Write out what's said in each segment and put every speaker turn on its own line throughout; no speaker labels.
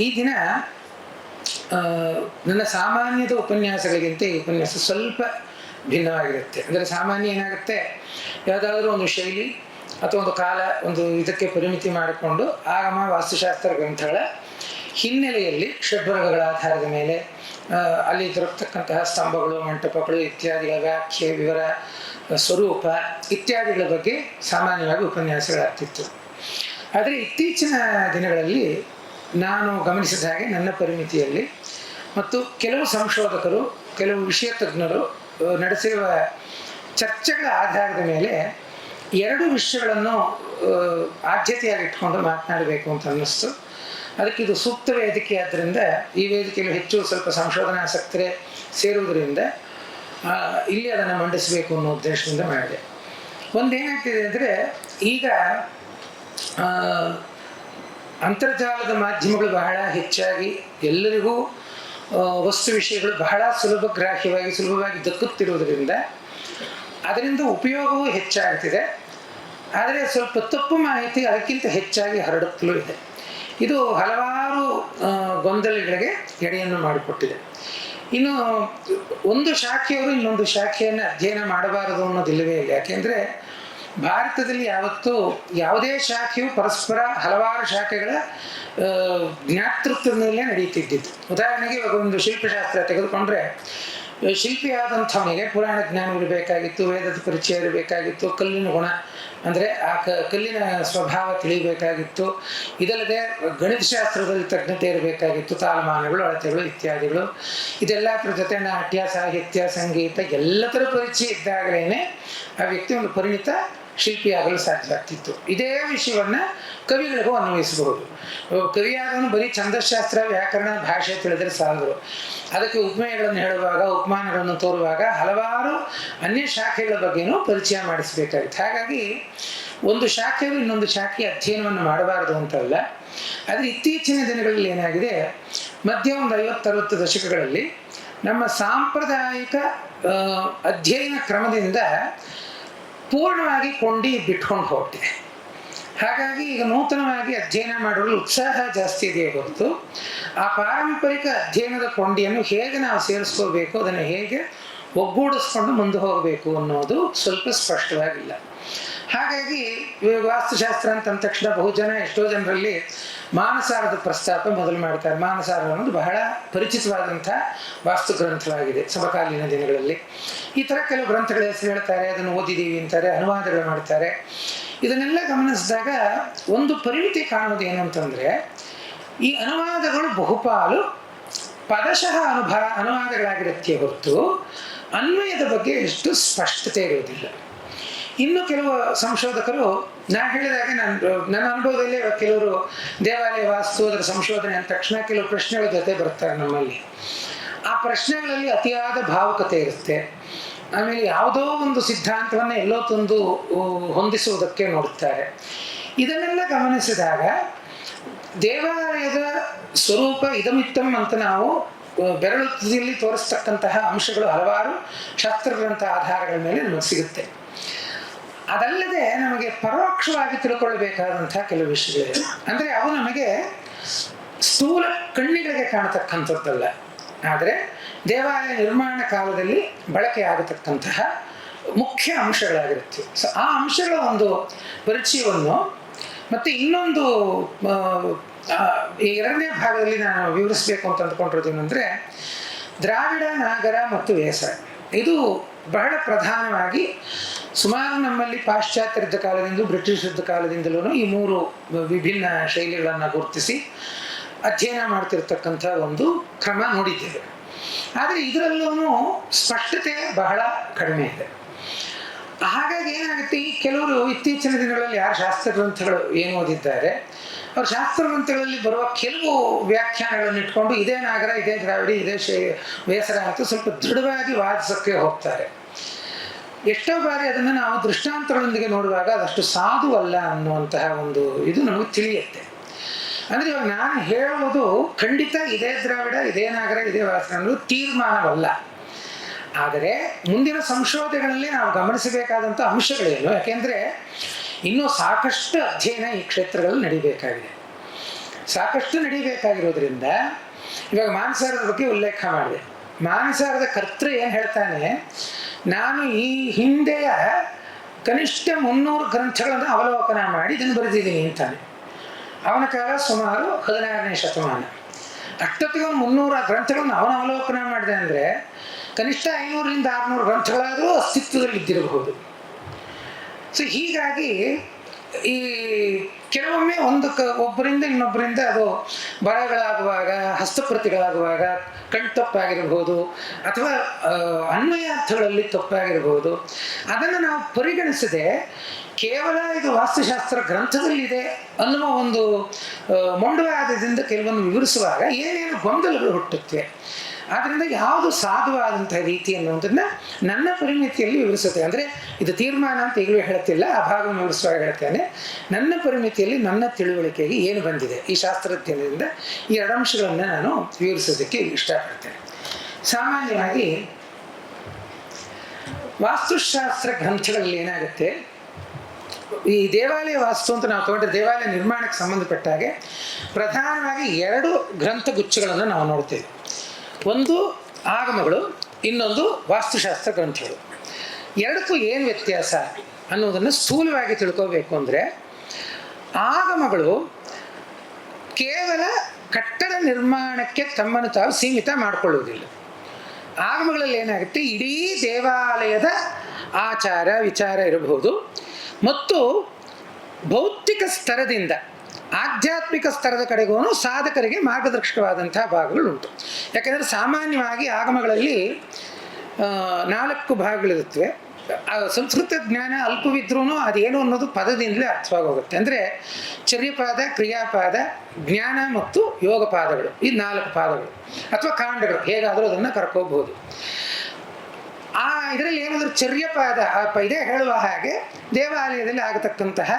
ಈ ದಿನ ನನ್ನ ಸಾಮಾನ್ಯದ ಉಪನ್ಯಾಸಗಳಿಗಿಂತ ಈ ಉಪನ್ಯಾಸ ಸ್ವಲ್ಪ ಭಿನ್ನವಾಗಿರುತ್ತೆ. ಅಂದರೆ ಸಾಮಾನ್ಯ ಏನಾಗುತ್ತೆ, ಯಾವುದಾದ್ರೂ ಒಂದು ಶೈಲಿ ಅಥವಾ ಒಂದು ಕಾಲ, ಒಂದು ಇದಕ್ಕೆ ಪರಿಮಿತಿ ಮಾಡಿಕೊಂಡು ಆಗಮ ವಾಸ್ತುಶಾಸ್ತ್ರ ಗ್ರಂಥಗಳ ಹಿನ್ನೆಲೆಯಲ್ಲಿ ಷಡ್ವರ್ಗಗಳ ಆಧಾರದ ಮೇಲೆ ಅಲ್ಲಿ ದೊರಕತಕ್ಕಂತಹ ಸ್ತಂಭಗಳು, ಮಂಟಪಗಳು ಇತ್ಯಾದಿಗಳ ವ್ಯಾಖ್ಯೆ, ವಿವರ, ಸ್ವರೂಪ ಇತ್ಯಾದಿಗಳ ಬಗ್ಗೆ ಸಾಮಾನ್ಯವಾಗಿ ಉಪನ್ಯಾಸಗಳಾಗ್ತಿತ್ತು. ಆದರೆ ಇತ್ತೀಚಿನ ದಿನಗಳಲ್ಲಿ ನಾನು ಗಮನಿಸಿದ ಹಾಗೆ ನನ್ನ ಪರಿಮಿತಿಯಲ್ಲಿ ಮತ್ತು ಕೆಲವು ಸಂಶೋಧಕರು, ಕೆಲವು ವಿಷಯ ತಜ್ಞರು ನಡೆಸಿರುವ ಚರ್ಚೆಗಳ ಆಧಾರದ ಮೇಲೆ ಎರಡು ವಿಷಯಗಳನ್ನು ಆದ್ಯತೆಯಾಗಿ ಇಟ್ಕೊಂಡು ಮಾತನಾಡಬೇಕು ಅಂತ ಅನ್ನಿಸ್ತು. ಅದಕ್ಕೆ ಇದು ಸೂಕ್ತ ವೇದಿಕೆ ಆದ್ದರಿಂದ ಈ ವೇದಿಕೆಯಲ್ಲಿ ಹೆಚ್ಚು ಸ್ವಲ್ಪ ಸಂಶೋಧನಾಸಕ್ತರೇ ಸೇರುವುದರಿಂದ ಇಲ್ಲಿ ಅದನ್ನು ಮಂಡಿಸಬೇಕು ಅನ್ನೋ ಉದ್ದೇಶದಿಂದ ಮಾಡಿದೆ. ಒಂದೇನಾಗ್ತಿದೆ ಅಂದರೆ, ಈಗ ಅಂತರ್ಜಾಲದ ಮಾಧ್ಯಮಗಳು ಬಹಳ ಹೆಚ್ಚಾಗಿ ಎಲ್ಲರಿಗೂ ವಸ್ತು ವಿಷಯಗಳು ಬಹಳ ಸುಲಭವಾಗಿ ದಕ್ಕುತ್ತಿರುವುದರಿಂದ ಅದರಿಂದ ಉಪಯೋಗವೂ ಹೆಚ್ಚಾಗ್ತಿದೆ. ಆದರೆ ಸ್ವಲ್ಪ ತಪ್ಪು ಮಾಹಿತಿ ಅದಕ್ಕಿಂತ ಹೆಚ್ಚಾಗಿ ಹರಡುತ್ತಲೂ ಇದೆ. ಇದು ಹಲವಾರು ಗೊಂದಲಗಳಿಗೆ ಎಡೆಯನ್ನು ಮಾಡಿಕೊಟ್ಟಿದೆ. ಇನ್ನು ಒಂದು ಶಾಖೆಯವರು ಇನ್ನೊಂದು ಶಾಖೆಯನ್ನು ಅಧ್ಯಯನ ಮಾಡಬಾರದು ಅನ್ನೋದಿಲ್ಲವೇ ಇಲ್ಲ. ಯಾಕೆಂದರೆ ಭಾರತದಲ್ಲಿ ಯಾವತ್ತೂ ಯಾವುದೇ ಶಾಖೆಯು ಪರಸ್ಪರ ಹಲವಾರು ಶಾಖೆಗಳ ಜ್ಞಾತೃತ್ವದ ಮೇಲೆ ನಡೀತಿದ್ದಿತ್ತು. ಉದಾಹರಣೆಗೆ ಇವಾಗ ಒಂದು ಶಿಲ್ಪಶಾಸ್ತ್ರ ತೆಗೆದುಕೊಂಡ್ರೆ, ಶಿಲ್ಪಿಯಾದಂಥವನಿಗೆ ಪುರಾಣ ಜ್ಞಾನ ಇರಬೇಕಾಗಿತ್ತು, ವೇದದ ಪರಿಚಯ ಇರಬೇಕಾಗಿತ್ತು, ಕಲ್ಲಿನ ಗುಣ ಅಂದರೆ ಆ ಕಲ್ಲಿನ ಸ್ವಭಾವ ತಿಳಿಯಬೇಕಾಗಿತ್ತು. ಇದಲ್ಲದೆ ಗಣಿತಶಾಸ್ತ್ರದಲ್ಲಿ ತಜ್ಞತೆ ಇರಬೇಕಾಗಿತ್ತು, ತಾಲಮಾನಗಳು, ಅಳತೆಗಳು ಇತ್ಯಾದಿಗಳು. ಇದೆಲ್ಲದರ ಜೊತೆ ನಾಟ್ಯ, ಸಾಹಿತ್ಯ, ಸಂಗೀತ ಎಲ್ಲದರ ಪರಿಚಯ ಇದ್ದಾಗಲೇ ಆ ವ್ಯಕ್ತಿ ಒಂದು ಪರಿಣಿತ ಶಿಲ್ಪಿಯಾಗಲು ಸಾಧ್ಯ ಆಗ್ತಿತ್ತು. ಇದೇ ವಿಷಯವನ್ನು ಕವಿಗಳಿಗೂ ಅನ್ವಯಿಸಬಹುದು. ಕವಿಯಾದವನು ಬರೀ ಛಂದಶಾಸ್ತ್ರ, ವ್ಯಾಕರಣ, ಭಾಷೆ ತಿಳಿದರೆ ಸಾಲದು. ಅದಕ್ಕೆ ಉಪಮೇಯಗಳನ್ನು ಹೇಳುವಾಗ, ಉಪಮಾನಗಳನ್ನು ತೋರುವಾಗ ಹಲವಾರು ಅನ್ಯ ಶಾಖೆಗಳ ಬಗ್ಗೆನೂ ಪರಿಚಯ ಮಾಡಿಸಬೇಕಾಗಿತ್ತು. ಹಾಗಾಗಿ ಒಂದು ಶಾಖೆಯು ಇನ್ನೊಂದು ಶಾಖೆಯ ಅಧ್ಯಯನವನ್ನು ಮಾಡಬಾರದು ಅಂತಲ್ಲ. ಆದರೆ ಇತ್ತೀಚಿನ ದಿನಗಳಲ್ಲಿ ಏನಾಗಿದೆ, ಮಧ್ಯ ಒಂದು 50-60 ದಶಕಗಳಲ್ಲಿ ನಮ್ಮ ಸಾಂಪ್ರದಾಯಿಕ ಅಧ್ಯಯನ ಕ್ರಮದಿಂದ ಪೂರ್ಣವಾಗಿ ಕೊಂಡಿ ಬಿಟ್ಕೊಂಡು ಹೋಗ್ತಿದೆ. ಹಾಗಾಗಿ ಈಗ ನೂತನವಾಗಿ ಅಧ್ಯಯನ ಮಾಡಲು ಉತ್ಸಾಹ ಜಾಸ್ತಿ ಇದೆಯೇ ಹೊರತು ಆ ಪಾರಂಪರಿಕ ಅಧ್ಯಯನದ ಕೊಂಡಿಯನ್ನು ಹೇಗೆ ನಾವು ಸೇರಿಸ್ಕೋಬೇಕು, ಅದನ್ನು ಹೇಗೆ ಒಗ್ಗೂಡಿಸ್ಕೊಂಡು ಮುಂದೆ ಹೋಗಬೇಕು ಅನ್ನೋದು ಸ್ವಲ್ಪ ಸ್ಪಷ್ಟವಾಗಿಲ್ಲ. ಹಾಗಾಗಿ ವಾಸ್ತುಶಾಸ್ತ್ರ ಅಂತ ಅಂದ ತಕ್ಷಣ ಎಷ್ಟೋ ಜನರಲ್ಲಿ ಮಾನಸಾರದ ಪ್ರಸ್ತಾಪ ಮೊದಲು ಮಾಡ್ತಾರೆ. ಮಾನಸಾರ ಅನ್ನೋದು ಬಹಳ ಪರಿಚಿತವಾದಂಥ ವಾಸ್ತು ಗ್ರಂಥವಾಗಿದೆ ಸಮಕಾಲೀನ ದಿನಗಳಲ್ಲಿ. ಈ ಥರ ಕೆಲವು ಗ್ರಂಥಗಳ ಹೆಸರು ಹೇಳ್ತಾರೆ, ಅದನ್ನು ಓದಿದ್ದೀವಿ ಅಂತಾರೆ, ಅನುವಾದಗಳು ಮಾಡ್ತಾರೆ. ಇದನ್ನೆಲ್ಲ ಗಮನಿಸಿದಾಗ ಒಂದು ಪರಿಮಿತಿ ಕಾಣೋದು ಏನು ಅಂತಂದರೆ, ಈ ಅನುವಾದಗಳು ಬಹುಪಾಲು ಪದಶಃ ಅನುವಾದಗಳಾಗಿರುತ್ತೆ ಹೊರತು ಅನ್ವಯದ ಬಗ್ಗೆ ಎಷ್ಟು ಸ್ಪಷ್ಟತೆ ಇರುವುದಿಲ್ಲ. ಇನ್ನು ಕೆಲವು ಸಂಶೋಧಕರು, ನಾ ಹೇಳಿದಾಗೆ ನನ್ನ ಅನುಭವದಲ್ಲಿ ಕೆಲವರು ದೇವಾಲಯ ವಾಸ್ತು ಅದರ ಸಂಶೋಧನೆ ಅಂದ ತಕ್ಷಣ ಕೆಲವು ಪ್ರಶ್ನೆಗಳ ಜೊತೆ ಬರ್ತಾರೆ ನಮ್ಮಲ್ಲಿ. ಆ ಪ್ರಶ್ನೆಗಳಲ್ಲಿ ಅತಿಯಾದ ಭಾವುಕತೆ ಇರುತ್ತೆ. ಆಮೇಲೆ ಯಾವುದೋ ಒಂದು ಸಿದ್ಧಾಂತವನ್ನು ಎಲ್ಲೋ ತಂದು ಹೊಂದಿಸುವುದಕ್ಕೆ ನೋಡುತ್ತಾರೆ. ಇದನ್ನೆಲ್ಲ ಗಮನಿಸಿದಾಗ ದೇವಾಲಯದ ಸ್ವರೂಪ ಇದಮಿತ್ತಂ ಅಂತ ನಾವು ಬೆರಳುತ್ತಿಯಲ್ಲಿ ತೋರಿಸ್ತಕ್ಕಂತಹ ಅಂಶಗಳು ಹಲವಾರು ಶಾಸ್ತ್ರಗ್ರಂಥ ಆಧಾರಗಳ ಮೇಲೆ ನಮಗೆ ಸಿಗುತ್ತೆ. ಅದಲ್ಲದೆ ನಮಗೆ ಪರೋಕ್ಷವಾಗಿ ತಿಳ್ಕೊಳ್ಬೇಕಾದಂಥ ಕೆಲವು ವಿಷಯಗಳಿವೆ. ಅಂದರೆ ಅವು ನಮಗೆ ಸ್ಥೂಲ ಕಣ್ಣಿಗಳಿಗೆ ಕಾಣತಕ್ಕಂಥದ್ದಲ್ಲ, ಆದರೆ ದೇವಾಲಯ ನಿರ್ಮಾಣ ಕಾಲದಲ್ಲಿ ಬಳಕೆಯಾಗತಕ್ಕಂತಹ ಮುಖ್ಯ ಅಂಶಗಳಾಗಿರುತ್ತೆ. ಸೊ ಆ ಅಂಶಗಳ ಒಂದು ಪರಿಚಯವನ್ನು ಮತ್ತು ಇನ್ನೊಂದು ಈ ಎರಡನೇ ಭಾಗದಲ್ಲಿ ನಾನು ವಿವರಿಸಬೇಕು ಅಂತ ಅಂದ್ಕೊಂಡಿರೋದೇನೆಂದರೆ, ದ್ರಾವಿಡ, ನಾಗರ ಮತ್ತು ವೇಸರ ಇದು ಬಹಳ ಪ್ರಧಾನವಾಗಿ ಸುಮಾರು ನಮ್ಮಲ್ಲಿ ಪಾಶ್ಚಾತ್ಯರಿದ್ದ ಕಾಲದಿಂದ ಬ್ರಿಟಿಷರಿದ್ದ ಕಾಲದಿಂದಲೂ ಈ ಮೂರು ವಿಭಿನ್ನ ಶೈಲಿಗಳನ್ನು ಗುರುತಿಸಿ ಅಧ್ಯಯನ ಮಾಡ್ತಿರ್ತಕ್ಕಂಥ ಒಂದು ಕ್ರಮ ನೋಡಿದ್ದೇವೆ. ಆದರೆ ಇದರಲ್ಲೂ ಸ್ಪಷ್ಟತೆ ಬಹಳ ಕಡಿಮೆ ಇದೆ. ಹಾಗಾಗಿ ಏನಾಗುತ್ತೆ, ಈ ಕೆಲವರು ಇತ್ತೀಚಿನ ದಿನಗಳಲ್ಲಿ ಯಾರು ಶಾಸ್ತ್ರಗ್ರಂಥಗಳು ಏನು ಓದಿದ್ದಾರೆ ಅವರು ಶಾಸ್ತ್ರಗ್ರಂಥಗಳಲ್ಲಿ ಬರುವ ಕೆಲವು ವ್ಯಾಖ್ಯಾನಗಳನ್ನು ಇಟ್ಕೊಂಡು ಇದೇ ನಾಗರ, ಇದೇ ದ್ರಾವಿಡಿ, ಇದೇ ವೇಸರ ಅಂತ ಸ್ವಲ್ಪ ದೃಢವಾಗಿ ವಾದಿಸೋಕ್ಕೆ ಹೋಗ್ತಾರೆ. ಎಷ್ಟೋ ಬಾರಿ ಅದನ್ನು ನಾವು ದೃಷ್ಟಾಂತಗಳೊಂದಿಗೆ ನೋಡುವಾಗ ಅದಷ್ಟು ಸಾಧು ಅಲ್ಲ ಅನ್ನುವಂತಹ ಒಂದು ಇದು ನಮಗೆ ತಿಳಿಯುತ್ತೆ. ಅಂದರೆ ಇವಾಗ ನಾನು ಹೇಳುವುದು ಖಂಡಿತ ಇದೇ ದ್ರಾವಿಡ, ಇದೇ ನಾಗರ, ಇದೇ ವೇಸರ ಅನ್ನೋದು ತೀರ್ಮಾನವಲ್ಲ. ಆದರೆ ಮುಂದಿನ ಸಂಶೋಧನೆಗಳಲ್ಲಿ ನಾವು ಗಮನಿಸಬೇಕಾದಂಥ ಅಂಶಗಳೇನು, ಯಾಕೆಂದರೆ ಇನ್ನೂ ಸಾಕಷ್ಟು ಅಧ್ಯಯನ ಈ ಕ್ಷೇತ್ರಗಳಲ್ಲಿ ನಡೀಬೇಕಾಗಿದೆ. ಸಾಕಷ್ಟು ನಡೀಬೇಕಾಗಿರೋದ್ರಿಂದ ಇವಾಗ ಮಾನಸಾರದ ಬಗ್ಗೆ ಉಲ್ಲೇಖ ಮಾಡಿದೆ. ಮಾನಸಾರದ ಕರ್ತೃ ಏನು ಹೇಳ್ತಾನೆ, ನಾನು ಈ ಹಿಂದೆಯ ಕನಿಷ್ಠ 300 ಗ್ರಂಥಗಳನ್ನು ಅವಲೋಕನ ಮಾಡಿ ಇದನ್ನು ಬರೆದಿದ್ದೀನಿ ಅಂತಾನೆ. ಅವನ ಕಾಲ ಸುಮಾರು 16ನೇ ಶತಮಾನ. ಅಷ್ಟೊತ್ತಿಗೆ ಅವನು 300 ಗ್ರಂಥಗಳನ್ನು ಅವನ ಅವಲೋಕನ ಮಾಡಿದೆ ಅಂದರೆ ಕನಿಷ್ಠ 500ರಿಂದ 600 ಗ್ರಂಥಗಳಾದರೂ ಅಸ್ತಿತ್ವದಲ್ಲಿ ಇದ್ದಿರಬಹುದು. ಸೊ ಹೀಗಾಗಿ ಈ ಕೆಲವೊಮ್ಮೆ ಒಬ್ಬರಿಂದ ಇನ್ನೊಬ್ಬರಿಂದ ಅದು ಬರಹಗಳಾಗುವಾಗ, ಹಸ್ತಪ್ರತಿಗಳಾಗುವಾಗ ಕಣ್ತಪ್ಪಾಗಿರಬಹುದು ಅಥವಾ ಅನ್ವಯಾರ್ಥಗಳಲ್ಲಿ ತಪ್ಪಾಗಿರಬಹುದು. ಅದನ್ನು ನಾವು ಪರಿಗಣಿಸದೆ ಕೇವಲ ಇದು ವಾಸ್ತುಶಾಸ್ತ್ರ ಗ್ರಂಥದಲ್ಲಿದೆ ಅನ್ನುವ ಒಂದು ಮೊಂಡವಾದದಿಂದ ಕೆಲವೊಂದು ವಿವರಿಸುವಾಗ ಏನೇನು ಗೊಂದಲಗಳು ಹುಟ್ಟುತ್ತವೆ. ಆದ್ದರಿಂದ ಯಾವುದು ಸಾಧುವಾದಂತಹ ರೀತಿ ಅನ್ನುವುದನ್ನು ನನ್ನ ಪರಿಮಿತಿಯಲ್ಲಿ ವಿವರಿಸುತ್ತೆ. ಅಂದರೆ ಇದು ತೀರ್ಮಾನ ಅಂತ ಈಗಲೂ ಹೇಳುತ್ತಿಲ್ಲ, ಆ ಭಾಗವನ್ನು ವಿವರಿಸುವಾಗ ಹೇಳ್ತೇನೆ. ನನ್ನ ಪರಿಮಿತಿಯಲ್ಲಿ ನನ್ನ ತಿಳುವಳಿಕೆಗೆ ಏನು ಬಂದಿದೆ ಈ ಶಾಸ್ತ್ರಜ್ಞದಿಂದ ಈ 2 ಅಂಶಗಳನ್ನು ನಾನು ವಿವರಿಸೋದಕ್ಕೆ ಇಷ್ಟಪಡ್ತೇನೆ. ಸಾಮಾನ್ಯವಾಗಿ ವಾಸ್ತುಶಾಸ್ತ್ರ ಗ್ರಂಥಗಳಲ್ಲಿ ಏನಾಗುತ್ತೆ, ಈ ದೇವಾಲಯ ವಾಸ್ತು ಅಂತ ನಾವು ತಗೊಂಡ್ರೆ ದೇವಾಲಯ ನಿರ್ಮಾಣಕ್ಕೆ ಸಂಬಂಧಪಟ್ಟಾಗೆ ಪ್ರಧಾನವಾಗಿ 2 ಗ್ರಂಥಗುಚ್ಛಗಳನ್ನು ನಾವು ನೋಡ್ತೇವೆ. ಒಂದು ಆಗಮಗಳು, ಇನ್ನೊಂದು ವಾಸ್ತುಶಾಸ್ತ್ರ ಗ್ರಂಥಗಳು. ಎರಡಕ್ಕೂ ಏನು ವ್ಯತ್ಯಾಸ ಅನ್ನೋದನ್ನು ಸ್ಥೂಲವಾಗಿ ತಿಳ್ಕೋಬೇಕು ಅಂದರೆ, ಆಗಮಗಳು ಕೇವಲ ಕಟ್ಟಡ ನಿರ್ಮಾಣಕ್ಕೆ ತಮ್ಮನ್ನು ತಾವು ಸೀಮಿತ ಮಾಡಿಕೊಳ್ಳುವುದಿಲ್ಲ. ಆಗಮಗಳಲ್ಲಿ ಏನಾಗುತ್ತೆ, ಇಡೀ ದೇವಾಲಯದ ಆಚಾರ ವಿಚಾರ ಇರಬಹುದು ಮತ್ತು ಭೌತಿಕ ಸ್ತರದಿಂದ ಆಧ್ಯಾತ್ಮಿಕ ಸ್ತರದ ಕಡೆಗೂ ಸಾಧಕರಿಗೆ ಮಾರ್ಗದರ್ಶಕವಾದಂತಹ ಭಾಗಗಳುಂಟು. ಯಾಕೆಂದರೆ ಸಾಮಾನ್ಯವಾಗಿ ಆಗಮಗಳಲ್ಲಿ 4 ಭಾಗಗಳಿರುತ್ತವೆ. ಸಂಸ್ಕೃತ ಜ್ಞಾನ ಅಲ್ಪವಿದ್ರೂ ಅದೇನು ಅನ್ನೋದು ಪದದಿಂದಲೇ ಅರ್ಥವಾಗೋಗುತ್ತೆ. ಅಂದರೆ ಚರ್ಯಪಾದ, ಕ್ರಿಯಾಪಾದ, ಜ್ಞಾನ ಮತ್ತು ಯೋಗ ಪಾದಗಳು, ಈ 4 ಪಾದಗಳು ಅಥವಾ ಕಾಂಡಗಳು, ಹೇಗಾದರೂ ಅದನ್ನು ಕರ್ಕೋಬಹುದು. ಇದರಲ್ಲಿ ಏನಾದರೂ ಚರ್ಯಪಾದ ಇದೇ ಹೇಳುವ ಹಾಗೆ ದೇವಾಲಯದಲ್ಲಿ ಆಗತಕ್ಕಂತಹ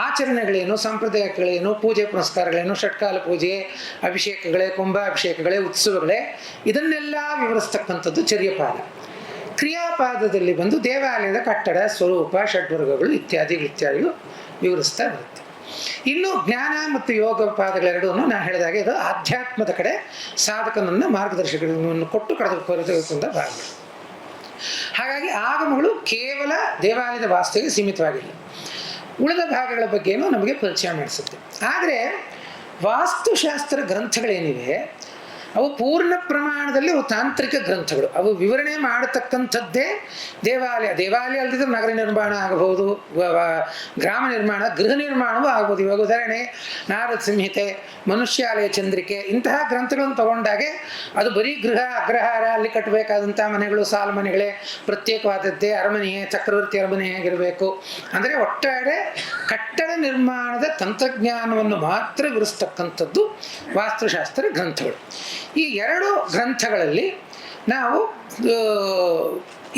ಆಚರಣೆಗಳೇನು, ಸಂಪ್ರದಾಯಗಳೇನು, ಪೂಜೆ ಪುನಸ್ಕಾರಗಳೇನು, ಷಟ್ಕಾಲ ಪೂಜೆ, ಅಭಿಷೇಕಗಳೇ, ಕುಂಭಾಭಿಷೇಕಗಳೇ, ಉತ್ಸವಗಳೇ, ಇದನ್ನೆಲ್ಲ ವಿವರಿಸ್ತಕ್ಕಂಥದ್ದು ಚರ್ಯಪಾದ. ಕ್ರಿಯಾಪಾದದಲ್ಲಿ ಬಂದು ದೇವಾಲಯದ ಕಟ್ಟಡ, ಸ್ವರೂಪ, ಷಡ್ವರ್ಗಗಳು ಇತ್ಯಾದಿಗಳು ವಿವರಿಸ್ತಾ ಬರುತ್ತೆ. ಇನ್ನು ಜ್ಞಾನ ಮತ್ತು ಯೋಗ ಪಾದಗಳೆರಡೂ ನಾನು ಹೇಳಿದಾಗೆ ಇದು ಆಧ್ಯಾತ್ಮದ ಕಡೆ ಸಾಧಕನನ್ನು ಮಾರ್ಗದರ್ಶಕಗಳನ್ನು ಕೊಟ್ಟು ಕಳೆದುಕೊಳ್ಳತಕ್ಕಂಥ ಭಾಗಗಳು. ಹಾಗಾಗಿ ಆಗಮಗಳು ಕೇವಲ ದೇವಾಲಯದ ವಾಸ್ತುವಿಗೆ ಸೀಮಿತವಾಗಿಲ್ಲ, ಉಳಿದ ಭಾಗಗಳ ಬಗ್ಗೆಯೂ ನಮಗೆ ಪರಿಚಯ ಮಾಡಿಸುತ್ತೆ. ಆದರೆ ವಾಸ್ತುಶಾಸ್ತ್ರ ಗ್ರಂಥಗಳೇನಿವೆ ಅವು ಪೂರ್ಣ ಪ್ರಮಾಣದಲ್ಲಿ ಅವು ತಾಂತ್ರಿಕ ಗ್ರಂಥಗಳು. ಅವು ವಿವರಣೆ ಮಾಡತಕ್ಕಂಥದ್ದೇ ದೇವಾಲಯ ಅಲ್ಲದಿದ್ದರೆ ನಗರ ನಿರ್ಮಾಣ ಆಗಬಹುದು, ಗ್ರಾಮ ನಿರ್ಮಾಣ, ಗೃಹ ನಿರ್ಮಾಣವೂ ಆಗ್ಬೋದು. ಇವಾಗ ಉದಾಹರಣೆ ನಾರದ ಸಂಹಿತೆ, ಮನುಷ್ಯಾಲಯ ಚಂದ್ರಿಕೆ, ಇಂತಹ ಗ್ರಂಥಗಳನ್ನು ತಗೊಂಡಾಗೆ ಅದು ಬರೀ ಅಗ್ರಹಾರ, ಅಲ್ಲಿ ಕಟ್ಟಬೇಕಾದಂಥ ಮನೆಗಳು ಸಾಲು ಮನೆಗಳೇ, ಪ್ರತ್ಯೇಕವಾದದ್ದೇ ಅರಮನೆಯೇ, ಚಕ್ರವರ್ತಿ ಅರಮನೆ ಆಗಿರಬೇಕು. ಅಂದರೆ ಒಟ್ಟಾರೆ ಕಟ್ಟಡ ನಿರ್ಮಾಣದ ತಂತ್ರಜ್ಞಾನವನ್ನು ಮಾತ್ರ ವಿವರಿಸ್ತಕ್ಕಂಥದ್ದು ವಾಸ್ತುಶಾಸ್ತ್ರ ಗ್ರಂಥಗಳು. ಈ 2 ಗ್ರಂಥಗಳಲ್ಲಿ ನಾವು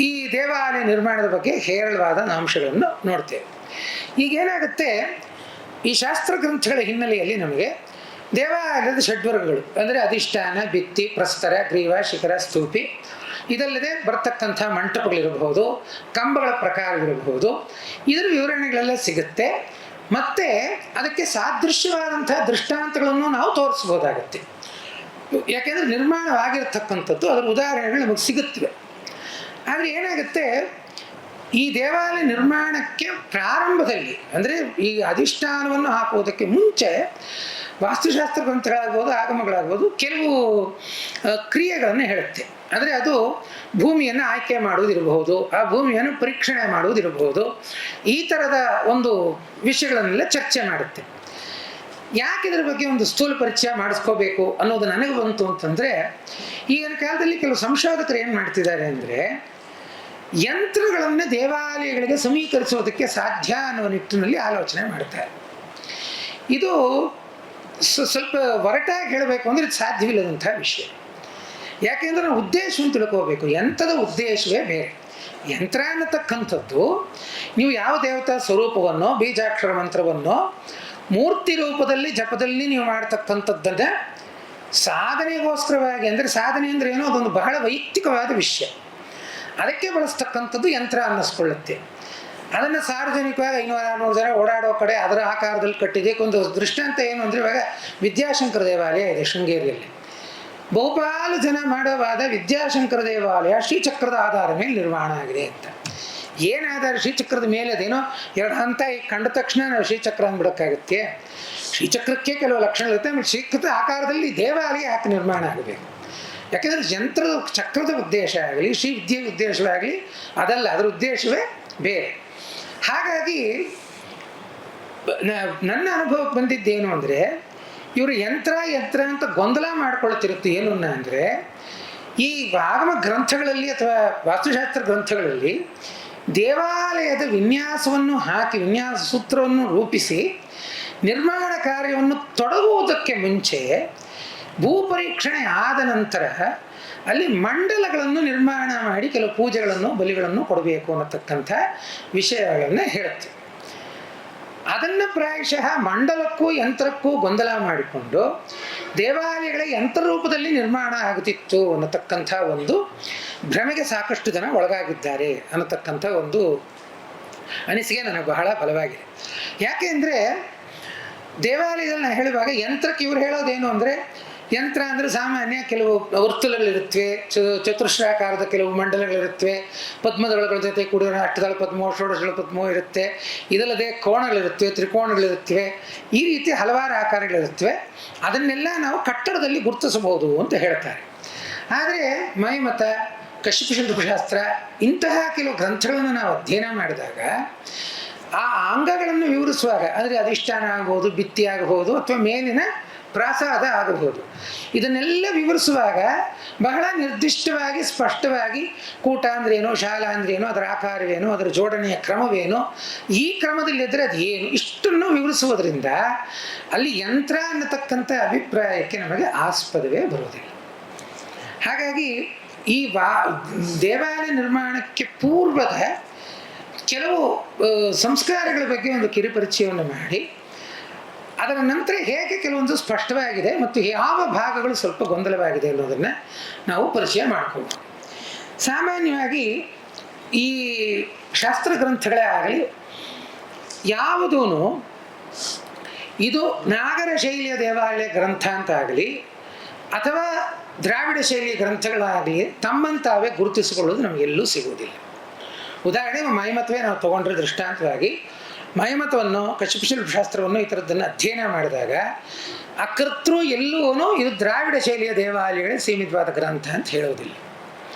ಈ ದೇವಾಲಯ ನಿರ್ಮಾಣದ ಬಗ್ಗೆ ಹೇರಳವಾದ ಅಂಶಗಳನ್ನು ನೋಡ್ತೇವೆ. ಈಗೇನಾಗುತ್ತೆ, ಈ ಶಾಸ್ತ್ರ ಗ್ರಂಥಗಳ ಹಿನ್ನೆಲೆಯಲ್ಲಿ ನಮಗೆ ದೇವಾಲಯದ ಷಡ್ವರ್ಗಗಳು ಅಂದರೆ ಅಧಿಷ್ಠಾನ, ಭಿತ್ತಿ, ಪ್ರಸ್ತರ, ಗ್ರೀವ, ಶಿಖರ, ಸ್ತೂಪಿ, ಇದಲ್ಲದೆ ಬರ್ತಕ್ಕಂಥ ಮಂಟಪಗಳಿರಬಹುದು, ಕಂಬಗಳ ಪ್ರಕಾರಗಳಿರಬಹುದು, ಇದರ ವಿವರಣೆಗಳೆಲ್ಲ ಸಿಗುತ್ತೆ. ಮತ್ತು ಅದಕ್ಕೆ ಸಾದೃಶ್ಯವಾದಂಥ ದೃಷ್ಟಾಂತಗಳನ್ನು ನಾವು ತೋರಿಸ್ಬೋದಾಗತ್ತೆ. ಯಾಕೆಂದರೆ ನಿರ್ಮಾಣವಾಗಿರ್ತಕ್ಕಂಥದ್ದು ಅದರ ಉದಾಹರಣೆಗಳು ನಮಗೆ ಸಿಗುತ್ತವೆ. ಆದರೆ ಏನಾಗುತ್ತೆ, ಈ ದೇವಾಲಯ ನಿರ್ಮಾಣಕ್ಕೆ ಪ್ರಾರಂಭದಲ್ಲಿ ಅಂದರೆ ಈ ಅಧಿಷ್ಠಾನವನ್ನು ಹಾಕುವುದಕ್ಕೆ ಮುಂಚೆ ವಾಸ್ತುಶಾಸ್ತ್ರ ಗ್ರಂಥಗಳಾಗ್ಬೋದು, ಆಗಮಗಳಾಗ್ಬೋದು, ಕೆಲವು ಕ್ರಿಯೆಗಳನ್ನು ಹೇಳುತ್ತೆ. ಅಂದರೆ ಅದು ಭೂಮಿಯನ್ನು ಆಯ್ಕೆ ಮಾಡುವುದಿರಬಹುದು, ಆ ಭೂಮಿಯನ್ನು ಪರೀಕ್ಷಣೆ ಮಾಡುವುದಿರಬಹುದು, ಈ ಥರದ ಒಂದು ವಿಷಯಗಳನ್ನೆಲ್ಲ ಚರ್ಚೆ ಮಾಡುತ್ತೆ. ಯಾಕೆ ಇದರ ಬಗ್ಗೆ ಒಂದು ಸ್ಥೂಲ ಪರಿಚಯ ಮಾಡಿಸ್ಕೋಬೇಕು ಅನ್ನೋದು ನನಗೆ ಬಂತು ಅಂತಂದರೆ, ಈಗಿನ ಕಾಲದಲ್ಲಿ ಕೆಲವು ಸಂಶೋಧಕರು ಏನು ಮಾಡ್ತಿದ್ದಾರೆ ಅಂದರೆ, ಯಂತ್ರಗಳನ್ನು ದೇವಾಲಯಗಳಿಗೆ ಸಮೀಕರಿಸೋದಕ್ಕೆ ಸಾಧ್ಯ ಅನ್ನುವ ನಿಟ್ಟಿನಲ್ಲಿ ಆಲೋಚನೆ ಮಾಡ್ತಾರೆ. ಇದು ಸ್ವಲ್ಪ ಒರಟಾಗಿ ಹೇಳಬೇಕು ಅಂದರೆ ಇದು ಸಾಧ್ಯವಿಲ್ಲದಂಥ ವಿಷಯ. ಯಾಕೆಂದರೆ ನಾವು ಉದ್ದೇಶವನ್ನು ತಿಳ್ಕೋಬೇಕು. ಯಂತ್ರದ ಉದ್ದೇಶವೇ ಬೇರೆ. ಯಂತ್ರ ಅನ್ನತಕ್ಕಂಥದ್ದು ನೀವು ಯಾವ ದೇವತಾ ಸ್ವರೂಪವನ್ನೋ ಬೀಜಾಕ್ಷರ ಮಂತ್ರವನ್ನೋ ಮೂರ್ತಿ ರೂಪದಲ್ಲಿ ಜಪದಲ್ಲಿ ನೀವು ಮಾಡ್ತಕ್ಕಂಥದ್ದನ್ನು ಸಾಧನೆಗೋಸ್ಕರವಾಗಿ, ಅಂದರೆ ಸಾಧನೆ ಅಂದರೆ ಏನೋ ಅದೊಂದು ಬಹಳ ವೈಯಕ್ತಿಕವಾದ ವಿಷಯ, ಅದಕ್ಕೆ ಬಳಸ್ತಕ್ಕಂಥದ್ದು ಯಂತ್ರ ಅನ್ನಿಸ್ಕೊಳ್ಳುತ್ತೆ. ಅದನ್ನು ಸಾರ್ವಜನಿಕವಾಗಿ 500-600 ಜನ ಓಡಾಡೋ ಕಡೆ ಅದರ ಆಕಾರದಲ್ಲಿ ಕಟ್ಟಿದೆ. ಒಂದು ದೃಷ್ಟಾಂತ ಏನು ಅಂದರೆ, ಇವಾಗ ವಿದ್ಯಾಶಂಕರ ದೇವಾಲಯ ಇದೆ ಶೃಂಗೇರಿಯಲ್ಲಿ. ಬಹುಪಾಲು ಜನ ಮಾಡೋವಾದ ವಿದ್ಯಾಶಂಕರ ದೇವಾಲಯ ಶ್ರೀಚಕ್ರದ ಆಧಾರ ಮೇಲೆ ನಿರ್ಮಾಣ ಆಗಿದೆ ಅಂತ. ಏನಾಧಾರ? ಶ್ರೀಚಕ್ರದ ಮೇಲೆ ಅದೇನೋ 2 ಹಂತ ಕಂಡ ತಕ್ಷಣ ನಾವು ಶ್ರೀಚಕ್ರ ಅಂದ್ಬಿಡೋಕ್ಕಾಗುತ್ತೆ? ಶ್ರೀಚಕ್ರಕ್ಕೆ ಕೆಲವು ಲಕ್ಷಣಗಳಿರುತ್ತೆ. ಆಮೇಲೆ ಶ್ರೀಕೃತ ಆಕಾರದಲ್ಲಿ ದೇವಾಲಯ ಯಾಕೆ ನಿರ್ಮಾಣ ಆಗಬೇಕು? ಯಾಕೆಂದರೆ ಯಂತ್ರದ ಚಕ್ರದ ಉದ್ದೇಶ ಆಗಲಿ ಶ್ರೀ ವಿದ್ಯೆಯ ಉದ್ದೇಶವಾಗಲಿ ಅದಲ್ಲ, ಅದರ ಉದ್ದೇಶವೇ ಬೇರೆ. ಹಾಗಾಗಿ ನನ್ನ ಅನುಭವಕ್ಕೆ ಬಂದಿದ್ದೇನು ಅಂದರೆ, ಇವರು ಯಂತ್ರ ಅಂತ ಗೊಂದಲ ಮಾಡ್ಕೊಳ್ತಿರುತ್ತೆ. ಏನು ಅಂದರೆ, ಈ ಆಗಮ ಗ್ರಂಥಗಳಲ್ಲಿ ಅಥವಾ ವಾಸ್ತುಶಾಸ್ತ್ರ ಗ್ರಂಥಗಳಲ್ಲಿ ದೇವಾಲಯದ ವಿನ್ಯಾಸವನ್ನು ಹಾಕಿ ವಿನ್ಯಾಸ ಸೂತ್ರವನ್ನು ರೂಪಿಸಿ ನಿರ್ಮಾಣ ಕಾರ್ಯವನ್ನು ತೊಡಗುವುದಕ್ಕೆ ಮುಂಚೆ ಭೂಪರೀಕ್ಷಣೆ ಆದ ನಂತರ ಅಲ್ಲಿ ಮಂಡಲಗಳನ್ನು ನಿರ್ಮಾಣ ಮಾಡಿ ಕೆಲವು ಪೂಜೆಗಳನ್ನು ಬಲಿಗಳನ್ನು ಕೊಡಬೇಕು ಅನ್ನತಕ್ಕಂಥ ವಿಷಯಗಳನ್ನು ಹೇಳುತ್ತೆ. ಅದನ್ನು ಪ್ರಾಯಶಃ ಮಂಡಲಕ್ಕೂ ಯಂತ್ರಕ್ಕೂ ಗೊಂದಲ ಮಾಡಿಕೊಂಡು ದೇವಾಲಯಗಳ ಯಂತ್ರರೂಪದಲ್ಲಿ ನಿರ್ಮಾಣ ಆಗುತ್ತಿತ್ತು ಅನ್ನತಕ್ಕಂಥ ಒಂದು ಭ್ರಮೆಗೆ ಸಾಕಷ್ಟು ಜನ ಒಳಗಾಗಿದ್ದಾರೆ ಅನ್ನತಕ್ಕಂಥ ಒಂದು ಅನಿಸಿಕೆ ನನಗೆ ಬಹಳ ಬಲವಾಗಿದೆ. ಯಾಕೆ ಅಂದರೆ, ದೇವಾಲಯದಲ್ಲಿ ನಾನು ಹೇಳುವಾಗ ಯಂತ್ರಕ್ಕೆ ಇವ್ರು ಹೇಳೋದೇನು ಅಂದರೆ, ಯಂತ್ರ ಅಂದರೆ ಸಾಮಾನ್ಯ ಕೆಲವು ವರ್ತುಲಗಳಿರುತ್ತವೆ, ಚತುರ್ಶ್ರಾಕಾರದ ಕೆಲವು ಮಂಡಲಗಳಿರುತ್ತವೆ, ಪದ್ಮದಳಗಳ ಜೊತೆ ಕೂಡಿದ ಅಷ್ಟದಳ ಪದ್ಮೋ ಷೋಡಶದಳ ಪದ್ಮೋ ಇರುತ್ತೆ. ಇದಲ್ಲದೆ ಕೋಣಗಳಿರುತ್ತವೆ, ತ್ರಿಕೋಣಗಳಿರುತ್ತವೆ, ಈ ರೀತಿ ಹಲವಾರು ಆಕಾರಗಳಿರುತ್ತವೆ. ಅದನ್ನೆಲ್ಲ ನಾವು ಕಟ್ಟಡದಲ್ಲಿ ಗುರುತಿಸಬಹುದು ಅಂತ ಹೇಳ್ತಾರೆ. ಆದರೆ ಮೈಮತ, ಕಶ್ಯಪ ಶಿಲ್ಪಶಾಸ್ತ್ರ ಇಂತಹ ಕೆಲವು ಗ್ರಂಥಗಳನ್ನು ನಾವು ಅಧ್ಯಯನ ಮಾಡಿದಾಗ ಆ ಅಂಗಗಳನ್ನು ವಿವರಿಸುವಾಗ, ಅಂದರೆ ಅಧಿಷ್ಠಾನ ಆಗಬಹುದು, ಭಿತ್ತಿ ಆಗಬಹುದು, ಅಥವಾ ಮೇಲಿನ ಪ್ರಾಸಾದ ಆಗಬಹುದು, ಇದನ್ನೆಲ್ಲ ವಿವರಿಸುವಾಗ ಬಹಳ ನಿರ್ದಿಷ್ಟವಾಗಿ ಸ್ಪಷ್ಟವಾಗಿ ಕೂಟ ಅಂದ್ರೇನು, ಶಾಲಾ ಅಂದ್ರೇನು, ಅದರ ಆಕಾರವೇನು, ಅದರ ಜೋಡಣೆಯ ಕ್ರಮವೇನು, ಈ ಕ್ರಮದಲ್ಲಿದ್ದರೆ ಅದು ಏನು, ಇಷ್ಟನ್ನು ವಿವರಿಸುವುದರಿಂದ ಅಲ್ಲಿ ಯಂತ್ರ ಅನ್ನತಕ್ಕಂಥ ಅಭಿಪ್ರಾಯಕ್ಕೆ ನಮಗೆ ಆಸ್ಪದವೇ ಬರುವುದಿಲ್ಲ. ಹಾಗಾಗಿ ಈ ದೇವಾಲಯ ನಿರ್ಮಾಣಕ್ಕೆ ಪೂರ್ವದ ಕೆಲವು ಸಂಸ್ಕಾರಗಳ ಬಗ್ಗೆ ಒಂದು ಕಿರುಪರಿಚಯವನ್ನು ಮಾಡಿ, ಅದರ ನಂತರ ಹೇಗೆ ಕೆಲವೊಂದು ಸ್ಪಷ್ಟವಾಗಿದೆ ಮತ್ತು ಯಾವ ಭಾಗಗಳು ಸ್ವಲ್ಪ ಗೊಂದಲವಾಗಿದೆ ಅನ್ನೋದನ್ನು ನಾವು ಪರಿಚಯ ಮಾಡಿಕೊಳ್ತೀವಿ. ಸಾಮಾನ್ಯವಾಗಿ ಈ ಶಾಸ್ತ್ರ ಗ್ರಂಥಗಳೇ ಆಗಲಿ ಯಾವುದೂ ಇದು ನಾಗರ ಶೈಲಿಯ ದೇವಾಲಯ ಗ್ರಂಥ ಅಂತ ಆಗಲಿ ಅಥವಾ ದ್ರಾವಿಡ ಶೈಲಿಯ ಗ್ರಂಥಗಳಾಗಲಿ ತಮ್ಮಂತಾವೇ ಗುರುತಿಸಿಕೊಳ್ಳೋದು ನಮಗೆಲ್ಲೂ ಸಿಗುವುದಿಲ್ಲ. ಉದಾಹರಣೆಗೆ ಮೈಮತವೇ ನಾವು ತೊಗೊಂಡ್ರೆ ದೃಷ್ಟಾಂತವಾಗಿ, ಮೈಮತವನ್ನು ಕಶ್ಯಪ ಶಿಲ್ಪಶಾಸ್ತ್ರವನ್ನು ಈ ಥರದ್ದನ್ನು ಅಧ್ಯಯನ ಮಾಡಿದಾಗ ಆ ಕರ್ತೃ ಎಲ್ಲೂ ಇದು ದ್ರಾವಿಡ ಶೈಲಿಯ ದೇವಾಲಯಗಳೇ ಸೀಮಿತವಾದ ಗ್ರಂಥ ಅಂತ ಹೇಳೋದಿಲ್ಲ.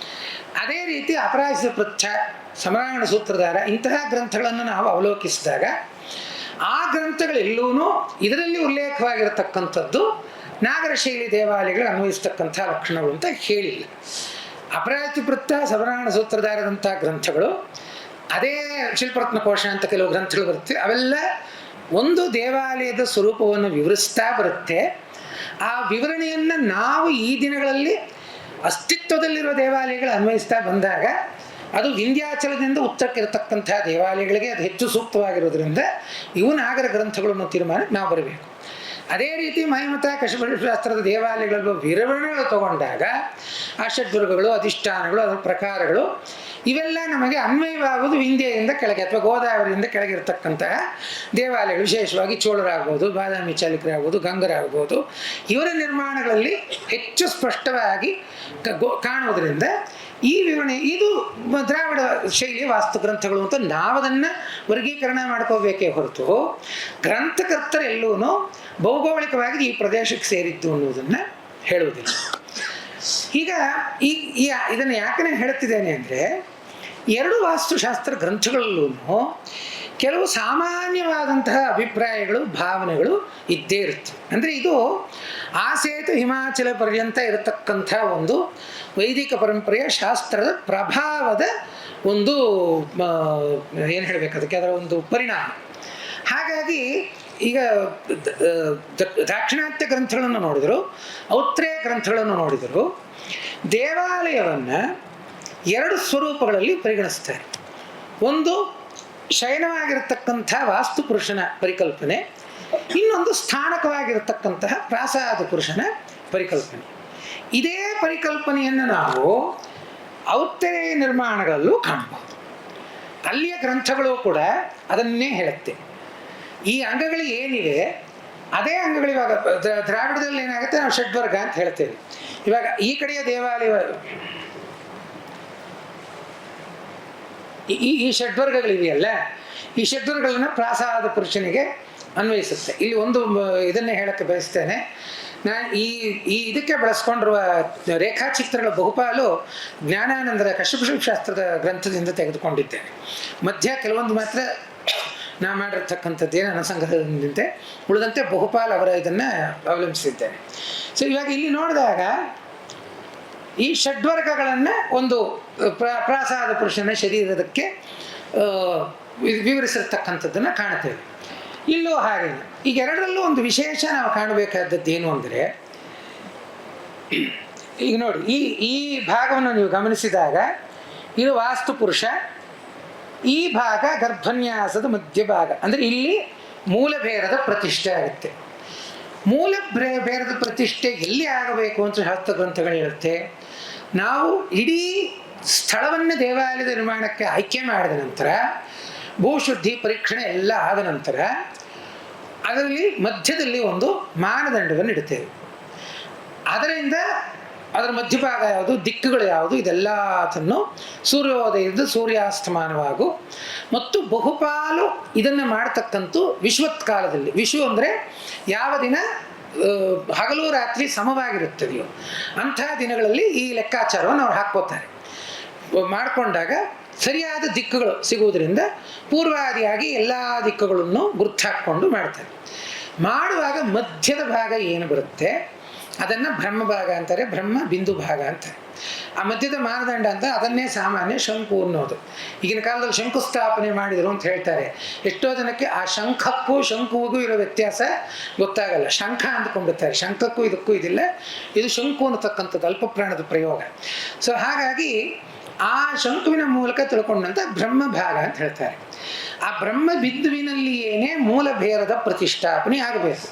ಅದೇ ರೀತಿ ಅಪರಾಜಿತ ಪೃಚ್ಛ, ಸಮರಾಂಗಣ ಸೂತ್ರಧಾರ ಇಂತಹ ಗ್ರಂಥಗಳನ್ನು ನಾವು ಅವಲೋಕಿಸಿದಾಗ ಆ ಗ್ರಂಥಗಳೆಲ್ಲೂ ಇದರಲ್ಲಿ ಉಲ್ಲೇಖವಾಗಿರತಕ್ಕಂಥದ್ದು ನಾಗರ ಶೈಲಿ ದೇವಾಲಯಗಳು ಅನ್ವಯಿಸ್ತಕ್ಕಂಥ ಲಕ್ಷಣಗಳು ಅಂತ ಹೇಳಿಲ್ಲ. ಅಪರಾಜಿತ ಪೃಚ್ಛ, ಸಮರಾಂಗಣ ಸೂತ್ರಧಾರದಂಥ ಗ್ರಂಥಗಳು, ಅದೇ ಶಿಲ್ಪರತ್ನ ಕೋಶ ಅಂತ ಕೆಲವು ಗ್ರಂಥಗಳು ಬರುತ್ತೆ, ಅವೆಲ್ಲ ಒಂದು ದೇವಾಲಯದ ಸ್ವರೂಪವನ್ನು ವಿವರಿಸ್ತಾ ಬರುತ್ತೆ. ಆ ವಿವರಣೆಯನ್ನು ನಾವು ಈ ದಿನಗಳಲ್ಲಿ ಅಸ್ತಿತ್ವದಲ್ಲಿರುವ ದೇವಾಲಯಗಳು ಅನ್ವಯಿಸ್ತಾ ಬಂದಾಗ ಅದು ವಿಂಧ್ಯಾಚಲದಿಂದ ಉತ್ತರಕ್ಕಿರತಕ್ಕಂಥ ದೇವಾಲಯಗಳಿಗೆ ಅದು ಹೆಚ್ಚು ಸೂಕ್ತವಾಗಿರೋದ್ರಿಂದ ಇವು ನಾಗರ ಗ್ರಂಥಗಳನ್ನು ತೀರ್ಮಾನಕ್ಕೆ ನಾವು ಬರಬೇಕು. ಅದೇ ರೀತಿ ಮೈಮತ ಕಶ್ಯಪ ಶಾಸ್ತ್ರದ ದೇವಾಲಯಗಳ ವಿವರಣೆಗಳು ತಗೊಂಡಾಗ ಆ ಷಡ್ದುರ್ಗಗಳು, ಅಧಿಷ್ಠಾನಗಳು, ಅದರ ಪ್ರಕಾರಗಳು ಇವೆಲ್ಲ ನಮಗೆ ಅನ್ವಯವಾಗುವುದು ವಿಂಧ್ಯೆಯಿಂದ ಕೆಳಗೆ ಅಥವಾ ಗೋದಾವರಿಯಿಂದ ಕೆಳಗಿರ್ತಕ್ಕಂತಹ ದೇವಾಲಯಗಳು, ವಿಶೇಷವಾಗಿ ಚೋಳರಾಗ್ಬೋದು, ಬಾದಾಮಿ ಚಾಲುಕ್ಯರಾಗ್ಬೋದು, ಗಂಗರಾಗ್ಬೋದು, ಇವರ ನಿರ್ಮಾಣಗಳಲ್ಲಿ ಹೆಚ್ಚು ಸ್ಪಷ್ಟವಾಗಿ ಕಾಣುವುದರಿಂದ ಈ ವಿವರಣೆ ಇದು ದ್ರಾವಿಡ ಶೈಲಿಯ ವಾಸ್ತುಗ್ರಂಥಗಳು ಅಂತ ನಾವದನ್ನು ವರ್ಗೀಕರಣ ಮಾಡ್ಕೋಬೇಕೇ ಹೊರತು ಗ್ರಂಥಕರ್ತರೆಲ್ಲೂ ಭೌಗೋಳಿಕವಾಗಿ ಈ ಪ್ರದೇಶಕ್ಕೆ ಸೇರಿದ್ದು ಅನ್ನೋದನ್ನು ಹೇಳುವುದಿಲ್ಲ. ಈಗ ಇದನ್ನು ಯಾಕೆ ಹೇಳ್ತಿದ್ದೇನೆ ಅಂದರೆ, ಎರಡು ವಾಸ್ತುಶಾಸ್ತ್ರ ಗ್ರಂಥಗಳಲ್ಲೂ ಕೆಲವು ಸಾಮಾನ್ಯವಾದಂತಹ ಅಭಿಪ್ರಾಯಗಳು, ಭಾವನೆಗಳು ಇದ್ದೇ ಇರುತ್ತೆ. ಅಂದರೆ ಇದು ಆಸೇತು ಹಿಮಾಚಲ ಪರ್ಯಂತ ಇರತಕ್ಕಂಥ ಒಂದು ವೈದಿಕ ಪರಂಪರೆಯ ಶಾಸ್ತ್ರದ ಪ್ರಭಾವದ ಒಂದು ಏನು ಹೇಳಬೇಕು ಅದಕ್ಕೆ, ಅದರ ಒಂದು ಪರಿಣಾಮ. ಹಾಗಾಗಿ ಈಗ ದಾಕ್ಷಿಣಾತ್ಯ ಗ್ರಂಥಗಳನ್ನು ನೋಡಿದರು, ಔತ್ರೇಯ ಗ್ರಂಥಗಳನ್ನು ನೋಡಿದರು, ದೇವಾಲಯವನ್ನು ಎರಡು ಸ್ವರೂಪಗಳಲ್ಲಿ ಪರಿಗಣಿಸ್ತಾರೆ. ಒಂದು ಶಯನವಾಗಿರತಕ್ಕಂಥ ವಾಸ್ತುಪುರುಷನ ಪರಿಕಲ್ಪನೆ, ಇನ್ನೊಂದು ಸ್ಥಾನಕವಾಗಿರತಕ್ಕಂತಹ ಪ್ರಾಸಾದ ಪುರುಷನ ಪರಿಕಲ್ಪನೆ. ಇದೇ ಪರಿಕಲ್ಪನೆಯನ್ನು ನಾವು ಔತ್ತರೇಯ ನಿರ್ಮಾಣಗಳಲ್ಲೂ ಕಾಣಬಹುದು. ಅಲ್ಲಿಯ ಗ್ರಂಥಗಳು ಕೂಡ ಅದನ್ನೇ ಹೇಳುತ್ತೆ. ಈ ಅಂಗಗಳು ಏನಿವೆ ಅದೇ ಅಂಗಗಳು ಇವಾಗ ದ್ರಾವಿಡದಲ್ಲಿ ಏನಾಗುತ್ತೆ, ನಾವು ಷಡ್ವರ್ಗ ಅಂತ ಹೇಳ್ತೇವೆ. ಇವಾಗ ಈ ಕಡೆಯ ದೇವಾಲಯ ಈ ಷಡ್ವರ್ಗಗಳಿವೆಯಲ್ಲ, ಈ ಷಡ್ವರ್ಗಗಳನ್ನ ಪ್ರಾಸಾದ ಪುರುಷನಿಗೆ ಅನ್ವಯಿಸುತ್ತೆ. ಇಲ್ಲಿ ಒಂದು ಇದನ್ನೇ ಹೇಳಕ್ಕೆ ಬಯಸ್ತೇನೆ. ನಾನು ಈ ಇದಕ್ಕೆ ಬಳಸ್ಕೊಂಡಿರುವ ರೇಖಾಚಿತ್ರಗಳ ಬಹುಪಾಲು ಜ್ಞಾನಾನಂದರ ಕಶ್ಯಪಶಾಸ್ತ್ರದ ಗ್ರಂಥದಿಂದ ತೆಗೆದುಕೊಂಡಿದ್ದೇನೆ. ಮಧ್ಯ ಕೆಲವೊಂದು ಮಾತ್ರ ನಾ ಮಾಡಿರ್ತಕ್ಕಂಥದ್ದೇನು ನನ್ನ ಸಂಗ್ರಹದಿಂದಂತೆ, ಉಳಿದಂತೆ ಬಹುಪಾಲು ಅವರ ಇದನ್ನು ಅವಲಂಬಿಸಿದ್ದೇನೆ. ಸೊ ಇವಾಗ ಇಲ್ಲಿ ನೋಡಿದಾಗ ಈ ಷಡ್ವರ್ಗಗಳನ್ನು ಒಂದು ಪ್ರಾಸಾದ ಪುರುಷನ ಶರೀರದಕ್ಕೆ ವಿವರಿಸಿರ್ತಕ್ಕಂಥದ್ದನ್ನು ಕಾಣ್ತೇವೆ. ಇಲ್ಲೂ ಹಾಗೆ ಈಗ ಎರಡರಲ್ಲೂ ಒಂದು ವಿಶೇಷ ನಾವು ಕಾಣಬೇಕಾದದ್ದು ಏನು ಅಂದರೆ, ಈಗ ನೋಡಿ ಈ ಭಾಗವನ್ನು ನೀವು ಗಮನಿಸಿದಾಗ ಇದು ವಾಸ್ತು ಪುರುಷ, ಈ ಭಾಗ ಗರ್ಭನ್ಯಾಸದ ಮಧ್ಯಭಾಗ. ಅಂದರೆ ಇಲ್ಲಿ ಮೂಲಭೇದದ ಪ್ರತಿಷ್ಠೆ ಆಗುತ್ತೆ. ಮೂಲ ಭೇದದ ಪ್ರತಿಷ್ಠೆ ಎಲ್ಲಿ ಆಗಬೇಕು ಅಂತ ಶಾಸ್ತ್ರ ಗ್ರಂಥಗಳು ಹೇಳುತ್ತೆ. ನಾವು ಇಡೀ ಸ್ಥಳವನ್ನು ದೇವಾಲಯದ ನಿರ್ಮಾಣಕ್ಕೆ ಆಯ್ಕೆ ಮಾಡಿದ ನಂತರ ಭೂಶುದ್ಧಿ ಪರೀಕ್ಷಣೆ ಎಲ್ಲ ಆದ ನಂತರ ಅದರಲ್ಲಿ ಮಧ್ಯದಲ್ಲಿ ಒಂದು ಮಾನದಂಡವನ್ನು ಇಡುತ್ತೇವೆ. ಅದರಿಂದ ಅದರ ಮಧ್ಯಭಾಗ ಯಾವುದು, ದಿಕ್ಕುಗಳು ಯಾವುದು, ಇದೆಲ್ಲದನ್ನು ಸೂರ್ಯೋದಯದ ಸೂರ್ಯಾಸ್ತಮಾನವಾಗು ಮತ್ತು ಬಹುಪಾಲು ಇದನ್ನು ಮಾಡತಕ್ಕಂಥ ವಿಶ್ವತ್ ಕಾಲದಲ್ಲಿ, ವಿಶ್ವ ಅಂದರೆ ಯಾವ ದಿನ ಹಗಲು ರಾತ್ರಿ ಸಮವಾಗಿರುತ್ತದೆಯೋ ಅಂಥ ದಿನಗಳಲ್ಲಿ ಈ ಲೆಕ್ಕಾಚಾರವನ್ನು ಅವ್ರು ಹಾಕ್ಕೋತಾರೆ. ಮಾಡಿಕೊಂಡಾಗ ಸರಿಯಾದ ದಿಕ್ಕುಗಳು ಸಿಗುವುದರಿಂದ ಪೂರ್ವಾದಿಯಾಗಿ ಎಲ್ಲ ದಿಕ್ಕುಗಳನ್ನು ಗುರ್ತಾಕೊಂಡು ಮಾಡ್ತಾರೆ. ಮಾಡುವಾಗ ಮಧ್ಯದ ಭಾಗ ಏನು ಬರುತ್ತೆ ಅದನ್ನು ಬ್ರಹ್ಮ ಭಾಗ ಅಂತಾರೆ, ಬ್ರಹ್ಮ ಬಿಂದು ಭಾಗ ಅಂತಾರೆ. ಆ ಮಧ್ಯದ ಮಾನದಂಡ ಅಂತ ಅದನ್ನೇ ಸಾಮಾನ್ಯ ಶಂಕು ಅನ್ನೋದು. ಈಗಿನ ಕಾಲದಲ್ಲಿ ಶಂಕುಸ್ಥಾಪನೆ ಮಾಡಿದರು ಅಂತ ಹೇಳ್ತಾರೆ. ಎಷ್ಟೋ ಜನಕ್ಕೆ ಆ ಶಂಖಕ್ಕೂ ಶಂಕುವಿಗೂ ಇರೋ ವ್ಯತ್ಯಾಸ ಗೊತ್ತಾಗಲ್ಲ. ಶಂಖ ಅಂದ್ಕೊಂಡಿರ್ತಾರೆ, ಶಂಖಕ್ಕೂ ಇದಕ್ಕೂ ಇದಿಲ್ಲ, ಇದು ಶಂಕು ಅನ್ನತಕ್ಕಂಥದ್ದು ಅಲ್ಪಪ್ರಾಣದ ಪ್ರಯೋಗ. ಸೊ ಹಾಗಾಗಿ ಆ ಶಂಕುವಿನ ಮೂಲಕ ತಿಳ್ಕೊಂಡಂಥ ಬ್ರಹ್ಮ ಭಾಗ ಅಂತ ಹೇಳ್ತಾರೆ. ಆ ಬ್ರಹ್ಮ ಬಿಂದುವಿನಲ್ಲಿಯೇನೇ ಮೂಲ ಭೇದದ ಪ್ರತಿಷ್ಠಾಪನೆ ಆಗಬೇಕು.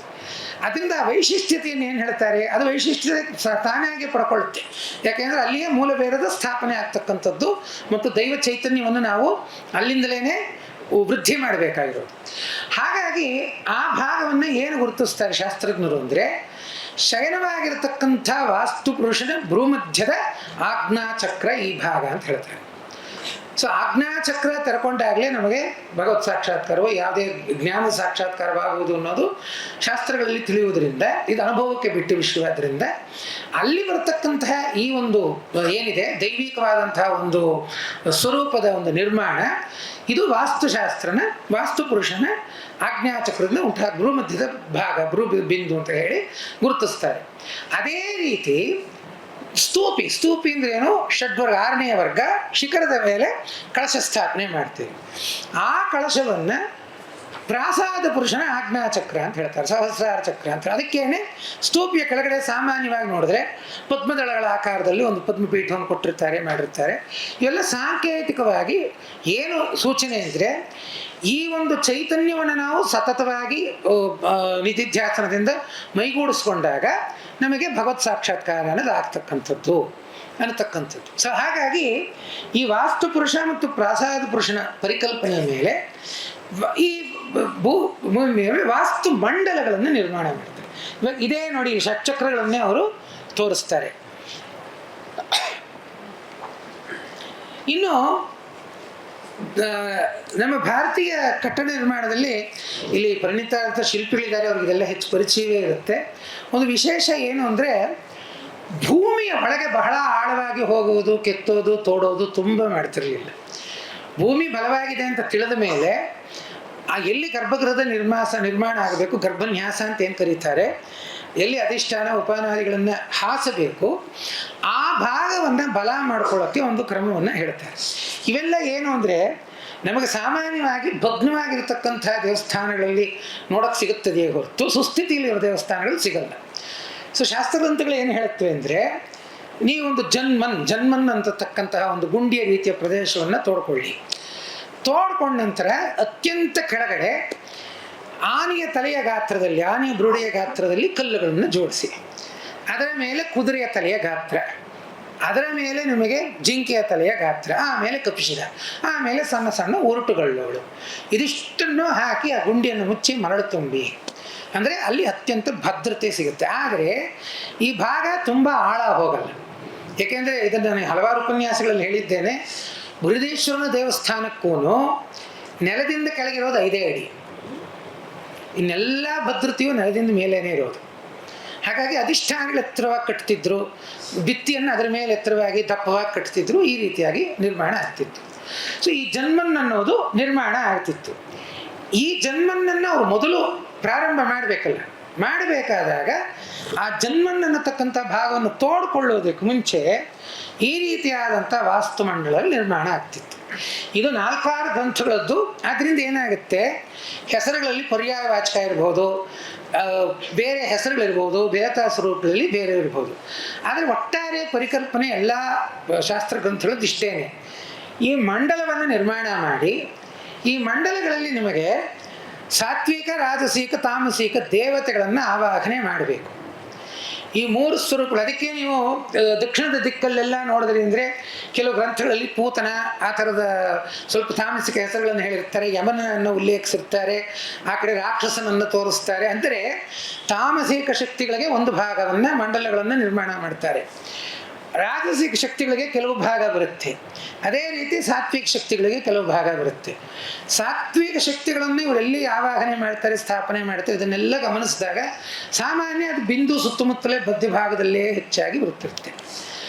ಅದರಿಂದ ಆ ವೈಶಿಷ್ಟ್ಯತೆಯನ್ನು ಏನು ಹೇಳ್ತಾರೆ, ಅದು ವೈಶಿಷ್ಟ್ಯತೆ ತಾನಾಗಿ ಪಡ್ಕೊಳ್ಳುತ್ತೆ. ಯಾಕೆಂದರೆ ಅಲ್ಲಿಯೇ ಮೂಲ ಭೇದದ ಸ್ಥಾಪನೆ ಆಗ್ತಕ್ಕಂಥದ್ದು ಮತ್ತು ದೈವ ಚೈತನ್ಯವನ್ನು ನಾವು ಅಲ್ಲಿಂದಲೇ ವೃದ್ಧಿ ಮಾಡಬೇಕಾಗಿರೋದು. ಹಾಗಾಗಿ ಆ ಭಾಗವನ್ನು ಏನು ಗುರುತಿಸ್ತಾರೆ ಶಾಸ್ತ್ರಜ್ಞರು ಅಂದರೆ, ಶಯನವಾಗಿರತಕ್ಕಂಥ ವಾಸ್ತು ಪುರುಷನ ಭ್ರೂಮಧ್ಯದ ಆಜ್ಞಾಚಕ್ರ ಈ ಭಾಗ ಅಂತ ಹೇಳ್ತಾರೆ. ಸೊ ಆಜ್ಞಾಚಕ್ರ ತೆರಕೊಂಡಾಗಲೇ ನಮಗೆ ಭಗವತ್ ಸಾಕ್ಷಾತ್ಕಾರವೋ ಯಾವುದೇ ಜ್ಞಾನ ಸಾಕ್ಷಾತ್ಕಾರವಾಗುವುದು ಅನ್ನೋದು ಶಾಸ್ತ್ರಗಳಲ್ಲಿ ತಿಳಿಯುವುದರಿಂದ, ಇದು ಅನುಭವಕ್ಕೆ ಬಿಟ್ಟು ವಿಷಯವಾದ್ದರಿಂದ ಅಲ್ಲಿ ಬರತಕ್ಕಂತಹ ಈ ಒಂದು ಏನಿದೆ ದೈವಿಕವಾದಂತಹ ಒಂದು ಸ್ವರೂಪದ ಒಂದು ನಿರ್ಮಾಣ, ಇದು ವಾಸ್ತುಶಾಸ್ತ್ರನ ವಾಸ್ತು ಪುರುಷನ ಆಜ್ಞಾಚಕ್ರದಿಂದ ಭ್ರೂಮಧ್ಯದ ಭಾಗ, ಭ್ರೂ ಬಿಂದು ಅಂತ ಹೇಳಿ ಗುರುತಿಸ್ತಾರೆ. ಅದೇ ರೀತಿ ಸ್ತೂಪಿ ಅಂದ್ರೆ ಏನು, ಷಡ್ವರ್ಗ 6ನೇ ವರ್ಗ, ಶಿಖರದ ಮೇಲೆ ಕಳಶ ಸ್ಥಾಪನೆ ಮಾಡ್ತೀವಿ. ಆ ಕಳಶವನ್ನು ಪ್ರಾಸಾದ ಪುರುಷನ ಆಜ್ಞಾಚಕ್ರ ಅಂತ ಹೇಳ್ತಾರೆ, ಸಹಸ್ರಾರ ಚಕ್ರ ಅಂತ. ಅದಕ್ಕೇನೆ ಸ್ತೂಪಿಯ ಕೆಳಗಡೆ ಸಾಮಾನ್ಯವಾಗಿ ನೋಡಿದ್ರೆ ಪದ್ಮದಳಗಳ ಆಕಾರದಲ್ಲಿ ಒಂದು ಪದ್ಮಪೀಠವನ್ನು ಕೊಟ್ಟಿರ್ತಾರೆ, ಮಾಡಿರ್ತಾರೆ. ಇವೆಲ್ಲ ಸಾಂಕೇತಿಕವಾಗಿ ಏನು ಸೂಚನೆ ಅಂದರೆ, ಈ ಒಂದು ಚೈತನ್ಯವನ್ನು ನಾವು ಸತತವಾಗಿ ನಿಧಿಧ್ಯಾಸನದಿಂದ ಮೈಗೂಡಿಸ್ಕೊಂಡಾಗ ನಮಗೆ ಭಗವತ್ ಸಾಕ್ಷಾತ್ಕಾರ ಅನ್ನೋದು ಆಗ್ತಕ್ಕಂಥದ್ದು ಅನ್ನತಕ್ಕಂಥದ್ದು. ಸೊ ಹಾಗಾಗಿ ಈ ವಾಸ್ತು ಪುರುಷ ಮತ್ತು ಪ್ರಾಸಾದ ಪುರುಷನ ಪರಿಕಲ್ಪನೆಯ ಮೇಲೆ ಈ ಭೂಮಿಯಲ್ಲಿ ವಾಸ್ತು ಮಂಡಲಗಳನ್ನು ನಿರ್ಮಾಣ ಮಾಡ್ತಾರೆ. ಇವಾಗ ಇದೇ ನೋಡಿ, ಷಟ್ಚಕ್ರಗಳನ್ನೇ ಅವರು ತೋರಿಸ್ತಾರೆ. ಇನ್ನು ನಮ್ಮ ಭಾರತೀಯ ಕಟ್ಟಡ ನಿರ್ಮಾಣದಲ್ಲಿ ಇಲ್ಲಿ ಪರಿಣಿತ ಶಿಲ್ಪಿಗಳಿದ್ದಾರೆ, ಅವ್ರಿಗೆಲ್ಲ ಹೆಚ್ಚು ಪರಿಚಯವೇ ಇರುತ್ತೆ. ಒಂದು ವಿಶೇಷ ಏನು ಅಂದರೆ, ಭೂಮಿಯ ಒಳಗೆ ಬಹಳ ಆಳವಾಗಿ ಹೋಗುವುದು, ಕೆತ್ತೋದು, ತೋಡೋದು ತುಂಬ ಮಾಡ್ತಿರಲಿಲ್ಲ. ಭೂಮಿ ಬಲವಾಗಿದೆ ಅಂತ ತಿಳಿದ ಮೇಲೆ ಆ ಎಲ್ಲಿ ಗರ್ಭಗೃಹದ ನಿರ್ಮಾಣ ಆಗಬೇಕು, ಗರ್ಭನ್ಯಾಸ ಅಂತ ಏನು ಕರೀತಾರೆ, ಎಲ್ಲಿ ಅಧಿಷ್ಠಾನ ಉಪನಾದಿಗಳನ್ನು ಹಾಸಬೇಕು, ಆ ಭಾಗವನ್ನು ಬಲ ಮಾಡ್ಕೊಳ್ಳೋಕ್ಕೆ ಒಂದು ಕ್ರಮವನ್ನು ಹೇಳ್ತಾರೆ. ಇವೆಲ್ಲ ಏನು ಅಂದರೆ, ನಮಗೆ ಸಾಮಾನ್ಯವಾಗಿ ಭಗ್ನವಾಗಿರ್ತಕ್ಕಂಥ ದೇವಸ್ಥಾನಗಳಲ್ಲಿ ನೋಡೋಕ್ಕೆ ಸಿಗುತ್ತದೆಯೇ ಹೊರತು ಸುಸ್ಥಿತಿಯಲ್ಲಿರೋ ದೇವಸ್ಥಾನಗಳು ಸಿಗಲ್ಲ. ಸೊ ಶಾಸ್ತ್ರಗ್ರಂಥಗಳು ಏನು ಹೇಳುತ್ತವೆ ಅಂದರೆ, ನೀವೊಂದು ಜನ್ಮನ್ ಅಂತಕ್ಕಂತಹ ಒಂದು ಗುಂಡಿಯ ರೀತಿಯ ಪ್ರದೇಶವನ್ನು ತೋಡ್ಕೊಂಡ ನಂತರ ಅತ್ಯಂತ ಕೆಳಗಡೆ ಆನೆಯ ತಲೆಯ ಗಾತ್ರದಲ್ಲಿ, ಆನೆಯ ಬುರುಡೆಯ ಗಾತ್ರದಲ್ಲಿ ಕಲ್ಲುಗಳನ್ನು ಜೋಡಿಸಿ, ಅದರ ಮೇಲೆ ಕುದುರೆಯ ತಲೆಯ ಗಾತ್ರ, ಅದರ ಮೇಲೆ ನಿಮಗೆ ಜಿಂಕೆಯ ತಲೆಯ ಗಾತ್ರ, ಆಮೇಲೆ ಕಪಿಶಿರ, ಆಮೇಲೆ ಸಣ್ಣ ಸಣ್ಣ ಉರುಟುಗಳುಗಳು. ಇದಿಷ್ಟನ್ನು ಹಾಕಿ ಆ ಗುಂಡಿಯನ್ನು ಮುಚ್ಚಿ ಮರಳು ತುಂಬಿ, ಅಂದರೆ ಅಲ್ಲಿ ಅತ್ಯಂತ ಭದ್ರತೆ ಸಿಗುತ್ತೆ. ಆದರೆ ಈ ಭಾಗ ತುಂಬ ಆಳ ಹೋಗಲ್ಲ. ಏಕೆಂದರೆ ಇದನ್ನು ನಾನು ಹಲವಾರು ಉಪನ್ಯಾಸಗಳಲ್ಲಿ ಹೇಳಿದ್ದೇನೆ. ಬೃಹದೇಶ್ವರನ ದೇವಸ್ಥಾನಕ್ಕೂ ನೆಲದಿಂದ ಕೆಳಗಿರೋದು 5 ಅಡಿ, ಇನ್ನೆಲ್ಲ ಭದ್ರತೆಯು ನೆಲದಿಂದ ಮೇಲೇನೇ ಇರೋದು. ಹಾಗಾಗಿ ಅಧಿಷ್ಠಾನಗಳು ಎತ್ತರವಾಗಿ ಕಟ್ತಿದ್ರು, ಭಿತ್ತಿಯನ್ನು ಅದರ ಮೇಲೆ ಎತ್ತರವಾಗಿ ದಪ್ಪವಾಗಿ ಕಟ್ತಿದ್ರು, ಈ ರೀತಿಯಾಗಿ ನಿರ್ಮಾಣ ಆಗ್ತಿತ್ತು. ಸೊ ಈ ಜನ್ಮನ್ ಅನ್ನೋದು ನಿರ್ಮಾಣ ಆಗ್ತಿತ್ತು. ಈ ಜನ್ಮನ್ನನ್ನು ಅವರು ಮೊದಲು ಪ್ರಾರಂಭ ಮಾಡಬೇಕಲ್ಲ, ಮಾಡಬೇಕಾದಾಗ ಆ ಜನ್ಮನ್ ಅನ್ನತಕ್ಕಂಥ ಭಾಗವನ್ನು ತೋಡ್ಕೊಳ್ಳೋದಕ್ಕೆ ಮುಂಚೆ ಈ ರೀತಿಯಾದಂಥ ವಾಸ್ತುಮಂಡಲ ನಿರ್ಮಾಣ ಆಗ್ತಿತ್ತು. ಇದು 4-6 ಗ್ರಂಥಗಳದ್ದು. ಆದ್ದರಿಂದ ಏನಾಗುತ್ತೆ, ಹೆಸರುಗಳಲ್ಲಿ ಪರ್ಯಾಯವಾಚಕ ಇರ್ಬೋದು, ಬೇರೆ ಹೆಸರುಗಳಿರ್ಬೋದು, ದೇವತಾ ಸ್ವರೂಪಗಳಲ್ಲಿ ಬೇರೆ ಇರ್ಬೋದು. ಆದರೆ ಒಟ್ಟಾರೆ ಪರಿಕಲ್ಪನೆ ಎಲ್ಲ ಶಾಸ್ತ್ರ ಗ್ರಂಥಗಳದ್ದು ಇಷ್ಟೇನೆ. ಈ ಮಂಡಲವನ್ನು ನಿರ್ಮಾಣ ಮಾಡಿ, ಈ ಮಂಡಲಗಳಲ್ಲಿ ನಿಮಗೆ ಸಾತ್ವಿಕ, ರಾಜಸಿಕ, ತಾಮಸಿಕ ದೇವತೆಗಳನ್ನು ಆವಾಹನೆ ಮಾಡಬೇಕು. ಈ 3 ಸ್ವರೂಪಗಳು. ಅದಕ್ಕೆ ನೀವು ದಕ್ಷಿಣದ ದಿಕ್ಕಲ್ಲೆಲ್ಲ ನೋಡಿದ್ರಿ ಅಂದರೆ ಕೆಲವು ಗ್ರಂಥಗಳಲ್ಲಿ ಪೂತನ ಆ ಥರದ ಸ್ವಲ್ಪ ತಾಮಸಿಕ ಹೆಸರುಗಳನ್ನು ಹೇಳಿರ್ತಾರೆ, ಯಮನನ್ನು ಉಲ್ಲೇಖಿಸಿರ್ತಾರೆ, ಆ ಕಡೆ ರಾಕ್ಷಸನನ್ನು ತೋರಿಸ್ತಾರೆ. ಅಂದರೆ ತಾಮಸಿಕ ಶಕ್ತಿಗಳಿಗೆ ಒಂದು ಭಾಗವನ್ನು, ಮಂಡಲಗಳನ್ನು ನಿರ್ಮಾಣ ಮಾಡ್ತಾರೆ. ರಾಜಸಿಕ ಶಕ್ತಿಗಳಿಗೆ ಕೆಲವು ಭಾಗ ಬರುತ್ತೆ, ಅದೇ ರೀತಿ ಸಾತ್ವಿಕ ಶಕ್ತಿಗಳಿಗೆ ಕೆಲವು ಭಾಗ ಬರುತ್ತೆ. ಸಾತ್ವಿಕ ಶಕ್ತಿಗಳನ್ನು ಇವರೆಲ್ಲಿ ಆವಾಹನೆ ಮಾಡ್ತಾರೆ, ಸ್ಥಾಪನೆ ಮಾಡ್ತಾರೆ, ಇದನ್ನೆಲ್ಲ ಗಮನಿಸಿದಾಗ ಸಾಮಾನ್ಯ ಅದು ಬಿಂದು ಸುತ್ತಮುತ್ತಲೇ ಮಧ್ಯ ಭಾಗದಲ್ಲೇ ಹೆಚ್ಚಾಗಿ ಬರುತ್ತಿರುತ್ತೆ.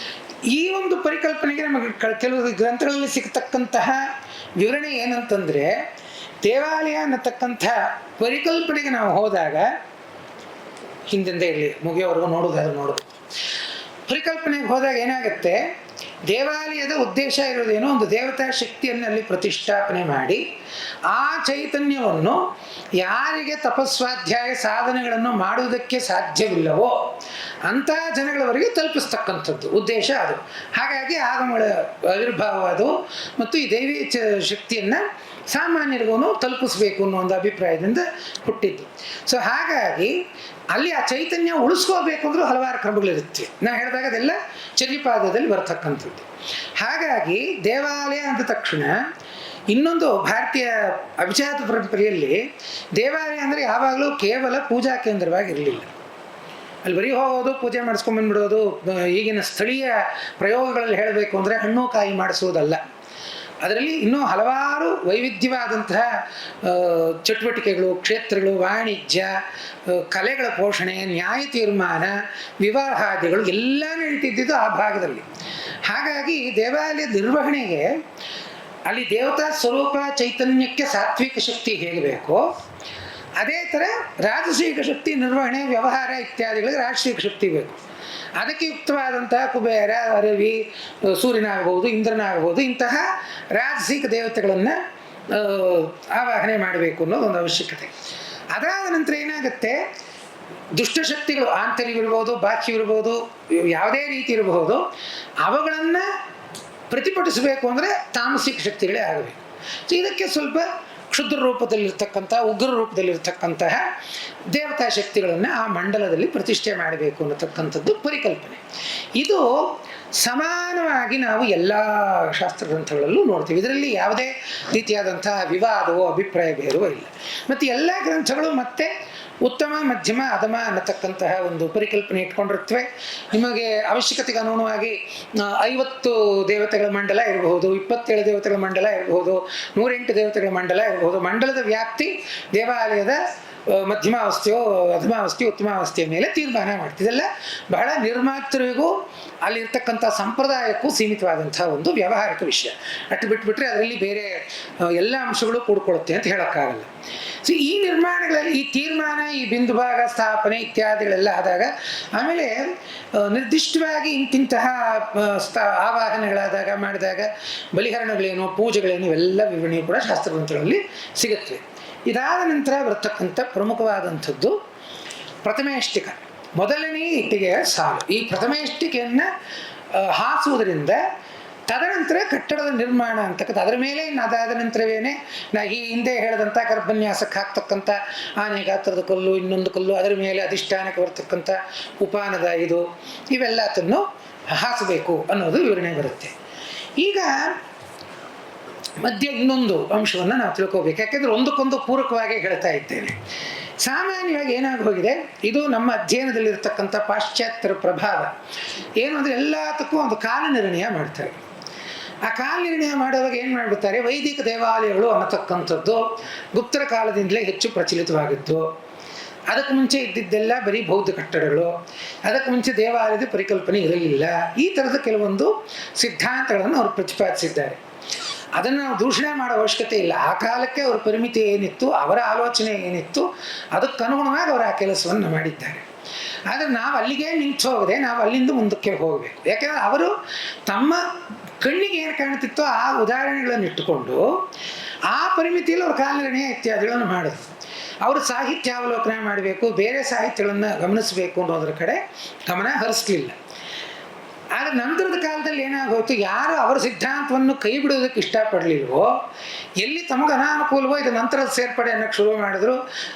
ಈ ಒಂದು ಪರಿಕಲ್ಪನೆಗೆ ನಮಗೆ ಕೆಲವು ಗ್ರಂಥಗಳಲ್ಲಿ ಸಿಗತಕ್ಕಂತಹ ವಿವರಣೆ ಏನಂತಂದರೆ, ದೇವಾಲಯ ಅನ್ನತಕ್ಕಂಥ ಪರಿಕಲ್ಪನೆಗೆ ನಾವು ಹೋದಾಗ, ಹಿಂದಿಂದ ಇರಲಿ ಮುಗಿಯೋವರೆಗೂ ನೋಡೋದಾದ್ರೆ ನೋಡೋದು, ಪರಿಕಲ್ಪನೆಗೆ ಹೋದಾಗ ಏನಾಗುತ್ತೆ, ದೇವಾಲಯದ ಉದ್ದೇಶ ಇರೋದೇನೋ ಒಂದು ದೇವತಾ ಶಕ್ತಿಯನ್ನು ಅಲ್ಲಿ ಪ್ರತಿಷ್ಠಾಪನೆ ಮಾಡಿ, ಆ ಚೈತನ್ಯವನ್ನು ಯಾರಿಗೆ ತಪಸ್ವಾಧ್ಯಾಯ ಸಾಧನೆಗಳನ್ನು ಮಾಡುವುದಕ್ಕೆ ಸಾಧ್ಯವಿಲ್ಲವೋ ಅಂತಹ ಜನಗಳವರೆಗೆ ತಲುಪಿಸ್ತಕ್ಕಂಥದ್ದು ಉದ್ದೇಶ ಅದು. ಹಾಗಾಗಿ ಆಗಮಗಳ ಆವಿರ್ಭಾವ ಅದು, ಮತ್ತು ಈ ದೈವಿ ಶಕ್ತಿಯನ್ನು ಸಾಮಾನ್ಯರಿಗೂ ತಲುಪಿಸ್ಬೇಕು ಅನ್ನೋ ಒಂದು ಅಭಿಪ್ರಾಯದಿಂದ ಹುಟ್ಟಿದ್ದು. ಸೊ ಹಾಗಾಗಿ ಅಲ್ಲಿ ಆ ಚೈತನ್ಯ ಉಳಿಸ್ಕೋಬೇಕು ಅಂದ್ರೂ ಹಲವಾರು ಕ್ರಮಗಳಿರುತ್ತೆ. ನಾ ಹೇಳಿದಾಗ ಅದೆಲ್ಲ ಚರ್ಯಪಾದದಲ್ಲಿ ಬರ್ತಕ್ಕಂಥದ್ದು. ಹಾಗಾಗಿ ದೇವಾಲಯ ಅಂದ ತಕ್ಷಣ ಇನ್ನೊಂದು ಭಾರತೀಯ ಅಭಿಜಾತ ಪರಂಪರೆಯಲ್ಲಿ ದೇವಾಲಯ ಅಂದರೆ ಯಾವಾಗಲೂ ಕೇವಲ ಪೂಜಾ ಕೇಂದ್ರವಾಗಿರಲಿಲ್ಲ. ಅಲ್ಲಿ ಬರೀ ಹೋಗೋದು, ಪೂಜೆ ಮಾಡಿಸ್ಕೊಂಡ್ಬಂದ್ಬಿಡೋದು, ಈಗಿನ ಸ್ಥಳೀಯ ಪ್ರಯೋಗಗಳಲ್ಲಿ ಹೇಳಬೇಕು ಅಂದರೆ ಹಣ್ಣು ಕಾಯಿ ಮಾಡಿಸುವುದಲ್ಲ. ಅದರಲ್ಲಿ ಇನ್ನೂ ಹಲವಾರು ವೈವಿಧ್ಯವಾದಂತಹ ಚಟುವಟಿಕೆಗಳು, ಕ್ಷೇತ್ರಗಳು, ವಾಣಿಜ್ಯ, ಕಲೆಗಳ ಪೋಷಣೆ, ನ್ಯಾಯ ತೀರ್ಮಾನ, ವಿವಾಹಾದಿಗಳು ಎಲ್ಲ ನಡೀತಿದ್ದಿದ್ದು ಆ ಭಾಗದಲ್ಲಿ. ಹಾಗಾಗಿ ದೇವಾಲಯ ನಿರ್ವಹಣೆಗೆ ಅಲ್ಲಿ ದೇವತಾ ಸ್ವರೂಪ ಚೈತನ್ಯಕ್ಕೆ ಸಾತ್ವಿಕ ಶಕ್ತಿ ಹೇಗೆ ಬೇಕೋ ಅದೇ ಥರ ರಾಜಸಿಕ ಶಕ್ತಿ ನಿರ್ವಹಣೆ, ವ್ಯವಹಾರ ಇತ್ಯಾದಿಗಳಿಗೆ ರಾಜಸಿಕ ಶಕ್ತಿ ಬೇಕು. ಅದಕ್ಕೆ ಯುಕ್ತವಾದಂತಹ ಕುಬೇರ, ರವಿ, ಸೂರ್ಯನಾಗಬಹುದು, ಇಂದ್ರನಾಗಬಹುದು, ಇಂತಹ ರಾಜಸಿಕ ದೇವತೆಗಳನ್ನು ಆವಾಹನೆ ಮಾಡಬೇಕು ಅನ್ನೋದು ಒಂದು ಅವಶ್ಯಕತೆ. ಅದಾದ ನಂತರ ಏನಾಗುತ್ತೆ, ದುಷ್ಟಶಕ್ತಿಗಳು ಆಂತರಿವಿರ್ಬೋದು, ಬಾಹ್ಯವಿರ್ಬೋದು, ಯಾವುದೇ ರೀತಿ ಇರಬಹುದು, ಅವುಗಳನ್ನು ಪ್ರತಿಭಟಿಸಬೇಕು ಅಂದರೆ ತಾಮಸಿಕ ಶಕ್ತಿಗಳೇ ಆಗಬೇಕು. ಸೊ ಇದಕ್ಕೆ ಸ್ವಲ್ಪ ಕ್ಷುದ್ರ ರೂಪದಲ್ಲಿರ್ತಕ್ಕಂಥ, ಉಗ್ರ ರೂಪದಲ್ಲಿರ್ತಕ್ಕಂತಹ ದೇವತಾ ಶಕ್ತಿಗಳನ್ನು ಆ ಮಂಡಲದಲ್ಲಿ ಪ್ರತಿಷ್ಠೆ ಮಾಡಬೇಕು ಅನ್ನತಕ್ಕಂಥದ್ದು ಪರಿಕಲ್ಪನೆ. ಇದು ಸಮಾನವಾಗಿ ನಾವು ಎಲ್ಲ ಶಾಸ್ತ್ರ ಗ್ರಂಥಗಳಲ್ಲೂ ನೋಡ್ತೀವಿ. ಇದರಲ್ಲಿ ಯಾವುದೇ ರೀತಿಯಾದಂತಹ ವಿವಾದವೋ ಅಭಿಪ್ರಾಯ ಬೇರೆಯೋ ಇಲ್ಲ. ಮತ್ತು ಎಲ್ಲ ಗ್ರಂಥಗಳು ಮತ್ತೆ ಉತ್ತಮ, ಮಧ್ಯಮ, ಅಧಮ ಅನ್ನತಕ್ಕಂತಹ ಒಂದು ಪರಿಕಲ್ಪನೆ ಇಟ್ಕೊಂಡಿರ್ತವೆ. ನಿಮಗೆ ಅವಶ್ಯಕತೆಗೆ ಅನುಗುಣವಾಗಿ 50 ದೇವತೆಗಳ ಮಂಡಲ ಇರಬಹುದು, 27 ದೇವತೆಗಳ ಮಂಡಲ ಇರಬಹುದು, 108 ದೇವತೆಗಳ ಮಂಡಲ ಇರಬಹುದು. ಮಂಡಲದ ವ್ಯಾಪ್ತಿ ದೇವಾಲಯದ ಮಧ್ಯಮಾವಸ್ಥೆಯೋ ಅಧಮಾವಸ್ಥೆಯೋ ಉತ್ತಮಾವಸ್ಥೆಯ ಮೇಲೆ ತೀರ್ಮಾನ ಮಾಡ್ತೀವಿ. ಇದೆಲ್ಲ ಬಹಳ ನಿರ್ಮಾತೃವಿಗೂ ಅಲ್ಲಿರ್ತಕ್ಕಂಥ ಸಂಪ್ರದಾಯಕ್ಕೂ ಸೀಮಿತವಾದಂಥ ಒಂದು ವ್ಯಾವಹಾರಿಕ ವಿಷಯ. ಅಟ್ಟು ಬಿಟ್ಬಿಟ್ರೆ ಅದರಲ್ಲಿ ಬೇರೆ ಎಲ್ಲ ಅಂಶಗಳು ಕೂಡ್ಕೊಳ್ಳುತ್ತೆ ಅಂತ ಹೇಳೋಕ್ಕಾಗಲ್ಲ. ಸೊ ಈ ನಿರ್ಮಾಣಗಳಲ್ಲಿ ಈ ತೀರ್ಮಾನ, ಈ ಬಿಂದು ಭಾಗ ಸ್ಥಾಪನೆ ಇತ್ಯಾದಿಗಳೆಲ್ಲ ಆದಾಗ, ಆಮೇಲೆ ನಿರ್ದಿಷ್ಟವಾಗಿ ಇಂತಿಂತಹ ಆವಾಹನೆಗಳಾದಾಗ ಮಾಡಿದಾಗ ಬಲಿಹರಣಗಳೇನು, ಪೂಜೆಗಳೇನು, ಇವೆಲ್ಲ ವಿವರಣೆಯು ಕೂಡ ಶಾಸ್ತ್ರಗ್ರಂಥಗಳಲ್ಲಿ ಸಿಗುತ್ತೆ. ಇದಾದ ನಂತರ ಬರ್ತಕ್ಕಂಥ ಪ್ರಮುಖವಾದಂಥದ್ದು ಪ್ರಥಮೇಷ್ಟಿಕ, ಮೊದಲನೇ ಇಟ್ಟಿಗೆಯ ಸಾಲು. ಈ ಪ್ರಥಮೇಷ್ಟಿಕೆಯನ್ನು ಹಾಸುವುದರಿಂದ ತದನಂತರ ಕಟ್ಟಡದ ನಿರ್ಮಾಣ ಅಂತಕ್ಕಂಥ, ಅದರ ಮೇಲೆ ಅದಾದ ನಂತರವೇನೆ ಈ ಹಿಂದೆ ಹೇಳಿದಂಥ ಗರ್ಭನ್ಯಾಸಕ್ಕೆ ಹಾಕ್ತಕ್ಕಂಥ ಆನೆ ಗಾತ್ರದ ಕಲ್ಲು, ಇನ್ನೊಂದು ಕಲ್ಲು, ಅದರ ಮೇಲೆ ಅಧಿಷ್ಠಾನಕ್ಕೆ ಬರ್ತಕ್ಕಂಥ ಉಪಾನದ ಇವೆಲ್ಲದನ್ನು ಹಾಸಬೇಕು ಅನ್ನೋದು ವಿವರಣೆ ಬರುತ್ತೆ. ಈಗ ಮಧ್ಯೆ ಇನ್ನೊಂದು ಅಂಶವನ್ನು ನಾವು ತಿಳ್ಕೋಬೇಕು, ಯಾಕೆಂದರೆ ಒಂದಕ್ಕೊಂದು ಪೂರಕವಾಗಿ ಹೇಳ್ತಾ ಇದ್ದೇನೆ. ಸಾಮಾನ್ಯವಾಗಿ ಏನಾಗಿ ಹೋಗಿದೆ, ಇದು ನಮ್ಮ ಅಧ್ಯಯನದಲ್ಲಿರ್ತಕ್ಕಂಥ ಪಾಶ್ಚಾತ್ಯರ ಪ್ರಭಾವ ಏನು ಅಂದರೆ ಎಲ್ಲದಕ್ಕೂ ಒಂದು ಕಾಲ ನಿರ್ಣಯ ಮಾಡ್ತಾರೆ. ಆ ಕಾಲ ನಿರ್ಣಯ ಮಾಡುವಾಗ ಏನು ಮಾಡಿಬಿಡ್ತಾರೆ, ವೈದಿಕ ದೇವಾಲಯಗಳು ಅನ್ನತಕ್ಕಂಥದ್ದು ಗುಪ್ತರ ಕಾಲದಿಂದಲೇ ಹೆಚ್ಚು ಪ್ರಚಲಿತವಾಗಿದ್ದು. ಅದಕ್ಕೆ ಮುಂಚೆ ಇದ್ದಿದ್ದೆಲ್ಲ ಬರೀ ಬೌದ್ಧ ಕಟ್ಟಡಗಳು, ಅದಕ್ಕೆ ಮುಂಚೆ ದೇವಾಲಯದ ಪರಿಕಲ್ಪನೆ ಇರಲಿಲ್ಲ. ಈ ಥರದ ಕೆಲವೊಂದು ಸಿದ್ಧಾಂತಗಳನ್ನು ಅವರು ಪ್ರತಿಪಾದಿಸಿದ್ದಾರೆ. ಅದನ್ನು ನಾವು ದೂಷಣೆ ಮಾಡೋ ಅವಶ್ಯಕತೆ ಇಲ್ಲ. ಆ ಕಾಲಕ್ಕೆ ಅವರ ಪರಿಮಿತಿ ಏನಿತ್ತು, ಅವರ ಆಲೋಚನೆ ಏನಿತ್ತು, ಅದಕ್ಕನುಗುಣವಾಗಿ ಅವರು ಆ ಕೆಲಸವನ್ನು ಮಾಡಿದ್ದಾರೆ. ಆದರೆ ನಾವು ಅಲ್ಲಿಗೆ ನಿಂತು ಹೋಗದೆ ನಾವು ಅಲ್ಲಿಂದ ಮುಂದಕ್ಕೆ ಹೋಗಬೇಕು. ಯಾಕೆಂದರೆ ಅವರು ತಮ್ಮ ಕಣ್ಣಿಗೆ ಏನು ಕಾಣ್ತಿತ್ತೋ ಆ ಉದಾಹರಣೆಗಳನ್ನು ಇಟ್ಟುಕೊಂಡು ಆ ಪರಿಮಿತಿಯಲ್ಲಿ ಅವರು ಕಾಲನಿರ್ಣಯ ಇತ್ಯಾದಿಗಳನ್ನು ಮಾಡಿದ್ರು. ಅವರು ಸಾಹಿತ್ಯಾವಲೋಕನ ಮಾಡಬೇಕು, ಬೇರೆ ಸಾಹಿತ್ಯಗಳನ್ನು ಗಮನಿಸಬೇಕು ಅನ್ನೋದ್ರ ಕಡೆ ಗಮನ ಹರಿಸಲಿಲ್ಲ. ಆದರೆ ನಂತರದ ಕಾಲದಲ್ಲಿ ಏನಾಗೋಯ್ತು, ಯಾರು ಅವರ ಸಿದ್ಧಾಂತವನ್ನು ಕೈ ಬಿಡೋದಕ್ಕೆ ಇಷ್ಟಪಡಲಿಲ್ವೋ, ಎಲ್ಲಿ ತಮಗೆ ಅನಾನುಕೂಲವೋ ಇದು ನಂತರದ ಸೇರ್ಪಡೆ ಅನ್ನೋಕ್ಕೆ ಶುರು ಮಾಡಿದ್ರು,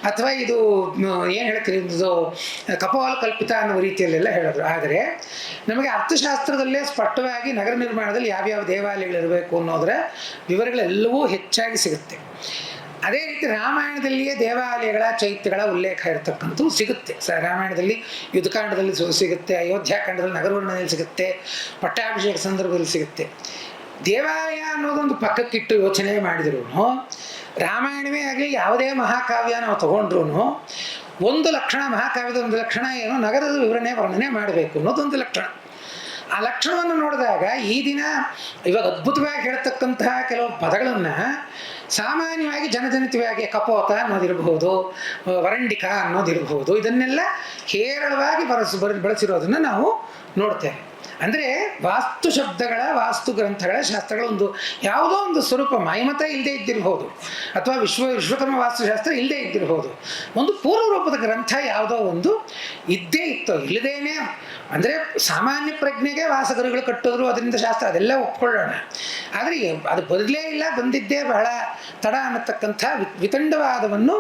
ಅಥವಾ ಇದು ಏನು ಹೇಳ್ತೀರಿ ಇದು ಕಪೋಲ ಕಲ್ಪಿತ ಅನ್ನೋ ರೀತಿಯಲ್ಲೆಲ್ಲ ಹೇಳಿದ್ರು. ಆದರೆ ನಮಗೆ ಅರ್ಥಶಾಸ್ತ್ರದಲ್ಲೇ ಸ್ಪಷ್ಟವಾಗಿ ನಗರ ನಿರ್ಮಾಣದಲ್ಲಿ ಯಾವ್ಯಾವ ದೇವಾಲಯಗಳಿರಬೇಕು ಅನ್ನೋದರ ವಿವರಗಳೆಲ್ಲವೂ ಹೆಚ್ಚಾಗಿ ಸಿಗುತ್ತೆ. ಅದೇ ರೀತಿ ರಾಮಾಯಣದಲ್ಲಿಯೇ ದೇವಾಲಯಗಳ ಚೈತ್ಯಗಳ ಉಲ್ಲೇಖ ಇರತಕ್ಕಂಥದ್ದು ಸಿಗುತ್ತೆ. ರಾಮಾಯಣದಲ್ಲಿ ಯುದ್ಧಕಾಂಡದಲ್ಲಿ ಸಿಗುತ್ತೆ, ಅಯೋಧ್ಯಾಕಾಂಡದಲ್ಲಿ ನಗರವರ್ಣನೆಯಲ್ಲಿ ಸಿಗುತ್ತೆ, ಪಟ್ಟಾಭಿಷೇಕ ಸಂದರ್ಭದಲ್ಲಿ ಸಿಗುತ್ತೆ. ದೇವಾಲಯ ಅನ್ನೋದೊಂದು ಪಕ್ಕಕ್ಕಿಟ್ಟು ಯೋಚನೆ ಮಾಡಿದ್ರು ರಾಮಾಯಣವೇ ಆಗಲಿ ಯಾವುದೇ ಮಹಾಕಾವ್ಯ ನಾವು ತಗೊಂಡ್ರು ಒಂದು ಲಕ್ಷಣ, ಮಹಾಕಾವ್ಯದ ಒಂದು ಲಕ್ಷಣ ಏನು, ನಗರದ ವಿವರಣೆ ವರ್ಣನೆ ಮಾಡಬೇಕು ಅನ್ನೋದೊಂದು ಲಕ್ಷಣ. ಆ ಲಕ್ಷಣವನ್ನು ನೋಡಿದಾಗ ಈ ದಿನ ಇವಾಗ ಅದ್ಭುತವಾಗಿ ಹೇಳ್ತಕ್ಕಂತಹ ಕೆಲವು ಪದಗಳನ್ನು ಸಾಮಾನ್ಯವಾಗಿ ಜನಜನಿತವಾಗಿ ಕಪೋತ ಅನ್ನೋದಿರಬಹುದು, ವರಂಡಿಕ ಅನ್ನೋದಿರಬಹುದು, ಇದನ್ನೆಲ್ಲ ಹೇರಳವಾಗಿ ಬಳಸಿರೋದನ್ನು ನಾವು ನೋಡ್ತೇವೆ. ಅಂದರೆ ವಾಸ್ತು ಶಬ್ದಗಳ, ವಾಸ್ತು ಗ್ರಂಥಗಳ, ಶಾಸ್ತ್ರಗಳ ಒಂದು ಯಾವುದೋ ಒಂದು ಸ್ವರೂಪ ಮಾಯಮತ ಇಲ್ಲದೆ ಇದ್ದಿರಬಹುದು, ಅಥವಾ ವಿಶ್ವಕರ್ಮ ವಾಸ್ತುಶಾಸ್ತ್ರ ಇಲ್ಲದೆ ಇದ್ದಿರಬಹುದು, ಒಂದು ಪೂರ್ವ ರೂಪದ ಗ್ರಂಥ ಯಾವುದೋ ಒಂದು ಇದ್ದೇ ಇತ್ತು. ಇಲ್ಲದೇನೆ ಅಂದರೆ ಸಾಮಾನ್ಯ ಪ್ರಜ್ಞೆಗೆ ವಾಸಗರುಗಳು ಕಟ್ಟಿದ್ರು, ಅದರಿಂದ ಶಾಸ್ತ್ರ ಅದೆಲ್ಲ ಒಪ್ಕೊಳ್ಳೋಣ. ಆದರೆ ಅದು ಬದಲೇ ಇಲ್ಲ, ಬಂದಿದ್ದೇ ಬಹಳ ತಡ ಅನ್ನತಕ್ಕಂಥ ವಿತಂಡವಾದವನ್ನು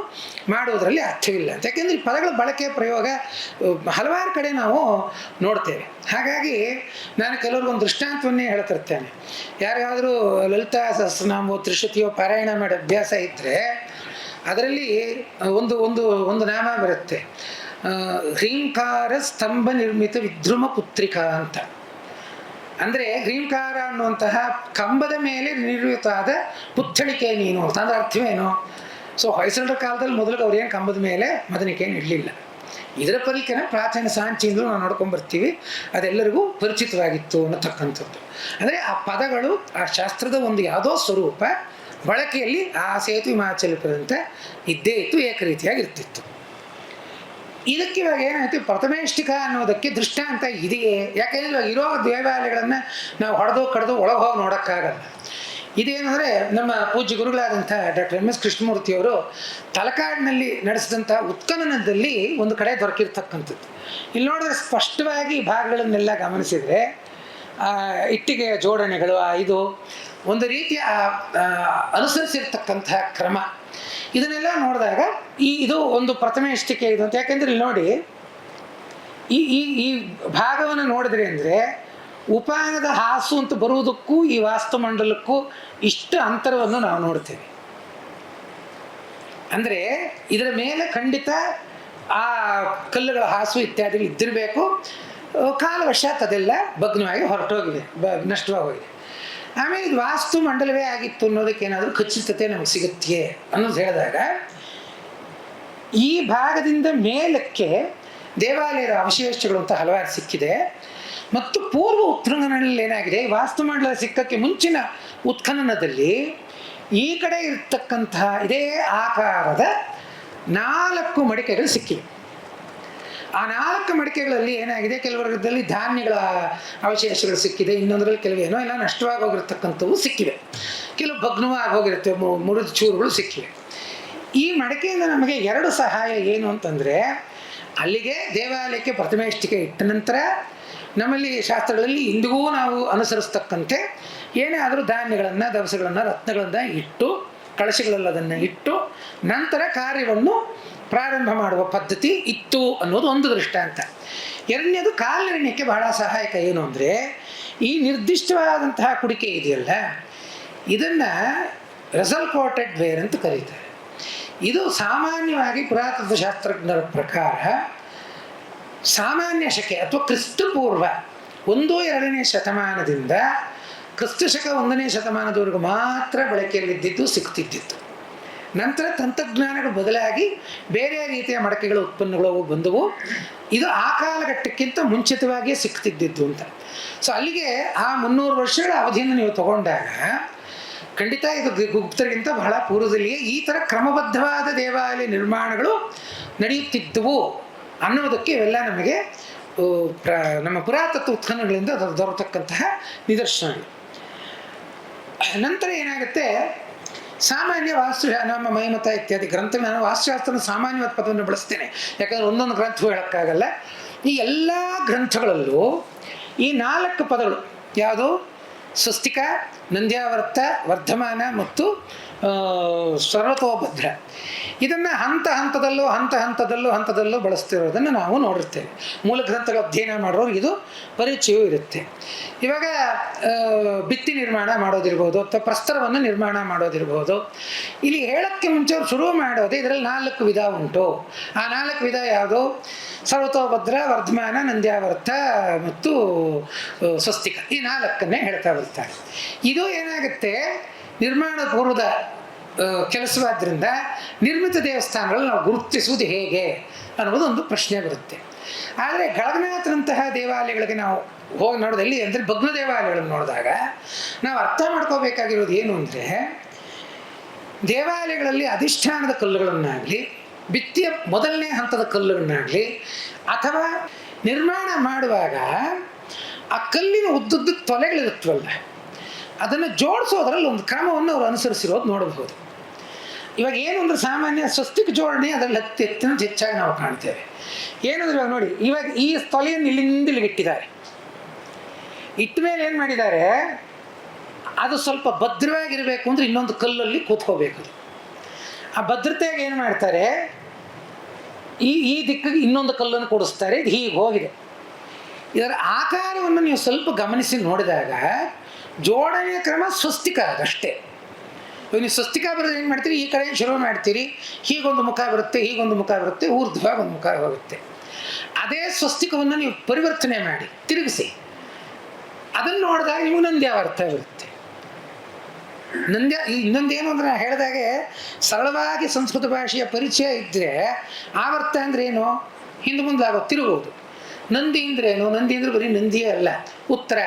ಮಾಡುವುದರಲ್ಲಿ ಅರ್ಥವಿಲ್ಲ. ಯಾಕೆಂದರೆ ಈ ಪದಗಳ ಬಳಕೆ ಪ್ರಯೋಗ ಹಲವಾರು ಕಡೆ ನಾವು ನೋಡ್ತೇವೆ. ಹಾಗಾಗಿ ನಾನು ಕೆಲವ್ರಿಗೊಂದು ದೃಷ್ಟಾಂತವನ್ನೇ ಹೇಳ್ತಿರ್ತೇನೆ. ಯಾರಿಗಾದರೂ ಲಲಿತಾ ಸಹಸ್ರನಾಮವೋ ತ್ರಿಶತಿಯೋ ಪಾರಾಯಣ ಮಾಡೋ ಅಭ್ಯಾಸ ಇದ್ದರೆ ಅದರಲ್ಲಿ ಒಂದು ಒಂದು ಒಂದು ನಾಮ ಬರುತ್ತೆ, ಹ್ರೀಂಕಾರ ಸ್ತಂಭ ನಿರ್ಮಿತ ವಿದ್ರುಮ ಪುತ್ರಿಕಾ ಅಂತ. ಅಂದರೆ ಹ್ರೀಂಕಾರ ಅನ್ನುವಂತಹ ಕಂಬದ ಮೇಲೆ ನಿರ್ಮಿತವಾದ ಪುತ್ಥಳಿಕೆ ನೀನು ಅಂತ. ಅಂದ್ರೆ ಅರ್ಥವೇನು? ಸೊ ಹೊಯ್ಸಳರ ಕಾಲದಲ್ಲಿ ಮೊದಲಿಗೆ ಅವ್ರೇನು ಕಂಬದ ಮೇಲೆ ಮದನಿಕೆಯನ್ನು ಇಡಲಿಲ್ಲ. ಇದರ ಪರಿಕನ ಪ್ರಾಚೀನ ಸಾಂಚಿಯಿಂದಲೂ ನಾವು ನೋಡ್ಕೊಂಡ್ಬರ್ತೀವಿ, ಅದೆಲ್ಲರಿಗೂ ಪರಿಚಿತವಾಗಿತ್ತು ಅನ್ನತಕ್ಕಂಥದ್ದು. ಅಂದರೆ ಆ ಪದಗಳು ಆ ಶಾಸ್ತ್ರದ ಒಂದು ಯಾವುದೋ ಸ್ವರೂಪ ಬಳಕೆಯಲ್ಲಿ ಆ ಸೇತು ಹಿಮಾಚಲಪದಂತ ಇದ್ದೇ ಇತ್ತು, ಏಕರೀತಿಯಾಗಿರ್ತಿತ್ತು. ಇದಕ್ಕೆ ಇವಾಗ ಏನಾಯ್ತು, ಪ್ರಥಮೇಷ್ಟಿಕ ಅನ್ನೋದಕ್ಕೆ ದೃಷ್ಟಾಂತ ಇದೆಯೇ? ಯಾಕೆಂದರೆ ಇವಾಗ ಇರೋ ದೇವಾಲಯಗಳನ್ನು ನಾವು ಹೊಡೆದು ಕಡ್ದು ಒಳಗೆ ಹೋಗಿ ನೋಡೋಕ್ಕಾಗಲ್ಲ. ಇದೇನೆಂದರೆ ನಮ್ಮ ಪೂಜ್ಯ ಗುರುಗಳಾದಂಥ ಡಾಕ್ಟರ್ ಎಂ ಎಸ್ ಕೃಷ್ಣಮೂರ್ತಿಯವರು ತಲಕಾಡಿನಲ್ಲಿ ನಡೆಸಿದಂಥ ಉತ್ಖನನದಲ್ಲಿ ಒಂದು ಕಡೆ ದೊರಕಿರ್ತಕ್ಕಂಥದ್ದು. ಇಲ್ಲಿ ನೋಡಿದ್ರೆ ಸ್ಪಷ್ಟವಾಗಿ ಭಾಗಗಳನ್ನೆಲ್ಲ ಗಮನಿಸಿದರೆ ಇಟ್ಟಿಗೆಯ ಜೋಡಣೆಗಳು, ಇದು ಒಂದು ರೀತಿಯ ಅನುಸರಿಸಿರ್ತಕ್ಕಂಥ ಕ್ರಮ, ಇದನ್ನೆಲ್ಲ ನೋಡಿದಾಗ ಇದು ಒಂದು ಪ್ರಥಮೇಷ್ಟಿಕೆ ಇದು ಅಂತ. ಯಾಕೆಂದರೆ ಇಲ್ಲಿ ನೋಡಿ, ಈ ಭಾಗವನ್ನು ನೋಡಿದ್ರಿ ಅಂದರೆ ಉಪಾಯನದ ಹಾಸು ಅಂತ ಬರುವುದಕ್ಕೂ ಈ ವಾಸ್ತುಮಂಡಲಕ್ಕೂ ಇಷ್ಟು ಅಂತರವನ್ನು ನಾವು ನೋಡ್ತೇವೆ. ಅಂದರೆ ಇದರ ಮೇಲೆ ಖಂಡಿತ ಆ ಕಲ್ಲುಗಳ ಹಾಸು ಇತ್ಯಾದಿಗಳು ಇದ್ದಿರಬೇಕು. ಕಾಲವಶಾತ್ ಅದೆಲ್ಲ ಭಗ್ನವಾಗಿ ಹೊರಟೋಗಿದೆ, ನಷ್ಟವಾಗೋಗಿದೆ. ಆಮೇಲೆ ಇದು ವಾಸ್ತು ಮಂಡಲವೇ ಆಗಿತ್ತು ಅನ್ನೋದಕ್ಕೆ ಏನಾದರೂ ಖಚಿತತೆ ನಮಗೆ ಸಿಗುತ್ತೆ ಅನ್ನೋದು ಹೇಳಿದಾಗ, ಈ ಭಾಗದಿಂದ ಮೇಲಕ್ಕೆ ದೇವಾಲಯದ ಅವಶೇಷಗಳು ಅಂತ ಹಲವಾರು ಸಿಕ್ಕಿದೆ. ಮತ್ತು ಪೂರ್ವ ಉತ್ಖನನದಲ್ಲಿ ಏನಾಗಿದೆ, ವಾಸ್ತುಮಂಡಲ ಸಿಕ್ಕಕ್ಕೆ ಮುಂಚಿನ ಉತ್ಖನನದಲ್ಲಿ ಈ ಕಡೆ ಇರ್ತಕ್ಕಂತಹ ಇದೇ ಆಕಾರದ 4 ಮಡಿಕೆಗಳು ಸಿಕ್ಕಿವೆ. ಆ 4 ಮಡಿಕೆಗಳಲ್ಲಿ ಏನಾಗಿದೆ, ಕೆಲವರಲ್ಲಿ ಧಾನ್ಯಗಳ ಅವಶೇಷಗಳು ಸಿಕ್ಕಿದೆ, ಇನ್ನೊಂದರಲ್ಲಿ ಕೆಲವೇನೋ ಎಲ್ಲ ನಷ್ಟವಾಗಿ ಹೋಗಿರ್ತಕ್ಕಂಥವು ಸಿಕ್ಕಿವೆ, ಕೆಲವು ಭಗ್ನವಾಗಿ ಹೋಗಿರುತ್ತೆ, ಮುರಿದ ಚೂರುಗಳು ಸಿಕ್ಕಿವೆ. ಈ ಮಡಿಕೆಯಿಂದ ನಮಗೆ 2 ಸಹಾಯ ಏನು ಅಂತಂದರೆ, ಅಲ್ಲಿಗೆ ದೇವಾಲಯಕ್ಕೆ ಪ್ರಥಮೇಷ್ಟಿಕೆ ಇಟ್ಟ ನಂತರ ನಮ್ಮಲ್ಲಿ ಶಾಸ್ತ್ರಗಳಲ್ಲಿ ಇಂದಿಗೂ ನಾವು ಅನುಸರಿಸ್ತಕ್ಕಂತೆ ಏನೇ ಆದರೂ ಧಾನ್ಯಗಳನ್ನು, ದವಸಗಳನ್ನು, ರತ್ನಗಳನ್ನು ಇಟ್ಟು, ಕಳಶಗಳಲ್ಲದನ್ನು ಇಟ್ಟು ನಂತರ ಕಾರ್ಯವನ್ನು ಪ್ರಾರಂಭ ಮಾಡುವ ಪದ್ಧತಿ ಇತ್ತು ಅನ್ನೋದು ಒಂದು ದೃಷ್ಟಾಂತ. ಎರಡನೇದು ಕಾಲನಿರ್ಣಯಕ್ಕೆ ಬಹಳ ಸಹಾಯಕ. ಏನು ಅಂದರೆ ಈ ನಿರ್ದಿಷ್ಟವಾದಂತಹ ಕುಡಿಕೆ ಇದೆಯಲ್ಲ, ಇದನ್ನು ರೆಸಲ್ ಕೋಟೆಡ್ ವೇರ್ ಅಂತ ಕರೀತಾರೆ. ಇದು ಸಾಮಾನ್ಯವಾಗಿ ಪುರಾತತ್ವ ಶಾಸ್ತ್ರಜ್ಞರ ಪ್ರಕಾರ ಸಾಮಾನ್ಯ ಶಕೆ ಅಥವಾ ಕ್ರಿಸ್ತಪೂರ್ವ 1-2ನೇ ಶತಮಾನದಿಂದ ಕ್ರಿಸ್ತಶಕ 1ನೇ ಶತಮಾನದವರೆಗೂ ಮಾತ್ರ ಬಳಕೆಯಲ್ಲಿದ್ದಿದ್ದು, ಸಿಗ್ತಿದ್ದಿತ್ತು. ನಂತರ ತಂತ್ರಜ್ಞಾನಗಳು ಬದಲಾಗಿ ಬೇರೆ ರೀತಿಯ ಮಡಕೆಗಳ ಉತ್ಪನ್ನಗಳು ಬಂದವು. ಇದು ಆ ಕಾಲಘಟ್ಟಕ್ಕಿಂತ ಮುಂಚಿತವಾಗಿಯೇ ಸಿಗ್ತಿದ್ದಿದ್ದು ಅಂತ. ಸೊ ಅಲ್ಲಿಗೆ ಆ 300 ವರ್ಷಗಳ ಅವಧಿಯನ್ನು ನೀವು ತಗೊಂಡಾಗ ಖಂಡಿತ ಇದು ಗುಪ್ತರಿಗಿಂತ ಬಹಳ ಪೂರ್ವದಲ್ಲಿಯೇ ಈ ಥರ ಕ್ರಮಬದ್ಧವಾದ ದೇವಾಲಯ ನಿರ್ಮಾಣಗಳು ನಡೆಯುತ್ತಿದ್ದವು ಅನ್ನೋದಕ್ಕೆ ಇವೆಲ್ಲ ನಮಗೆ ನಮ್ಮ ಪುರಾತತ್ವ ಉತ್ಖನನಗಳಿಂದ ದೊರತಕ್ಕಂತಹ ನಿದರ್ಶನಗಳು. ನಂತರ ಏನಾಗುತ್ತೆ, ಸಾಮಾನ್ಯ ನಮ್ಮ ಮೈಮತ ಇತ್ಯಾದಿ ಗ್ರಂಥಗಳು, ನಾನು ವಾಸ್ತುಶಾಸ್ತ್ರದ ಸಾಮಾನ್ಯವಾದ ಪದವನ್ನು ಬಳಸ್ತೇನೆ, ಯಾಕಂದರೆ ಒಂದೊಂದು ಗ್ರಂಥವೂ ಹೇಳೋಕ್ಕಾಗಲ್ಲ. ಈ ಎಲ್ಲ ಗ್ರಂಥಗಳಲ್ಲೂ ಈ 4 ಪದಗಳು ಯಾವುದು, ಸ್ವಸ್ತಿಕ, ನಂದ್ಯಾವರ್ತ, ವರ್ಧಮಾನ ಮತ್ತು ಸರ್ವತೋಭದ್ರ, ಇದನ್ನು ಹಂತದಲ್ಲೂ ಬಳಸ್ತಿರೋದನ್ನು ನಾವು ನೋಡಿರ್ತೇವೆ. ಮೂಲ ಗ್ರಂಥಗಳ ಅಧ್ಯಯನ ಮಾಡೋರು ಇದು ಪರಿಚಯವೂ ಇರುತ್ತೆ. ಇವಾಗ ಭಿತ್ತಿ ನಿರ್ಮಾಣ ಮಾಡೋದಿರ್ಬೋದು ಅಥವಾ ಪ್ರಸ್ತರವನ್ನು ನಿರ್ಮಾಣ ಮಾಡೋದಿರ್ಬೋದು. ಇಲ್ಲಿ ಹೇಳೋಕ್ಕೆ ಮುಂಚೆ ಅವ್ರು ಶುರು ಮಾಡೋದೇ ಇದರಲ್ಲಿ 4 ವಿಧ ಉಂಟು. ಆ 4 ವಿಧ ಯಾವುದು, ಸರ್ವತೋಭದ್ರ, ವರ್ಧಮಾನ, ನಂದ್ಯಾವರ್ತ ಮತ್ತು ಸ್ವಸ್ತಿಕ, ಈ 4ನ್ನೇ ಹೇಳ್ತಾ ಬರ್ತಾರೆ. ಇದು ಏನಾಗುತ್ತೆ, ನಿರ್ಮಾಣ ಪೂರ್ವದ ಕೆಲಸವಾದ್ದರಿಂದ ನಿರ್ಮಿತ ದೇವಸ್ಥಾನಗಳು ನಾವು ಗುರುತಿಸುವುದು ಹೇಗೆ ಅನ್ನೋದು ಒಂದು ಪ್ರಶ್ನೆ ಬರುತ್ತೆ. ಆದರೆ ಗಳಗನಾಥನಂತಹ ದೇವಾಲಯಗಳಿಗೆ ನಾವು ಹೋಗಿ ನೋಡೋದು ಎಲ್ಲಿ ಅಂದರೆ ಭಗ್ನ ದೇವಾಲಯಗಳನ್ನು ನೋಡಿದಾಗ ನಾವು ಅರ್ಥ ಮಾಡ್ಕೋಬೇಕಾಗಿರೋದು ಏನು ಅಂದರೆ, ದೇವಾಲಯಗಳಲ್ಲಿ ಅಧಿಷ್ಠಾನದ ಕಲ್ಲುಗಳನ್ನಾಗಲಿ, ಭಿತ್ತಿಯ ಮೊದಲನೇ ಹಂತದ ಕಲ್ಲುಗಳನ್ನಾಗಲಿ, ಅಥವಾ ನಿರ್ಮಾಣ ಮಾಡುವಾಗ ಆ ಕಲ್ಲಿನ ಉದ್ದುದ್ದು ತೊಲೆಗಳಿರುತ್ತವಲ್ಲ, ಅದನ್ನು ಜೋಡಿಸೋದ್ರಲ್ಲಿ ಒಂದು ಕ್ರಮವನ್ನು ಅವರು ಅನುಸರಿಸಿರೋದು ನೋಡಬಹುದು. ಇವಾಗ ಏನು ಅಂದರೆ ಸಾಮಾನ್ಯ ಸ್ವಸ್ತಿಕ ಜೋಡಣೆ ಅದರಲ್ಲಿ ಹೆಚ್ಚಾಗಿ ನಾವು ಕಾಣ್ತೇವೆ. ಏನಂದ್ರೆ ಇವಾಗ ನೋಡಿ, ಇವಾಗ ಈ ತೊಲೆಯನ್ನು ಇಲ್ಲಿಂದ ಇಲ್ಲಿಗೆ ಇಟ್ಟಿದ್ದಾರೆ. ಇಟ್ಟ ಮೇಲೆ ಏನು ಮಾಡಿದ್ದಾರೆ, ಅದು ಸ್ವಲ್ಪ ಭದ್ರವಾಗಿರಬೇಕು ಅಂದರೆ ಇನ್ನೊಂದು ಕಲ್ಲಲ್ಲಿ ಕೂತ್ಕೋಬೇಕು. ಆ ಭದ್ರತೆಯಾಗಿ ಏನು ಮಾಡ್ತಾರೆ, ಈ ದಿಕ್ಕಿಗೆ ಇನ್ನೊಂದು ಕಲ್ಲನ್ನು ಕೂಡಿಸ್ತಾರೆ. ಇದು ಹೀಗೆ ಹೋಗಿದೆ. ಇದರ ಆಕಾರವನ್ನು ನೀವು ಸ್ವಲ್ಪ ಗಮನಿಸಿ ನೋಡಿದಾಗ ಜೋಡಣೆಯ ಕ್ರಮ ಸ್ವಸ್ತಿಕ ಅದಷ್ಟೇ. ನೀವು ಸ್ವಸ್ತಿಕ ಬರೋದು ಏನು ಮಾಡ್ತೀರಿ, ಈ ಕಡೆ ಶುರು ಮಾಡ್ತೀರಿ, ಹೀಗೊಂದು ಮುಖ ಬರುತ್ತೆ, ಹೀಗೊಂದು ಮುಖ ಬರುತ್ತೆ, ಊರ್ಧ್ವವಾಗಿ ಒಂದು ಮುಖ ಹೋಗುತ್ತೆ. ಅದೇ ಸ್ವಸ್ತಿಕವನ್ನು ನೀವು ಪರಿವರ್ತನೆ ಮಾಡಿ ತಿರುಗಿಸಿ, ಅದನ್ನು ನೋಡಿದಾಗ ನಿಮಗೆ ನಂದ್ಯಾವರ್ತ ಬರುತ್ತೆ. ಇನ್ನೊಂದೇನು ಅಂದರೆ ಹೇಳಿದಾಗೆ ಸರಳವಾಗಿ ಸಂಸ್ಕೃತ ಭಾಷೆಯ ಪರಿಚಯ ಇದ್ದರೆ ಆವರ್ತ ಅಂದರೆ ಏನು, ಹಿಂದೆ ಮುಂದೆ ಆಗೋ ತಿರುಗೋದು. ನಂದಿ ಅಂದರೆ ಏನು, ನಂದಿ ಅಂದರೆ ಬರೀ ನಂದಿಯೇ ಅಲ್ಲ, ಉತ್ತರ,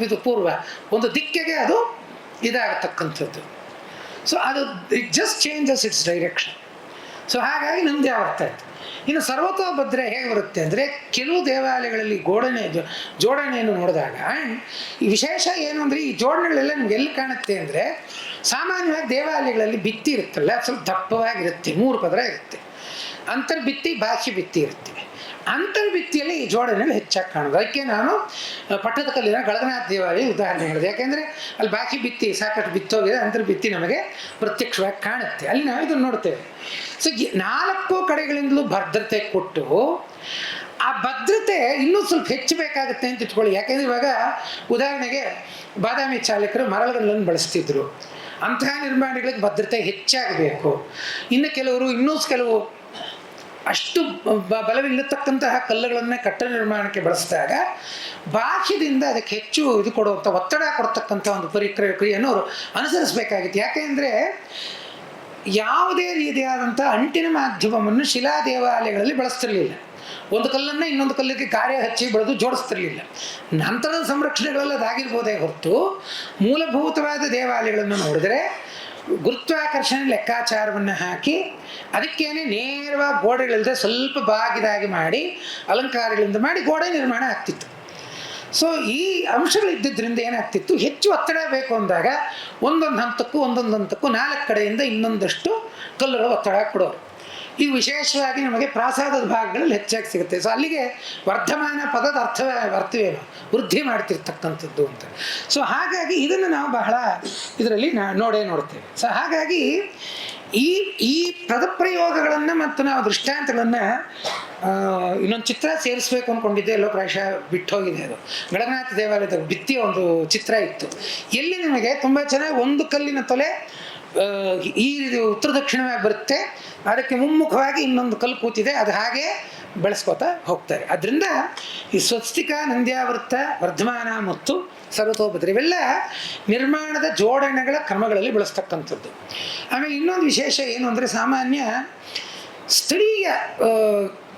ಇದು ಪೂರ್ವ, ಒಂದು ದಿಕ್ಕಿಗೆ ಅದು ಇದಾಗತಕ್ಕಂಥದ್ದು. ಸೊ ಅದು it just changes it's direction. So ಹಾಗಾಗಿ ನಂದ್ಯಾವರ್ತ ಆಯಿತು. ಇನ್ನು ಸರ್ವತೋಭದ್ರ ಹೇಗೆ ಬರುತ್ತೆ ಅಂದರೆ, ಕೆಲವು ದೇವಾಲಯಗಳಲ್ಲಿ ಜೋಡಣೆಯನ್ನು ನೋಡಿದಾಗ ಈ ವಿಶೇಷ ಏನು ಅಂದರೆ, ಈ ಜೋಡಣೆಗಳೆಲ್ಲ ನಿಮ್ಗೆ ಎಲ್ಲಿ ಕಾಣುತ್ತೆ ಅಂದರೆ, ಸಾಮಾನ್ಯವಾಗಿ ದೇವಾಲಯಗಳಲ್ಲಿ ಭಿತ್ತಿ ಇರುತ್ತಲ್ಲ ಸ್ವಲ್ಪ ದಪ್ಪವಾಗಿರುತ್ತೆ, 3 ಪದರ ಇರುತ್ತೆ. ಅಂತರ್ಭಿತ್ತಿ, ಬಾಹ್ಯ ಭಿತ್ತಿ ಇರುತ್ತೆ. ಅಂತರ್ಭಿತ್ತಿಯಲ್ಲಿ ಈ ಜೋಡಣೆಗಳು ಹೆಚ್ಚಾಗಿ ಕಾಣೋದು. ಅದಕ್ಕೆ ನಾನು ಪಟ್ಟದಕಲ್ಲಿನ ಗಳಗನಾಥ ದೇವಾಲಯ ಉದಾಹರಣೆ ಹೇಳಿದೆ. ಯಾಕೆಂದರೆ ಅಲ್ಲಿ ಬಾಕಿ ಭಿತ್ತಿ ಸಾಕಷ್ಟು ಬಿತ್ತೋಗಿದೆ, ಅಂತರ್ಭಿತ್ತಿ ನಮಗೆ ಪ್ರತ್ಯಕ್ಷವಾಗಿ ಕಾಣುತ್ತೆ, ಅಲ್ಲಿ ನಾವು ಇದನ್ನು ನೋಡ್ತೇವೆ. ಸೊ 4 ಕಡೆಗಳಿಂದಲೂ ಭದ್ರತೆ ಕೊಟ್ಟು, ಆ ಭದ್ರತೆ ಇನ್ನೂ ಸ್ವಲ್ಪ ಹೆಚ್ಚು ಬೇಕಾಗುತ್ತೆ ಅಂತ ಇಟ್ಕೊಳ್ಳಿ. ಯಾಕೆಂದರೆ ಇವಾಗ ಉದಾಹರಣೆಗೆ ಬಾದಾಮಿ ಚಾಲಕರು ಮರಳುಗಳನ್ನು ಬಳಸ್ತಿದ್ರು, ಅಂತಹ ನಿರ್ಮಾಣಗಳಿಗೆ ಭದ್ರತೆ ಹೆಚ್ಚಾಗಬೇಕು. ಇನ್ನು ಕೆಲವು ಅಷ್ಟು ಬಲವಿಲ್ಲತಕ್ಕಂತಹ ಕಲ್ಲುಗಳನ್ನೇ ಕಟ್ಟಡ ನಿರ್ಮಾಣಕ್ಕೆ ಬಳಸಿದಾಗ ಬಾಹ್ಯದಿಂದ ಅದಕ್ಕೆ ಹೆಚ್ಚು ಇದು ಕೊಡುವಂಥ, ಒತ್ತಡ ಕೊಡ್ತಕ್ಕಂಥ ಒಂದು ಕ್ರಿಯೆಯನ್ನು ಅವರು ಅನುಸರಿಸಬೇಕಾಗಿತ್ತು. ಯಾಕೆಂದರೆ ಯಾವುದೇ ರೀತಿಯಾದಂಥ ಅಂಟಿನ ಮಾಧ್ಯಮವನ್ನು ಶಿಲಾ ದೇವಾಲಯಗಳಲ್ಲಿ ಬಳಸ್ತಿರಲಿಲ್ಲ. ಒಂದು ಕಲ್ಲನ್ನು ಇನ್ನೊಂದು ಕಲ್ಲಿಗೆ ಗಾರೆ ಹಚ್ಚಿ ಬೆಳೆದು ಜೋಡಿಸ್ತಿರಲಿಲ್ಲ. ನಂತರದ ಸಂರಕ್ಷಣೆಗಳೆಲ್ಲ ಅದಾಗಿರ್ಬೋದೇ ಹೊರತು, ಮೂಲಭೂತವಾದ ದೇವಾಲಯಗಳನ್ನು ನೋಡಿದರೆ ಗುರುತ್ವಾಕರ್ಷಣೆ ಲೆಕ್ಕಾಚಾರವನ್ನು ಹಾಕಿ ಅದಕ್ಕೇನೆ ನೇರವಾಗಿ ಗೋಡೆಗಳಿಲ್ಲದೆ ಸ್ವಲ್ಪ ಬಾಗಿದಾಗಿ ಮಾಡಿ ಅಲಂಕಾರಗಳಿಂದ ಮಾಡಿ ಗೋಡೆ ನಿರ್ಮಾಣ ಆಗ್ತಿತ್ತು. ಸೊ ಈ ಅಂಶಗಳಿದ್ದರಿಂದ ಏನಾಗ್ತಿತ್ತು, ಹೆಚ್ಚು ಒತ್ತಡ ಬೇಕು ಅಂದಾಗ ಒಂದೊಂದು ಹಂತಕ್ಕೂ 4 ಕಡೆಯಿಂದ ಇನ್ನೊಂದಷ್ಟು ಕಲ್ಲುಗಳು ಒತ್ತಡ ಕೊಡೋರು. ಇದು ವಿಶೇಷವಾಗಿ ನಮಗೆ ಪ್ರಾಸಾದದ ಭಾಗಗಳಲ್ಲಿ ಹೆಚ್ಚಾಗಿ ಸಿಗುತ್ತೆ. ಸೊ ಅಲ್ಲಿಗೆ ವರ್ಧಮಾನ ಪದದ ಅರ್ಥವೇನು, ವೃದ್ಧಿ ಮಾಡ್ತಿರ್ತಕ್ಕಂಥದ್ದು ಅಂತ. ಸೊ ಹಾಗಾಗಿ ಇದನ್ನು ನಾವು ಬಹಳ ಇದರಲ್ಲಿ ನೋಡ್ತೇವೆ. ಸೊ ಹಾಗಾಗಿ ಈ ಈ ಪದಪ್ರಯೋಗಗಳನ್ನು ಮತ್ತು ನಾವು ದೃಷ್ಟಾಂತಗಳನ್ನು ಇನ್ನೊಂದು ಚಿತ್ರ ಸೇರಿಸ್ಬೇಕು ಅಂದ್ಕೊಂಡಿದ್ದೆ, ಎಲ್ಲೋ ಪ್ರಾಯಶಃ ಬಿಟ್ಟು ಹೋಗಿದೆ. ಅದು ಗಣನಾಥ ದೇವಾಲಯದ ಭಿತ್ತಿಯ ಒಂದು ಚಿತ್ರ ಇತ್ತು. ಎಲ್ಲಿ ನಿಮಗೆ ತುಂಬ ಚೆನ್ನಾಗಿ ಒಂದು ಕಲ್ಲಿನ ತೊಲೆ ಈ ಉತ್ತರ ದಕ್ಷಿಣವಾಗಿ ಬರುತ್ತೆ, ಅದಕ್ಕೆ ಮುಮ್ಮುಖವಾಗಿ ಇನ್ನೊಂದು ಕಲ್ಲು ಕೂತಿದೆ, ಅದು ಹಾಗೆ ಬೆಳೆಸ್ಕೋತಾ ಹೋಗ್ತಾರೆ. ಅದರಿಂದ ಈ ಸ್ವಸ್ತಿಕ, ನಂದ್ಯಾವೃತ್ತ, ವರ್ಧಮಾನ ಮತ್ತು ಸರ್ವತೋಭದ್ರ ಇವೆಲ್ಲ ನಿರ್ಮಾಣದ ಜೋಡಣೆಗಳ ಕ್ರಮಗಳಲ್ಲಿ ಬಳಸ್ತಕ್ಕಂಥದ್ದು. ಆಮೇಲೆ ಇನ್ನೊಂದು ವಿಶೇಷ ಏನು ಅಂದರೆ, ಸಾಮಾನ್ಯ ಸ್ಥಳೀಯ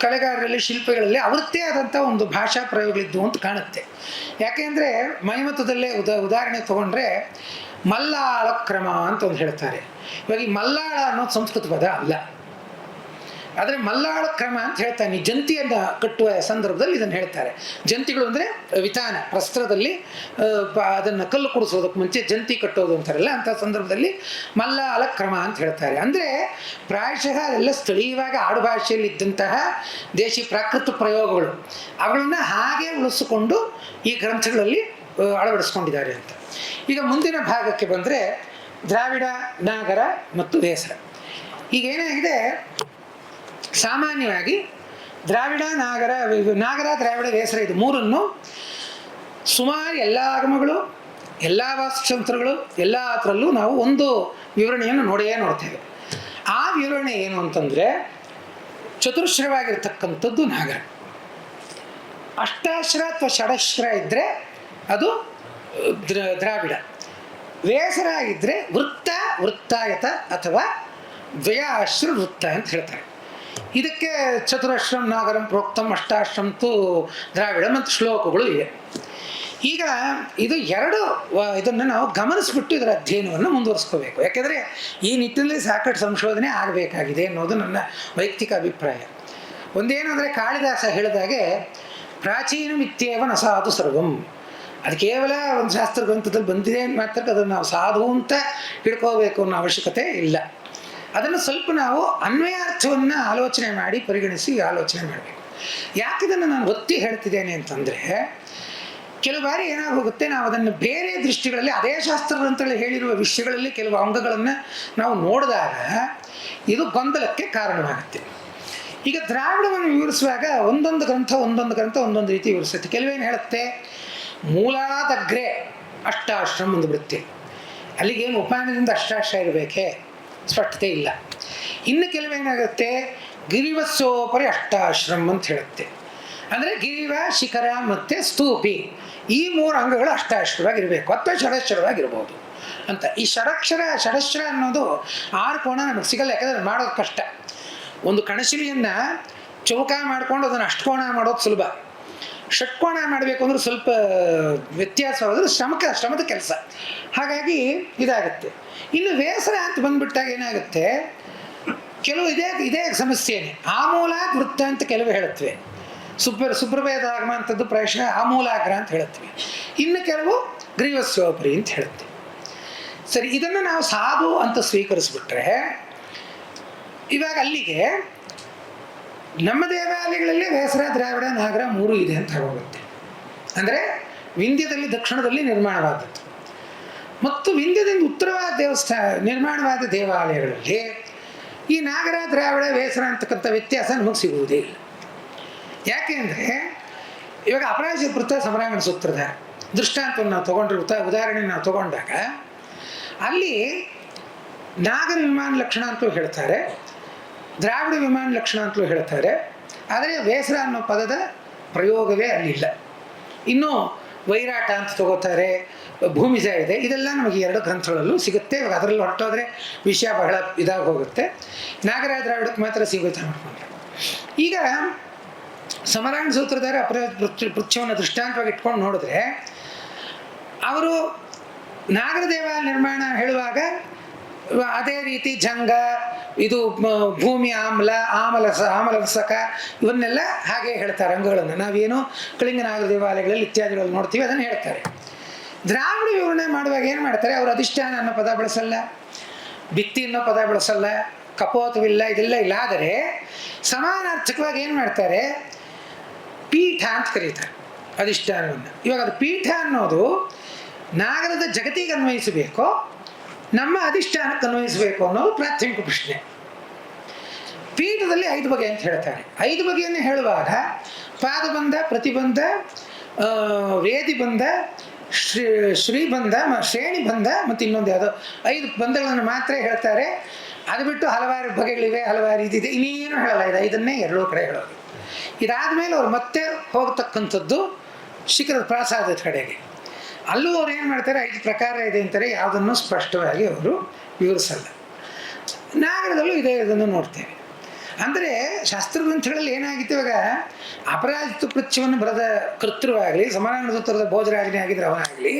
ಕಲೆಗಾರರಲ್ಲಿ, ಶಿಲ್ಪಿಗಳಲ್ಲಿ ಅವರದ್ದೇ ಆದಂಥ ಒಂದು ಭಾಷಾ ಪ್ರಯೋಗಗಳಿದ್ದು ಅಂತ ಕಾಣುತ್ತೆ. ಯಾಕೆಂದರೆ ಮೈಮತದಲ್ಲೇ ಉದಾಹರಣೆ ತೊಗೊಂಡ್ರೆ ಮಲ್ಲಾಳ ಕ್ರಮ ಅಂತ ಒಂದು ಹೇಳ್ತಾರೆ. ಇವಾಗ ಈ ಮಲ್ಲಾಳ ಅನ್ನೋದು ಸಂಸ್ಕೃತ ಪದ ಅಲ್ಲ, ಆದರೆ ಮಲ್ಲಾಳ ಕ್ರಮ ಅಂತ ಹೇಳ್ತಾನೆ. ಜಂತಿಯನ್ನು ಕಟ್ಟುವ ಸಂದರ್ಭದಲ್ಲಿ ಇದನ್ನು ಹೇಳ್ತಾರೆ. ಜಂತಿಗಳು ಅಂದರೆ ವಿತಾನ, ವಸ್ತ್ರದಲ್ಲಿ ಅದನ್ನು ಕಲ್ಲು ಕುಡಿಸೋದಕ್ಕೆ ಮುಂಚೆ ಜಂತಿ ಕಟ್ಟೋದು ಅಂತಾರಲ್ಲ, ಅಂಥ ಸಂದರ್ಭದಲ್ಲಿ ಮಲ್ಲಾಳ ಕ್ರಮ ಅಂತ ಹೇಳ್ತಾರೆ. ಅಂದರೆ ಪ್ರಾಯಶಃ ಎಲ್ಲ ಸ್ಥಳೀಯವಾಗಿ ಆಡುಭಾಷೆಯಲ್ಲಿ ಇದ್ದಂತಹ ದೇಶಿ ಪ್ರಾಕೃತ ಪ್ರಯೋಗಗಳು, ಅವುಗಳನ್ನ ಹಾಗೆ ಉಳಿಸಿಕೊಂಡು ಈ ಗ್ರಂಥಗಳಲ್ಲಿ ಅಳವಡಿಸ್ಕೊಂಡಿದ್ದಾರೆ ಅಂತ. ಈಗ ಮುಂದಿನ ಭಾಗಕ್ಕೆ ಬಂದರೆ ದ್ರಾವಿಡ, ನಾಗರ ಮತ್ತು ವೇಸರ. ಈಗ ಏನಾಗಿದೆ, ಸಾಮಾನ್ಯವಾಗಿ ದ್ರಾವಿಡ, ನಾಗರ, ದ್ರಾವಿಡ, ವೇಸರ ಇದು ಮೂರನ್ನು ಸುಮಾರು ಎಲ್ಲ ಆಗಮಗಳು, ಎಲ್ಲ ವಾಸ್ತುಶಾಸ್ತ್ರಗಳು ಎಲ್ಲ ಅದರಲ್ಲೂ ನಾವು ಒಂದು ವಿವರಣೆಯನ್ನು ನೋಡ್ತೇವೆ. ಆ ವಿವರಣೆ ಏನು ಅಂತಂದರೆ, ಚತುರಶ್ರವಾಗಿರ್ತಕ್ಕಂಥದ್ದು ನಾಗರ, ಅಷ್ಟಾಶ್ರ ಅಥವಾ ಷಡಶ್ರ ಇದ್ದರೆ ಅದು ದ್ರಾವಿಡ, ವೇಸರ ಆಗಿದ್ದರೆ ವೃತ್ತಾಯತ ಅಥವಾ ದ್ವಯಾಶ್ರ ವೃತ್ತ ಅಂತ ಹೇಳ್ತಾರೆ. ಇದಕ್ಕೆ ಚತುರಾಶ್ರಮ ನಾಗರಂ ಪ್ರೋಕ್ತಂ, ಅಷ್ಟಾಶ್ರಮಂತೂ ದ್ರಾವಿಡ ಮತ್ತು ಶ್ಲೋಕಗಳು ಇವೆ. ಈಗ ಇದು ಎರಡು ಇದನ್ನು ನಾವು ಗಮನಿಸ್ಬಿಟ್ಟು ಇದರ ಅಧ್ಯಯನವನ್ನು ಮುಂದುವರಿಸ್ಕೋಬೇಕು. ಯಾಕೆಂದರೆ ಈ ನಿಟ್ಟಿನಲ್ಲಿ ಸಾಕಷ್ಟು ಸಂಶೋಧನೆ ಆಗಬೇಕಾಗಿದೆ ಅನ್ನೋದು ನನ್ನ ವೈಯಕ್ತಿಕ ಅಭಿಪ್ರಾಯ. ಒಂದೇನು ಅಂದರೆ, ಕಾಳಿದಾಸ ಹೇಳಿದಾಗೆ ಪ್ರಾಚೀನ ಮಿಥ್ಯೇವ ನ ಸಾಧು ಸರ್ವಂ, ಅದು ಕೇವಲ ಒಂದು ಶಾಸ್ತ್ರ ಗ್ರಂಥದಲ್ಲಿ ಬಂದಿದೆ ಮಾತ್ರ ಅದನ್ನು ನಾವು ಸಾಧು ಅಂತ ಹಿಡ್ಕೋಬೇಕು ಅನ್ನೋ ಅವಶ್ಯಕತೆ ಇಲ್ಲ. ಅದನ್ನು ಸ್ವಲ್ಪ ನಾವು ಅನ್ವಯಾರ್ಥವನ್ನು ಆಲೋಚನೆ ಮಾಡಿ ಪರಿಗಣಿಸಿ ಆಲೋಚನೆ ಮಾಡಬೇಕು. ಯಾಕಿದನ್ನು ನಾನು ಒತ್ತಿ ಹೇಳ್ತಿದ್ದೇನೆ ಅಂತಂದರೆ, ಕೆಲವು ಬಾರಿ ಏನಾಗೋಗುತ್ತೆ, ನಾವು ಅದನ್ನು ಬೇರೆ ದೃಷ್ಟಿಗಳಲ್ಲಿ ಅದೇ ಶಾಸ್ತ್ರ ಗ್ರಂಥಗಳಲ್ಲಿ ಹೇಳಿರುವ ವಿಷಯಗಳಲ್ಲಿ ಕೆಲವು ಅಂಗಗಳನ್ನು ನಾವು ನೋಡಿದಾಗ ಇದು ಗೊಂದಲಕ್ಕೆ ಕಾರಣವಾಗುತ್ತೆ. ಈಗ ದ್ರಾವಿಡವನ್ನು ವಿವರಿಸುವಾಗ ಒಂದೊಂದು ಗ್ರಂಥ ಒಂದೊಂದು ರೀತಿ ವಿವರಿಸುತ್ತೆ. ಕೆಲವೇನು ಹೇಳುತ್ತೆ, ಮೂಲಾದಗ್ರೆ ಅಷ್ಟಾಶ್ರಮ ಒಂದು ಬರುತ್ತೆ, ಅಲ್ಲಿಗೇನು ಉಪಾಯನದಿಂದ ಅಷ್ಟಾಶ್ರ ಇರಬೇಕೆ, ಸ್ಪಷ್ಟತೆ ಇಲ್ಲ. ಇನ್ನು ಕೆಲವೇನಾಗುತ್ತೆ, ಗಿರಿವಸ್ಸೋಪರಿ ಅಷ್ಟಾಶ್ರಮ ಅಂತ ಹೇಳುತ್ತೆ. ಅಂದರೆ ಗಿರಿವ, ಶಿಖರ ಮತ್ತು ಸ್ತೂಪಿ ಈ ಮೂರು ಅಂಗಗಳು ಅಷ್ಟಾಶ್ರವಾಗಿರಬೇಕು ಅಥವಾ ಷಡಶ್ರವಾಗಿರ್ಬೋದು ಅಂತ. ಈ ಷಡಶ್ರ ಅನ್ನೋದು 6 ಕೋಣ ನಮಗೆ ಸಿಗಲ್ಲ, ಯಾಕಂದರೆ ಮಾಡೋದು ಕಷ್ಟ. ಒಂದು ಕಣಶಿಲೆಯನ್ನು ಚೌಕ ಮಾಡಿಕೊಂಡು ಅದನ್ನು ಅಷ್ಟಕೋಣ ಮಾಡೋದು ಸುಲಭ, ಷಟ್ಕೋಣ ಮಾಡಬೇಕು ಅಂದ್ರೆ ಸ್ವಲ್ಪ ವ್ಯತ್ಯಾಸವಾದರೂ ಶ್ರಮದ ಕೆಲಸ. ಹಾಗಾಗಿ ಇದಾಗುತ್ತೆ. ಇನ್ನು ವೇಸರ ಅಂತ ಬಂದುಬಿಟ್ಟಾಗ ಏನಾಗುತ್ತೆ, ಕೆಲವು ಇದೇ ಸಮಸ್ಯೆನೇ. ಆಮೂಲ ವೃತ್ತ ಅಂತ ಕೆಲವು ಹೇಳುತ್ತವೆ, ಸುಬ್ರಭೇದ ಆಗಮ ಅಂಥದ್ದು ಪ್ರಾಯಶಃ ಆಮೂಲಾಗ್ರ ಅಂತ ಹೇಳುತ್ತವೆ. ಇನ್ನು ಕೆಲವು ಗ್ರೀವಸ್ಯೋಪರಿ ಅಂತ ಹೇಳುತ್ತೆ. ಸರಿ, ಇದನ್ನು ನಾವು ಸಾಧು ಅಂತ ಸ್ವೀಕರಿಸ್ಬಿಟ್ರೆ, ಇವಾಗ ಅಲ್ಲಿಗೆ ನಮ್ಮ ದೇವಾಲಯಗಳಲ್ಲಿ ವೇಸರ, ದ್ರಾವಿಡ, ನಾಗರ 3 ಇದೆ ಅಂತ ಹೋಗುತ್ತೆ. ಅಂದರೆ ವಿಂಧ್ಯದಲ್ಲಿ ದಕ್ಷಿಣದಲ್ಲಿ ನಿರ್ಮಾಣವಾದದ್ದು ಮತ್ತು ವಿಂಧ್ಯದಿಂದ ಉತ್ತರವಾದ ನಿರ್ಮಾಣವಾದ ದೇವಾಲಯಗಳಲ್ಲಿ ಈ ನಾಗರ, ದ್ರಾವಿಡ, ವೇಸರ ಅಂತಕ್ಕಂಥ ವ್ಯತ್ಯಾಸ ನಮಗೆ ಸಿಗುವುದೇ ಇಲ್ಲ. ಯಾಕೆ ಅಂದರೆ, ಇವಾಗ ಅಪರಾಜಿತ ಸಮರಾಂಗಣ ಸೂತ್ರದ ದೃಷ್ಟಾಂತವನ್ನು ನಾವು ತೊಗೊಂಡ್ರೆ, ಉದಾಹರಣೆ ನಾವು ತೊಗೊಂಡಾಗ ಅಲ್ಲಿ ನಾಗರ ವಿಮಾನ ಲಕ್ಷಣ ಅಂತಲೂ ಹೇಳ್ತಾರೆ, ದ್ರಾವಿಡ ವಿಮಾನ ಲಕ್ಷಣ ಅಂತಲೂ ಹೇಳ್ತಾರೆ. ಆದರೆ ವೇಸರ ಅನ್ನೋ ಪದದ ಪ್ರಯೋಗವೇ ಅಲ್ಲಿಲ್ಲ. ಇನ್ನು ವೈರಾಟ ಅಂತ ತಗೋತಾರೆ, ಭೂಮಿಜ ಇದೆ, ಇದೆಲ್ಲ ನಮಗೆ 2 ಗ್ರಂಥಗಳಲ್ಲೂ ಸಿಗುತ್ತೆ. ಇವಾಗ ಅದರಲ್ಲಿ ಹೊರಟೋದ್ರೆ ವಿಷಯ ಬಹಳ ಇದಾಗಿ ಹೋಗುತ್ತೆ. ನಾಗರ, ದ್ರಾವಿಡಕ್ಕೆ ಮಾತ್ರ ಸಿಗುತ್ತೆ ಮಾಡ್ಕೊಂಡ್ರೆ. ಈಗ ಸಮರಾಂಗಣ ಸೂತ್ರಧಾರ ಪೃಚ್ಛವನ್ನು ದೃಷ್ಟಾಂತವಾಗಿ ಇಟ್ಕೊಂಡು ನೋಡಿದ್ರೆ, ಅವರು ನಾಗರ ದೇವಾಲಯ ನಿರ್ಮಾಣ ಹೇಳುವಾಗ ಅದೇ ರೀತಿ ಜಂಗ, ಇದು ಭೂಮಿ ಆಮಲಸಕ ಇವನ್ನೆಲ್ಲ ಹಾಗೆ ಹೇಳ್ತಾರೆ. ಅಂಗಗಳನ್ನು ನಾವೇನು ಕಳಿಂಗ ನಾಗರ ದೇವಾಲಯಗಳಲ್ಲಿ ಇತ್ಯಾದಿಗಳಲ್ಲಿ ನೋಡ್ತೀವಿ, ಅದನ್ನು ಹೇಳ್ತಾರೆ. ದ್ರಾವಿಡ ವಿವರಣೆ ಮಾಡುವಾಗ ಏನು ಮಾಡ್ತಾರೆ, ಅವರು ಅಧಿಷ್ಠಾನ ಅನ್ನೋ ಪದ ಬಳಸಲ್ಲ, ಭಿತ್ತಿ ಅನ್ನೋ ಪದ ಬಳಸಲ್ಲ, ಕಪೋತವಿಲ್ಲ, ಇದೆಲ್ಲ ಇಲ್ಲ. ಆದರೆ ಸಮಾನಾರ್ಥಕವಾಗಿ ಏನು ಮಾಡ್ತಾರೆ, ಪೀಠ ಅಂತ ಕರೀತಾರೆ ಅಧಿಷ್ಠಾನವನ್ನು. ಇವಾಗ ಅದು ಪೀಠ ಅನ್ನೋದು ನಾಗರದ ಜಗತ್ತಿಗೆ ಅನ್ವಯಿಸಬೇಕು ನಮ್ಮ ಅಧಿಷ್ಠಾನಕ್ಕೆ ಅನ್ವಯಿಸಬೇಕು ಅನ್ನೋದು ಪ್ರಾಥಮಿಕ ಪ್ರಶ್ನೆ. ಪೀಠದಲ್ಲಿ 5 ಬಗೆ ಅಂತ ಹೇಳ್ತಾರೆ. 5 ಬಗೆಯನ್ನು ಹೇಳುವಾಗ ಪಾದಬಂಧ, ಪ್ರತಿಬಂಧ, ವೇದಿಬಂಧ, ಶ್ರೀಬಂಧ, ಶ್ರೇಣಿಬಂಧ ಮತ್ತು ಇನ್ನೊಂದು ಯಾವುದೋ 5 ಬಂಧಗಳನ್ನು ಮಾತ್ರ ಹೇಳ್ತಾರೆ. ಅದು ಬಿಟ್ಟು ಹಲವಾರು ಬಗೆಗಳಿವೆ, ಹಲವಾರು ಇದಿದೆ, ಇನ್ನೇನು ಹೇಳಲ್ಲ. ಇದು 5ಅನ್ನೇ 2 ಕಡೆ ಹೇಳೋದು. ಇದಾದ ಮೇಲೆ ಅವ್ರು ಮತ್ತೆ ಹೋಗ್ತಕ್ಕಂಥದ್ದು ಶಿಖರದ ಪ್ರಾಸಾದದ ಕಡೆಗೆ. ಅಲ್ಲೂ ಅವ್ರು ಏನು ಮಾಡ್ತಾರೆ, 5 ಪ್ರಕಾರ ಇದೆ ಅಂತಾರೆ, ಯಾವುದನ್ನು ಸ್ಪಷ್ಟವಾಗಿ ಅವರು ವಿವರಿಸಲ್ಲ. ನಾಗರದಲ್ಲೂ ಇದೇ ಇದನ್ನು ನೋಡ್ತೇವೆ. ಅಂದರೆ ಶಾಸ್ತ್ರಗ್ರಂಥಗಳಲ್ಲಿ ಏನಾಗಿತ್ತು, ಇವಾಗ ಅಪರಾಜಿತ ಕೃತ್ಯವನ್ನು ಬರೆದ ಕರ್ತೃವಾಗಲಿ, ಸಮಾನಾಂತರ ಭೋಜರಾಜನೇ ಆಗಿದ್ರೆ ಅವನಾಗಲಿ,